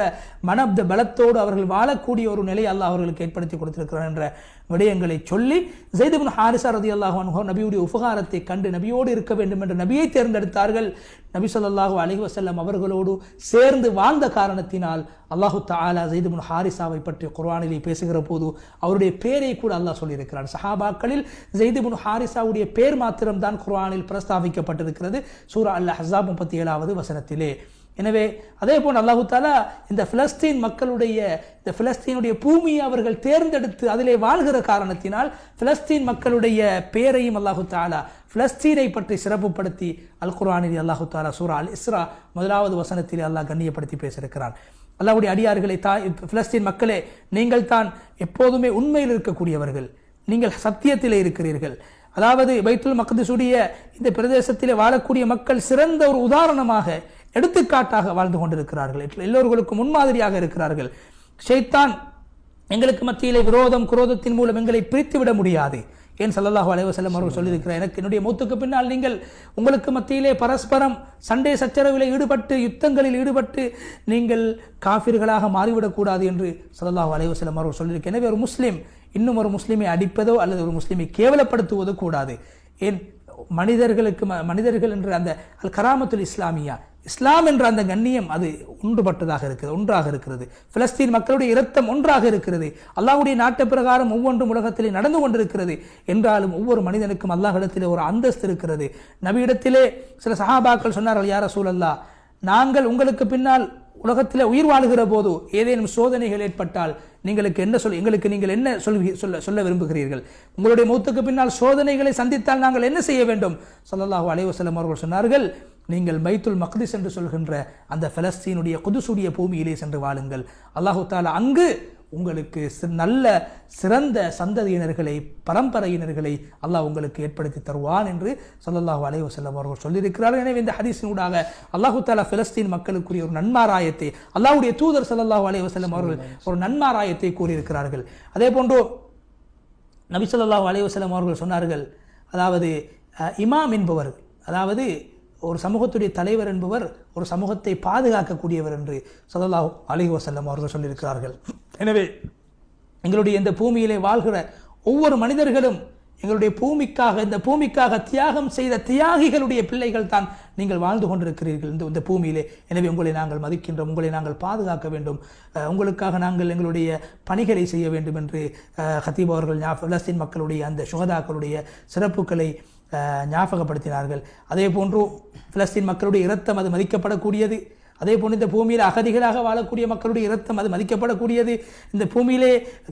மனத பலத்தோடு அவர்கள் வாழக்கூடிய ஒரு நிலை அல்லாஹ் அவர்களுக்கு ஏற்படுத்தி கொடுத்திருக்கிறார் என்ற விடயங்களை சொல்லி ஸைத் இப்னு ஹாரிஸா ரலியல்லாஹு அன்ஹு நபியுடைய உபகாரத்தை கண்டு நபியோடு இருக்க வேண்டும் என்ற நபியை தேர்ந்தெடுத்தார்கள். நபி ஸல்லல்லாஹு அலைஹி வஸல்லம் அவர்களோடு சேர்ந்து வாழ்ந்த காரணத்தினால் அல்லாஹு தஆலா ஸைத் இப்னு ஹாரிஸாவை பற்றி குர்ஆனிலே பேசுகிற போது அவருடைய பேரை கூட அல்லாஹ் சொல்லியிருக்கிறார். சஹாபாக்களில் ஸைத் இப்னு ஹாரிஸாவுடைய பேர் மாத்திரம்தான் குர்ஆனில் பிரஸ்தாபிக்கப்பட்டிருக்கிறது, சூரா அல் அஹ்ஸாப் 37வது வசனத்திலே. எனவே அதே போல் அல்லாஹு தஆலா இந்த பிலஸ்தீன் மக்களுடைய இந்த பிலஸ்தீனுடைய பூமியை அவர்கள் தேர்ந்தெடுத்து அதிலே வாழ்கிற காரணத்தினால் பிலஸ்தீன் மக்களுடைய பெயரையும் அல்லாஹு தஆலா பிலஸ்தீனை பற்றி சிறப்புப்படுத்தி அல் குர்ஆனில் அல்லாஹு தஆலா சூரா அல் இஸ்ரா 1வது வசனத்திலே அல்லாஹ் கண்ணியப்படுத்தி பேசியிருக்கிறான். அல்லாஹ்வுடைய அடியார்களை, பிலஸ்தீன் மக்களே, நீங்கள் தான் எப்போதுமே உண்மையில் இருக்கக்கூடியவர்கள், நீங்கள் சத்தியத்திலே இருக்கிறீர்கள். அதாவது பைத்துல் மக்திஸுடைய இந்த பிரதேசத்திலே வாழக்கூடிய மக்கள் சிறந்த ஒரு உதாரணமாக, எடுத்துக்காட்டாக வாழ்ந்து கொண்டிருக்கிறார்கள், எல்லோர்களுக்கும் முன்மாதிரியாக இருக்கிறார்கள். ஷைத்தான் எங்களுக்கு மத்தியிலே விரோதம், குரோதத்தின் மூலம் எங்களை பிரித்துவிட முடியாது. ஏன் ஸல்லல்லாஹு அலைஹி வஸல்லம் அவர்கள் சொல்லியிருக்கிறார், எனக்கு என்னுடைய மௌத்துக்கு பின்னால் நீங்கள் உங்களுக்கு மத்தியிலே பரஸ்பரம் சண்டை சச்சரவிலே ஈடுபட்டு யுத்தங்களில் ஈடுபட்டு நீங்கள் காஃபிர்களாக மாறிவிடக்கூடாது என்று ஸல்லல்லாஹு அலைஹி வஸல்லம் அவர்கள் சொல்லியிருக்கிறார். எனவே ஒரு முஸ்லீம் இன்னும் ஒரு முஸ்லீமை அடிப்பதோ அல்லது ஒரு முஸ்லீமை கேவலப்படுத்துவதோ கூடாது. ஏன் மனிதர்கள் என்ற அந்த அல் கராமத்துல் இஸ்லாமியா, இஸ்லாம் என்ற அந்த கண்ணியம் அது ஒன்றாக இருக்கிறது. பிலஸ்தீன் மக்களுடைய இரத்தம் ஒன்றாக இருக்கிறது. அல்லாஹ்வுடைய நாட்டு பிரகாரம் ஒவ்வொன்றும் உலகத்திலே நடந்து கொண்டிருக்கிறது. என்றாலும் ஒவ்வொரு மனிதனுக்கும் அல்லாஹ்விடத்திலே ஒரு அந்தஸ்து இருக்கிறது. நபியிடத்திலே சில சஹாபாக்கள் சொன்னார்கள், யா ரசூலல்லாஹ், நாங்கள் உங்களுக்கு பின்னால் உலகத்தில் உயிர் வாழுகிற போது ஏதேனும் சோதனைகள் ஏற்பட்டால் எங்களுக்கு நீங்கள் என்ன சொல்ல விரும்புகிறீர்கள்? உங்களுடைய மௌத்துக்கு பின்னால் சோதனைகளை சந்தித்தால் நாங்கள் என்ன செய்ய வேண்டும்? ஸல்லல்லாஹு அலைஹி வஸல்லம் அவர்கள் சொன்னார்கள், நீங்கள் பைத்துல் மக்திஸ் என்று சொல்கின்ற அந்த பலஸ்தீனுடைய குதுசுடைய பூமியிலே சென்று வாழுங்கள். அல்லாஹு தஆலா அங்கு உங்களுக்கு நல்ல சிறந்த சந்ததியினர்களை, பரம்பரையினர்களை அல்லாஹ் உங்களுக்கு ஏற்படுத்தி தருவான் என்று ஸல்லல்லாஹு அலைஹி வஸல்லம் அவர்கள் சொல்லியிருக்கிறார்கள். எனவே இந்த ஹதீஸினூடாக அல்லாஹு தஆலா பலஸ்தீன் மக்களுக்குரிய ஒரு நன்மாராயத்தை, அல்லாஹ்வுடைய தூதர் ஸல்லல்லாஹு அலைஹி வஸல்லம் அவர்கள் ஒரு நன்மாராயத்தை கூறியிருக்கிறார்கள். அதே போன்று நபி ஸல்லல்லாஹு அலைஹி வஸல்லம் அவர்கள் சொன்னார்கள், அதாவது இமாம் என்பவர், அதாவது ஒரு சமூகத்துடைய தலைவர் என்பவர் ஒரு சமூகத்தை பாதுகாக்கக்கூடியவர் என்று ஸல்லல்லாஹு அலைஹி வஸல்லம் அவர்கள் சொல்லியிருக்கிறார்கள். எனவே எங்களுடைய இந்த பூமியிலே வாழ்கிற ஒவ்வொரு மனிதர்களும் எங்களுடைய பூமிக்காக, இந்த பூமிக்காக தியாகம் செய்த தியாகிகளுடைய பிள்ளைகள் தான் நீங்கள் வாழ்ந்து கொண்டிருக்கிறீர்கள் இந்த பூமியிலே. எனவே உங்களை நாங்கள் மதிக்கின்றோம், உங்களை நாங்கள் பாதுகாக்க வேண்டும், உங்களுக்காக நாங்கள் எங்களுடைய பணிகளை செய்ய வேண்டும் என்று ஹத்தீப் அவர்கள் பலஸ்தீன் மக்களுடைய அந்த சுஹதாக்களுடைய சிறப்புகளை ஞாபகப்படுத்தினார்கள். அதே போன்று பலஸ்தீன் மக்களுடைய இரத்தம் அது மதிக்கப்படக்கூடியது. அதே போன்று இந்த பூமியில் அகதிகளாக வாழக்கூடிய மக்களுடைய இரத்தம் அது மதிக்கப்படக்கூடியது. இந்த பூமியிலே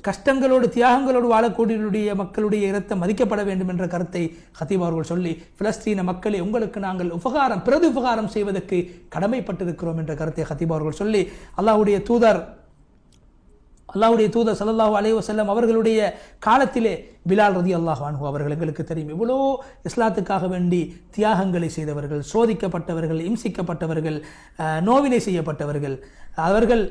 கஷ்டங்களோடு தியாகங்களோடு வாழக்கூடிய மக்களுடைய இரத்தம் மதிக்கப்பட வேண்டும் என்ற கருத்தை ஹத்தீப் அவர்கள் சொல்லி, பலஸ்தீன மக்களை உங்களுக்கு நாங்கள் பிரதி உபகாரம் செய்வதற்கு கடமைப்பட்டிருக்கிறோம் என்ற கருத்தை ஹத்தீப் அவர்கள் சொல்லி, அல்லாஹ்வுடைய தூதர் ஸல்லல்லாஹு அலைஹி வஸல்லம் அவர்களுடைய காலத்திலே பிலால் ரலியல்லாஹு அன்ஹு அவர்கள் எங்களுக்கு தெரியும், இவ்வளோ இஸ்லாத்துக்காக வேண்டி தியாகங்களை செய்தவர்கள், சோதிக்கப்பட்டவர்கள், இம்சிக்கப்பட்டவர்கள், நோவினை செய்யப்பட்டவர்கள். அவர்கள்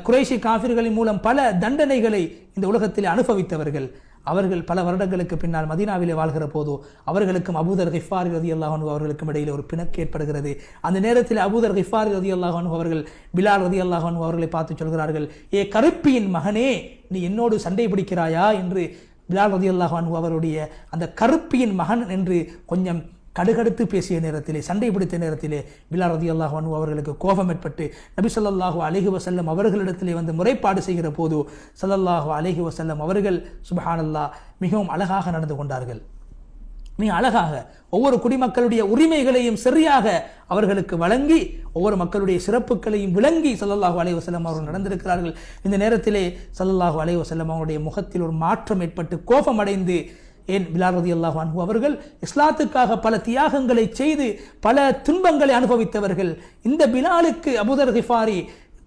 குறைஷி காஃபிர்களின் மூலம் பல தண்டனைகளை இந்த உலகத்திலே அனுபவித்தவர்கள். அவர்கள் பல வருடங்களுக்கு பின்னால் மதீனாவிலே வாழ்கிற போது அவர்களுக்கும் அபூதர் கிஃபாரி ரலியல்லாஹு அன்ஹு அவர்களுக்கும் இடையிலே ஒரு பிணக்கு ஏற்படுகிறது. அந்த நேரத்தில் அபூதர் கிஃபாரி ரலியல்லாஹு அன்ஹு அவர்கள் பிலால் ரலியல்லாஹு அன்ஹு அவர்களை பார்த்து சொல்கிறார்கள், ஏ கருப்பியின் மகனே, நீ என்னோடு சண்டை பிடிக்கிறாயா என்று பிலால் ரலியல்லாஹு அன்ஹு அவருடைய அந்த கருப்பியின் மகன் என்று கொஞ்சம் கடுகடுத்து பேசிய நேரத்திலே, சண்டை பிடித்த நேரத்திலே பிலால் ரலியல்லாஹு அன்ஹு அவர்களுக்கு கோபம் ஏற்பட்டு நபி ஸல்லல்லாஹு அலைஹி வஸல்லம் அவர்களிடத்திலே வந்து முறைப்பாடு செய்கிற போது ஸல்லல்லாஹு அலைஹி வஸல்லம் அவர்கள் சுப்ஹானல்லாஹ் மிகவும் அழகாக நடந்து கொண்டார்கள். மிக அழகாக ஒவ்வொரு குடிமக்களுடைய உரிமைகளையும் சரியாக அவர்களுக்கு வழங்கி, ஒவ்வொரு மக்களுடைய சிறப்புகளையும் விளங்கி ஸல்லல்லாஹு அலைஹி வஸல்லம் அவர்கள் நடந்திருக்கிறார்கள். இந்த நேரத்திலே ஸல்லல்லாஹு அலைஹி வஸல்லம் அவருடைய முகத்தில் ஒரு மாற்றம் ஏற்பட்டு கோபம் அடைந்து, ஏன் பிலால் ரலியல்லாஹு அன்ஹு அவர்கள் இஸ்லாத்துக்காக பல தியாகங்களை செய்து பல துன்பங்களை அனுபவித்தவர்கள், இந்த பிலாலுக்கு அபூதர் கிஃபாரி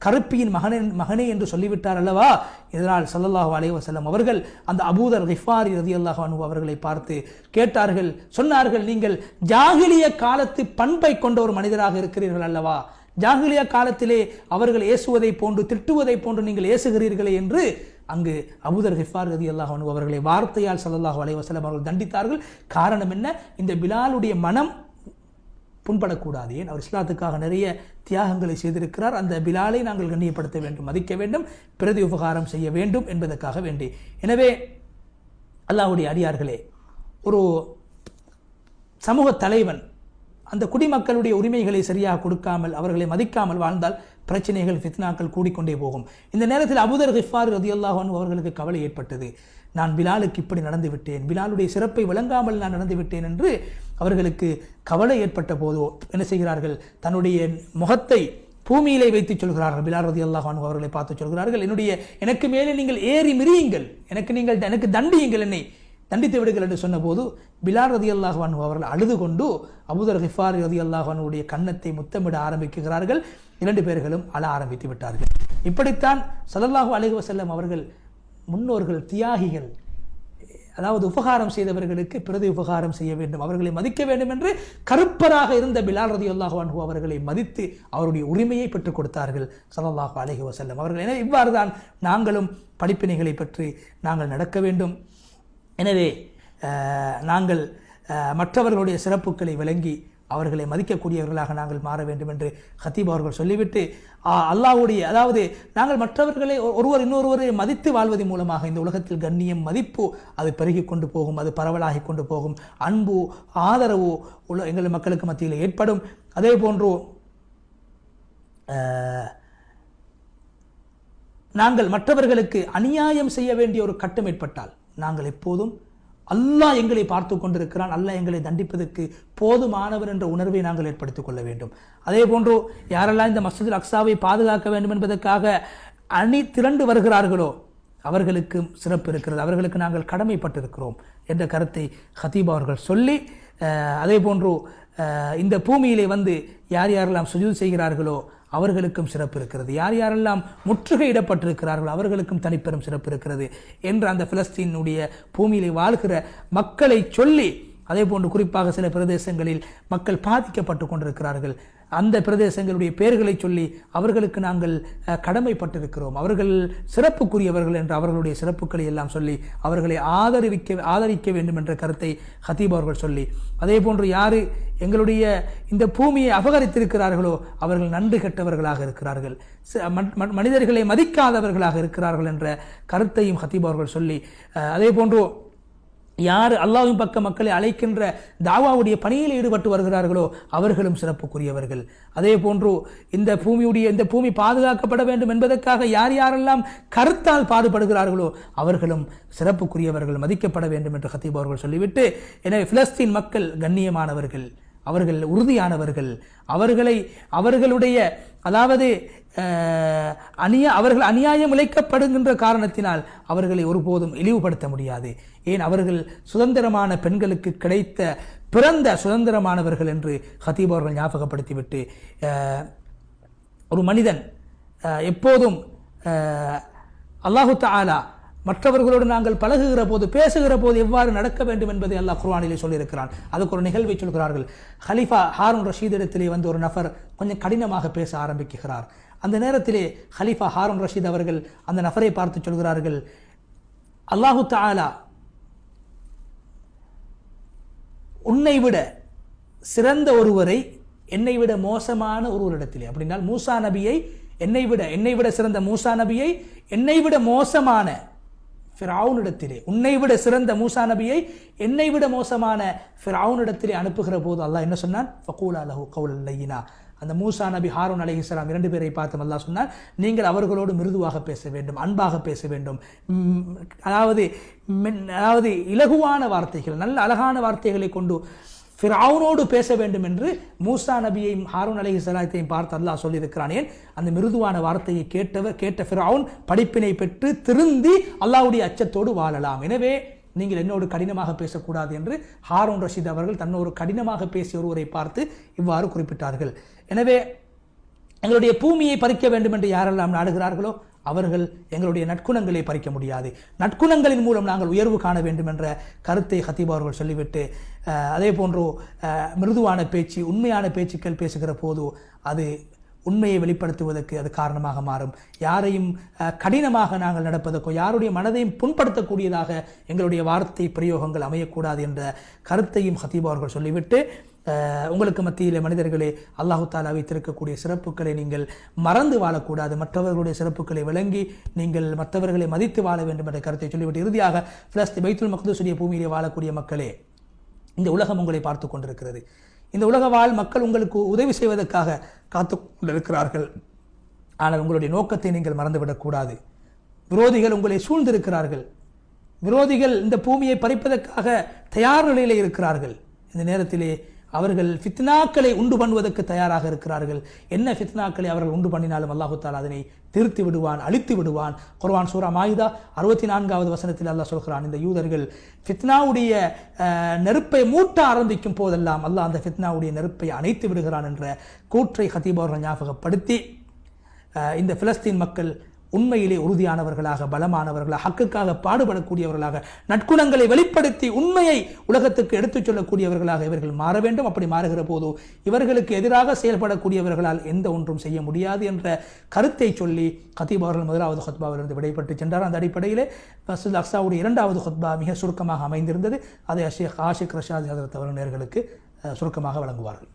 கருப்பியின் மகனே என்று சொல்லிவிட்டார் அல்லவா? இதனால் ஸல்லல்லாஹு அலைஹி வஸல்லம் அவர்கள் அந்த அபூதர் கிஃபாரி ரலியல்லாஹு அன்ஹு அவர்களை பார்த்து கேட்டார்கள், சொன்னார்கள், நீங்கள் ஜாஹிலிய காலத்து பண்பை கொண்ட ஒரு மனிதராக இருக்கிறீர்கள் அல்லவா? ஜாஹிலிய காலத்திலே அவர்கள் ஏசுவதை போன்று, திட்டுவதை போன்று நீங்கள் ஏசுகிறீர்களே என்று அங்கு அபூதர் கிஃபார் ரலியல்லாஹு அன்ஹு அவர்களை வார்த்தையால் ஸல்லல்லாஹு அலைஹி வஸல்லம் அவர்கள் தண்டித்தார்கள். காரணம் என்ன? இந்த பிலாலுடைய மனம் புண்படக்கூடாது. ஏன்? அவர் இஸ்லாத்துக்காக நிறைய தியாகங்களை செய்திருக்கிறார். அந்த பிலாலை நாங்கள் கண்ணியப்படுத்த வேண்டும், மதிக்க வேண்டும், பிரதி உபகாரம் செய்ய வேண்டும் என்பதற்காக வேண்டி. எனவே அல்லாஹ்வுடைய அடியார்களே, ஒரு சமூக தலைவன் அந்த குடிமக்களுடைய உரிமைகளை சரியாக கொடுக்காமல், அவர்களை மதிக்காமல் வாழ்ந்தால் பிரச்சனைகள், ஃபித்னாக்கள் கூடிக்கொண்டே போகும். இந்த நேரத்தில் அபூதர் கிஃபார் ரலியல்லாஹு அன்ஹு அவர்களுக்கு கவலை ஏற்பட்டது. நான் பிலாலுக்கு இப்படி நடந்து விட்டேன், பிலாலுடைய சிறப்பை விளங்காமல் நான் நடந்து விட்டேன் என்று அவர்களுக்கு கவலை ஏற்பட்ட போதோ என்ன செய்கிறார்கள்? தன்னுடைய முகத்தை பூமியிலே வைத்து சொல்கிறார்கள். பிலால் ரலியல்லாஹு அன்ஹு அவர்களை பார்த்து சொல்கிறார்கள், எனக்கு மேலே நீங்கள் ஏறி மிரியுங்கள், எனக்கு தண்டியுங்கள், என்னை தண்டித்து விடுங்கள் என்று சொன்னபோது பிலால் ரலியல்லாஹு அன்ஹு அவர்கள் அழுது கொண்டு அபூதர் கிஃபார் ரலியல்லாஹு அன்ஹுடைய கன்னத்தை முத்தமிட ஆரம்பிக்கிறார்கள். இரண்டு பேர்களும் அழ ஆரம்பித்து விட்டார்கள். இப்படித்தான் ஸல்லல்லாஹு அலைஹி வஸல்லம் அவர்கள் முன்னோர்கள், தியாகிகள், அதாவது உபகாரம் செய்தவர்களுக்கு பிரதி உபகாரம் செய்ய வேண்டும், அவர்களை மதிக்க வேண்டும் என்று கருப்பராக இருந்த பிலால் ரலியல்லாஹு அன்ஹு அவர்களை மதித்து அவருடைய உரிமையை பெற்றுக் கொடுத்தார்கள் ஸல்லல்லாஹு அலைஹி வஸல்லம் அவர்கள். எனவே இவ்வாறு தான் நாங்களும் படிப்பினைகளை பற்றி நாங்கள் நடக்க வேண்டும். எனவே நாங்கள் மற்றவர்களுடைய சிறப்புகளை விளங்கி அவர்களை மதிக்கக்கூடியவர்களாக நாங்கள் மாற வேண்டும் என்று ஹத்தீப் அவர்கள் சொல்லிவிட்டு, அல்லாஹ்வுடைய, அதாவது நாங்கள் மற்றவர்களை ஒருவர் இன்னொருவரை மதித்து வாழ்வதன் மூலமாக இந்த உலகத்தில் கண்ணியம், மதிப்பு அது பெருகி கொண்டு போகும், அது பரவலாகி கொண்டு போகும், அன்பு, ஆதரவு எங்கள் மக்களுக்கு மத்தியில் ஏற்படும். அதே போன்று நாங்கள் மற்றவர்களுக்கு அநியாயம் செய்ய வேண்டிய ஒரு கட்டம் ஏற்பட்டால் நாங்கள் எப்போதும் அல்லாஹ் எங்களை பார்த்து கொண்டிருக்கிறான், அல்லாஹ் எங்களை தண்டிப்பதற்கு போதுமானவர் என்ற உணர்வை நாங்கள் ஏற்படுத்திக் கொள்ள வேண்டும். அதே போன்று யாரெல்லாம் இந்த மஸ்ஜிதுல் அக்ஸாவை பாதுகாக்க வேண்டும் என்பதற்காக அணி திரண்டு வருகிறார்களோ அவர்களுக்கு சிறப்பு இருக்கிறது, அவர்களுக்கு நாங்கள் கடமைப்பட்டிருக்கிறோம் என்ற கருத்தை ஹத்தீப் அவர்கள் சொல்லி, அதே போன்று இந்த பூமியிலே வந்து யார் யாரெல்லாம் சுஜூத் செய்கிறார்களோ அவர்களுக்கும் சிறப்பு இருக்கிறது, யார் யாரெல்லாம் முற்றுகையிடப்பட்டிருக்கிறார்களோ அவர்களுக்கும் தனிப்பெரும் சிறப்பு இருக்கிறது என்று அந்த பிலஸ்தீனுடைய பூமியிலே வாழ்கிற மக்களை சொல்லி, அதே போன்று குறிப்பாக சில பிரதேசங்களில் மக்கள் பாதிக்கப்பட்டு கொண்டிருக்கிறார்கள், அந்த பிரதேசங்களுடைய பெயர்களை சொல்லி அவர்களுக்கு நாங்கள் கடமைப்பட்டிருக்கிறோம், அவர்கள் சிறப்புக்குரியவர்கள் என்று அவர்களுடைய சிறப்புகளை எல்லாம் சொல்லி அவர்களை ஆதரிக்க வேண்டும் என்ற கருத்தை ஹதீப் அவர்கள் சொல்லி, அதே போன்று யாரு எங்களுடைய இந்த பூமியை அபகரித்திருக்கிறார்களோ அவர்கள் நன்றி கெட்டவர்களாக இருக்கிறார்கள், மனிதர்களை மதிக்காதவர்களாக இருக்கிறார்கள் என்ற கருத்தையும் ஹதீப் அவர்கள் சொல்லி, அதே போன்று யார் அல்லாஹ்வின் பக்க மக்களை அழைக்கின்ற தாவாவுடைய பணியில் ஈடுபட்டு வருகிறார்களோ அவர்களும் சிறப்புக்குரியவர்கள், அதே போன்று இந்த பூமி பாதுகாக்கப்பட வேண்டும் என்பதற்காக யார் யாரெல்லாம் கருத்தால் பாடுபடுகிறார்களோ அவர்களும் சிறப்புக்குரியவர்கள், மதிக்கப்பட வேண்டும் என்று ஹதீப் அவர்கள் சொல்லிவிட்டு, எனவே பிலஸ்தீன் மக்கள் கண்ணியமானவர்கள், அவர்கள் உறுதியானவர்கள், அவர்களுடைய அதாவது அவர்கள் அநியாயம் இழைக்கப்படுகின்ற காரணத்தினால் அவர்களை ஒருபோதும் இழிவுபடுத்த முடியாது. ஏன், அவர்கள் சுதந்திரமான பெண்களுக்கு கிடைத்த பிறந்த சுதந்திரமானவர்கள் என்று ஹதீப் அவர்கள் ஞாபகப்படுத்திவிட்டு, ஒரு மனிதன் எப்போதும் அல்லாஹு தஆலா மற்றவர்களோடு நாங்கள் பழகுகிற போது பேசுகிற போது எவ்வாறு நடக்க வேண்டும் என்பதை அல்லாஹ் குர்ஆனிலே சொல்லியிருக்கிறான். அதுக்கு ஒரு நிகழ்வை சொல்கிறார்கள். ஹலீஃபா ஹாரூன் ரஷீத் இடத்திலே வந்து ஒரு நபர் கொஞ்சம் கடினமாக பேச ஆரம்பிக்கிறார். அந்த நேரத்திலே ஹலீஃபா ஹாரூன் ரஷீத் அவர்கள் அந்த நபரை பார்த்து சொல்கிறார்கள், அல்லாஹு தஆலா உன்னை விட சிறந்த ஒருவரை என்னை விட மோசமான ஒருவரிடத்திலே, அப்படின்னால் மூசா நபியை என்னை விட சிறந்த மூசா நபியை என்னை விட மோசமான ஃபிரௌனிடத்திலே, உன்னை விட சிறந்த மூசா நபியை என்னை விட மோசமான ஃபிரௌனிடத்திலே அனுப்புகிற போது அல்லாஹ் என்ன சொன்னான்? ஃபகூலா லஹு கௌலன் லய்யினா. அந்த மூசா நபி ஹாரூன் அலைஹிஸ்ஸலாம் 2 பேரை பார்த்து அல்லாஹ் சொன்னான், நீங்கள் அவர்களோடு மிருதுவாக பேச வேண்டும், அன்பாக பேச வேண்டும், அதாவது இலகுவான வார்த்தைகள், நல்ல அழகான வார்த்தைகளை கொண்டு ஃபிரௌனோடு பேச வேண்டும் என்று மூசா நபியையும் ஹாரூன் அலைஹிஸ்ஸலாத்தையும் பார்த்து அல்லாஹ் சொல்லியிருக்கிறான். ஏன், அந்த மிருதுவான வார்த்தையை கேட்ட ஃபிரௌன் படிப்பினை பெற்று திருந்தி அல்லாஹ்வுடைய அச்சத்தோடு வாழலாம். எனவே நீங்கள் என்னோடு கடினமாக பேசக்கூடாது என்று ஹாரூன் ரஷீத் அவர்கள் தன்னோடு கடினமாக பேசிய ஒருவரை பார்த்து இவ்வாறு குறிப்பிட்டார்கள். எனவே எங்களுடைய பூமியை பறிக்க வேண்டும் என்று யாரெல்லாம் நாடுகிறார்களோ அவர்கள் எங்களுடைய நற்குணங்களை பறிக்க முடியாது, நற்குணங்களின் மூலம் நாங்கள் உயர்வு காண வேண்டும் என்ற கருத்தை ஹதீப் அவர்கள் சொல்லிவிட்டு, அதே போன்று மிருதுவான பேச்சு, உண்மையான பேச்சுக்கள் பேசுகிற போது அது உண்மையை வெளிப்படுத்துவதற்கு அது காரணமாக மாறும். யாரையும் கடினமாக நாங்கள் நடப்பதற்கோ யாருடைய மனதையும் புண்படுத்தக்கூடியதாக எங்களுடைய வார்த்தை பிரயோகங்கள் அமையக்கூடாது என்ற கருத்தையும் ஹதீப் அவர்கள் சொல்லிவிட்டு, உங்களுக்கு மத்தியில் மனிதர்களே அல்லாஹு தஆலா வைத்திருக்கக்கூடிய சிறப்புகளை நீங்கள் மறந்து வாழக்கூடாது, மற்றவர்களுடைய சிறப்புகளை விளங்கி நீங்கள் மற்றவர்களை மதித்து வாழ வேண்டும் என்ற கருத்தை சொல்லிவிட்டு, இறுதியாக பிலஸ்தீன் பைத்துல் மக்தூஸுடைய பூமியிலே வாழக்கூடிய மக்களே, இந்த உலகம் உங்களை பார்த்து கொண்டிருக்கிறது. இந்த உலக வாழ் மக்கள் உங்களுக்கு உதவி செய்வதற்காக காத்து கொண்டிருக்கிறார்கள். ஆனால் உங்களுடைய நோக்கத்தை நீங்கள் மறந்துவிடக்கூடாது. விரோதிகள் உங்களை சூழ்ந்திருக்கிறார்கள். விரோதிகள் இந்த பூமியை பறிப்பதற்காக தயார் நிலையிலே இருக்கிறார்கள். இந்த நேரத்திலே அவர்கள் ஃபித்னாக்களை உண்டு பண்ணுவதற்கு தயாராக இருக்கிறார்கள். என்ன ஃபித்னாக்களை அவர்கள் உண்டு பண்ணினாலும் அல்லாஹு தஆலா அதனை திருத்தி விடுவான், அழித்து விடுவான். குர்ஆன் சூரா மாயிதா 64வது வசனத்தில் அல்லாஹ் சொல்கிறான், இந்த யூதர்கள் ஃபித்னாவுடைய நெருப்பை மூட்ட ஆரம்பிக்கும் போதெல்லாம் அல்லாஹ் அந்த ஃபித்னாவுடைய நெருப்பை அணைத்து விடுகிறான் என்ற கூற்றை ஹதீப் அவர்கள் ஞாபகப்படுத்தி, இந்த பிலஸ்தீன் மக்கள் உண்மையிலே உறுதியானவர்களாக, பலமானவர்களாக, ஹக்குக்காக பாடுபடக்கூடியவர்களாக, நற்குணங்களை வெளிப்படுத்தி உண்மையை உலகத்துக்கு எடுத்துச் சொல்லக்கூடியவர்களாக இவர்கள் மாற வேண்டும். அப்படி மாறுகிற போது இவர்களுக்கு எதிராக செயல்படக்கூடியவர்களால் எந்த ஒன்றும் செய்ய முடியாது என்ற கருத்தை சொல்லி ஹதீப் அவர்கள் 1வது ஹுத்பாவிலிருந்து விடைபெற்று சென்றார். அந்த அடிப்படையிலே மஸ்ஜித் அக்ஸாவுடைய 2வது ஹுத்பா மிக சுருக்கமாக அமைந்திருந்தது. அதை ஷேக் ஆஷிக் ரஷாத் ஹதரத் அவர்கள் நேயர்களுக்கு சுருக்கமாக வழங்குவார்கள்.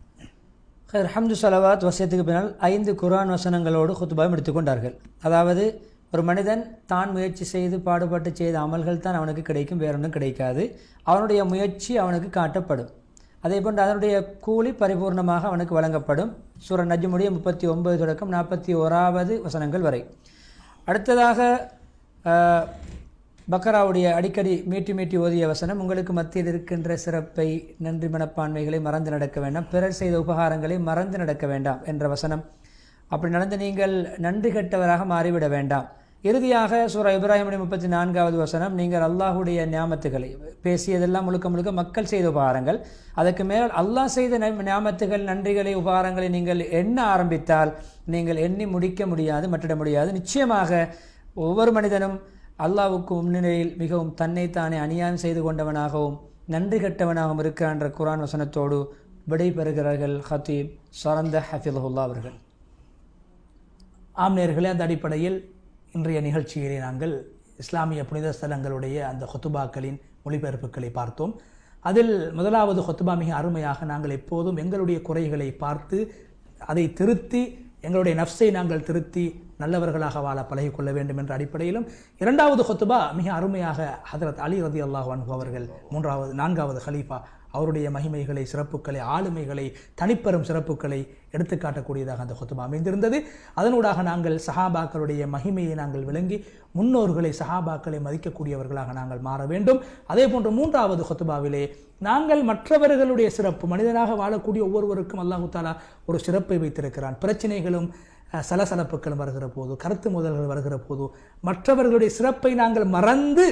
ஹம்து ஸலவாத் வசியத்துக்கு பின்னால் 5 குர்ஆன் வசனங்களோடு ஹுத்பாவை எடுத்துக்கொண்டார்கள். அதாவது ஒரு மனிதன் தான் முயற்சி செய்து பாடுபட்டு செய்த அமல்கள் தான் அவனுக்கு கிடைக்கும், வேறொன்றும் கிடைக்காது. அவனுடைய முயற்சி அவனுக்கு காட்டப்படும். அதே போன்று அதனுடைய கூலி பரிபூர்ணமாக அவனுக்கு வழங்கப்படும். சூரா நஜ்முடைய 39 தொடக்கம் 41வது வசனங்கள் வரை. அடுத்ததாக பக்கராவுடைய அடிக்கடி மீட்டி ஓதிய வசனம், உங்களுக்கு மத்தியில் இருக்கின்ற சிறப்பை, நன்றி மனப்பான்மைகளை மறந்து நடக்க வேண்டாம், பிறர் செய்த உபகாரங்களை மறந்து நடக்க வேண்டாம் என்ற வசனம். அப்படி நடந்து நீங்கள் நன்றி கெட்டவராக மாறிவிட வேண்டாம். இறுதியாக சூரா இப்ராஹிம் 34வது வசனம், நீங்கள் அல்லாஹுடைய நியாமத்துகளை பேசியதெல்லாம் முழுக்க முழுக்க மக்கள் செய்த உபகாரங்கள், அதற்கு மேல் அல்லாஹ் செய்த நியாமத்துகள், நன்றிகளை, உபகாரங்களை நீங்கள் எண்ண ஆரம்பித்தால் நீங்கள் எண்ணி முடிக்க முடியாது, மற்றிட முடியாது. நிச்சயமாக ஒவ்வொரு மனிதனும் அல்லாஹ்வுக்கு முன்னிலையில் மிகவும் தன்னைத்தானே அநியாயம் செய்து கொண்டவனாகவும் நன்றி கட்டவனாகவும் இருக்கின்ற குர்ஆன் வசனத்தோடு விடைபெறுகிறார்கள் ஹத்தீப் சரந்த ஹஃபிதுல்லா அவர்கள்.
ஆம் நேயர்களே, அந்த அடிப்படையில் இன்றைய நிகழ்ச்சியிலே நாங்கள் இஸ்லாமிய புனித ஸ்தலங்களுடைய அந்த ஹுத்துபாக்களின் மொழிபெயர்ப்புகளை பார்த்தோம். அதில் முதலாவது ஹுத்துபா மிக அருமையாக, நாங்கள் எப்போதும் எங்களுடைய குறைகளை பார்த்து அதை திருத்தி எங்களுடைய நஃப்ஸை நாங்கள் திருத்தி நல்லவர்களாக வாழ பழகிக்கொள்ள வேண்டும் என்ற அடிப்படையிலும், இரண்டாவது ஹுத்துபா மிக அருமையாக ஹதரத் அலி ரலியல்லாஹு அன்ஹு அவர்கள் 4வது ஹலீஃபா அவருடைய மகிமைகளை, சிறப்புகளை, ஆளுமைகளை, தனிப்பெரும் சிறப்புகளை எடுத்துக்காட்டக்கூடியதாக அந்த ஹுத்துபா அமைந்திருந்தது. அதனூடாக நாங்கள் சஹாபாக்களுடைய மகிமையை நாங்கள் விளங்கி முன்னோர்களை, சஹாபாக்களை மதிக்கக்கூடியவர்களாக நாங்கள் மாற வேண்டும். அதே போன்று 3வது ஹுத்துபாவிலே நாங்கள் மற்றவர்களுடைய சிறப்பு, மனிதனாக வாழக்கூடிய ஒவ்வொருவருக்கும் அல்லாஹு தஆலா ஒரு சிறப்பை வைத்திருக்கிறான். பிரச்சனைகளும் சலசலப்புகளும் வருகிற போது, கருத்து மோதல்கள் வருகிற போது மற்றவர்களுடைய சிறப்பை நாங்கள் மறந்து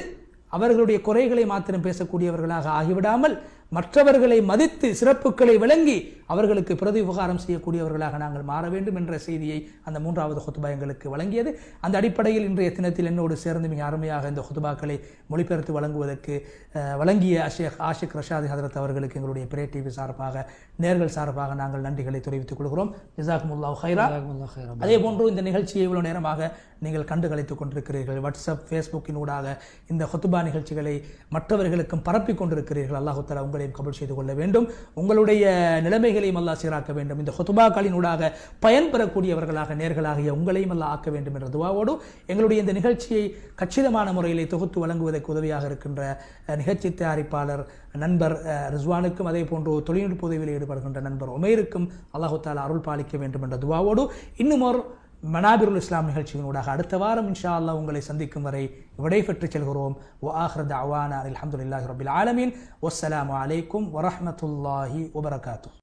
அவர்களுடைய குறைகளை மாத்திரம் பேசக்கூடியவர்களாக ஆகிவிடாமல் மற்றவர்களை மதித்து சிறப்புகளை விளங்கி அவர்களுக்கு பிரதி உபகாரம் செய்யக்கூடியவர்களாக நாங்கள் மாற வேண்டும் என்ற செய்தியை அந்த 3வது ஹுத்பா எங்களுக்கு வழங்கியது. அந்த அடிப்படையில் இன்றைய தினத்தில் என்னோடு சேர்ந்து மிக அருமையாக இந்த ஹுத்பாக்களை மொழிபெயர்த்து வழங்குவதற்கு வழங்கிய ஷேக் ஆஷிக் ரஷாதி ஹதரத் அவர்களுக்கு எங்களுடைய பிரே டிவி சார்பாக, நேர்கள் சார்பாக நாங்கள் நன்றிகளை தெரிவித்துக் கொள்கிறோம். ஜஸாக்குமுல்லாஹு ஹைரா. அதே போன்று இந்த நிகழ்ச்சியை இவ்வளவு நேரமாக நீங்கள் கண்டுகளித்துக் கொண்டிருக்கிறீர்கள். வாட்ஸ்அப், ஃபேஸ்புக்கின் ஊடாக இந்த ஹுத்பா நிகழ்ச்சிகளை மற்றவர்களுக்கும் பரப்பிக் கொண்டிருக்கிறீர்கள். அல்லாஹ் தஆலா உங்களையும் கபூல் செய்து கொள்ள வேண்டும். உங்களுடைய நிலைமைகளையும் அல்லாஹ் சீராக்க வேண்டும். இந்த ஹுத்பாக்களின் ஊடாக பயன்பெறக்கூடியவர்களாக, நேர்களாகிய உங்களையும் அல்லாஹ் ஆக்க வேண்டும் என்ற துஆவோடு எங்களுடைய இந்த நிகழ்ச்சியை கச்சிதமான முறையில் தொகுத்து வழங்குவதற்கு உதவியாக இருக்கின்ற நிகழ்ச்சி தயாரிப்பாளர் நண்பர் ரிஸ்வானுக்கும், அதே போன்று தொழில்நுட்ப உதவியில் ஈடுபடுகின்ற நண்பர் உமைருக்கும் அல்லாஹ் தஆலா அருள் பாலிக்க வேண்டும் என்ற துஆவோடு இன்னும் ஒரு மனாபிருல் இஸ்லாம் நிகழ்ச்சியினூடாக அடுத்த வாரம் இன்ஷா அல்லாஹ் உங்களை சந்திக்கும் வரை விடைபெற்று செல்கிறோம். வஆஹிரு தஅவானா அல்ஹம்துலில்லாஹி ரப்பில் ஆலமீன். வஸ்ஸலாமு அலைக்கும் வரஹ்மத்துல்லாஹி வபரகாத்துஹு.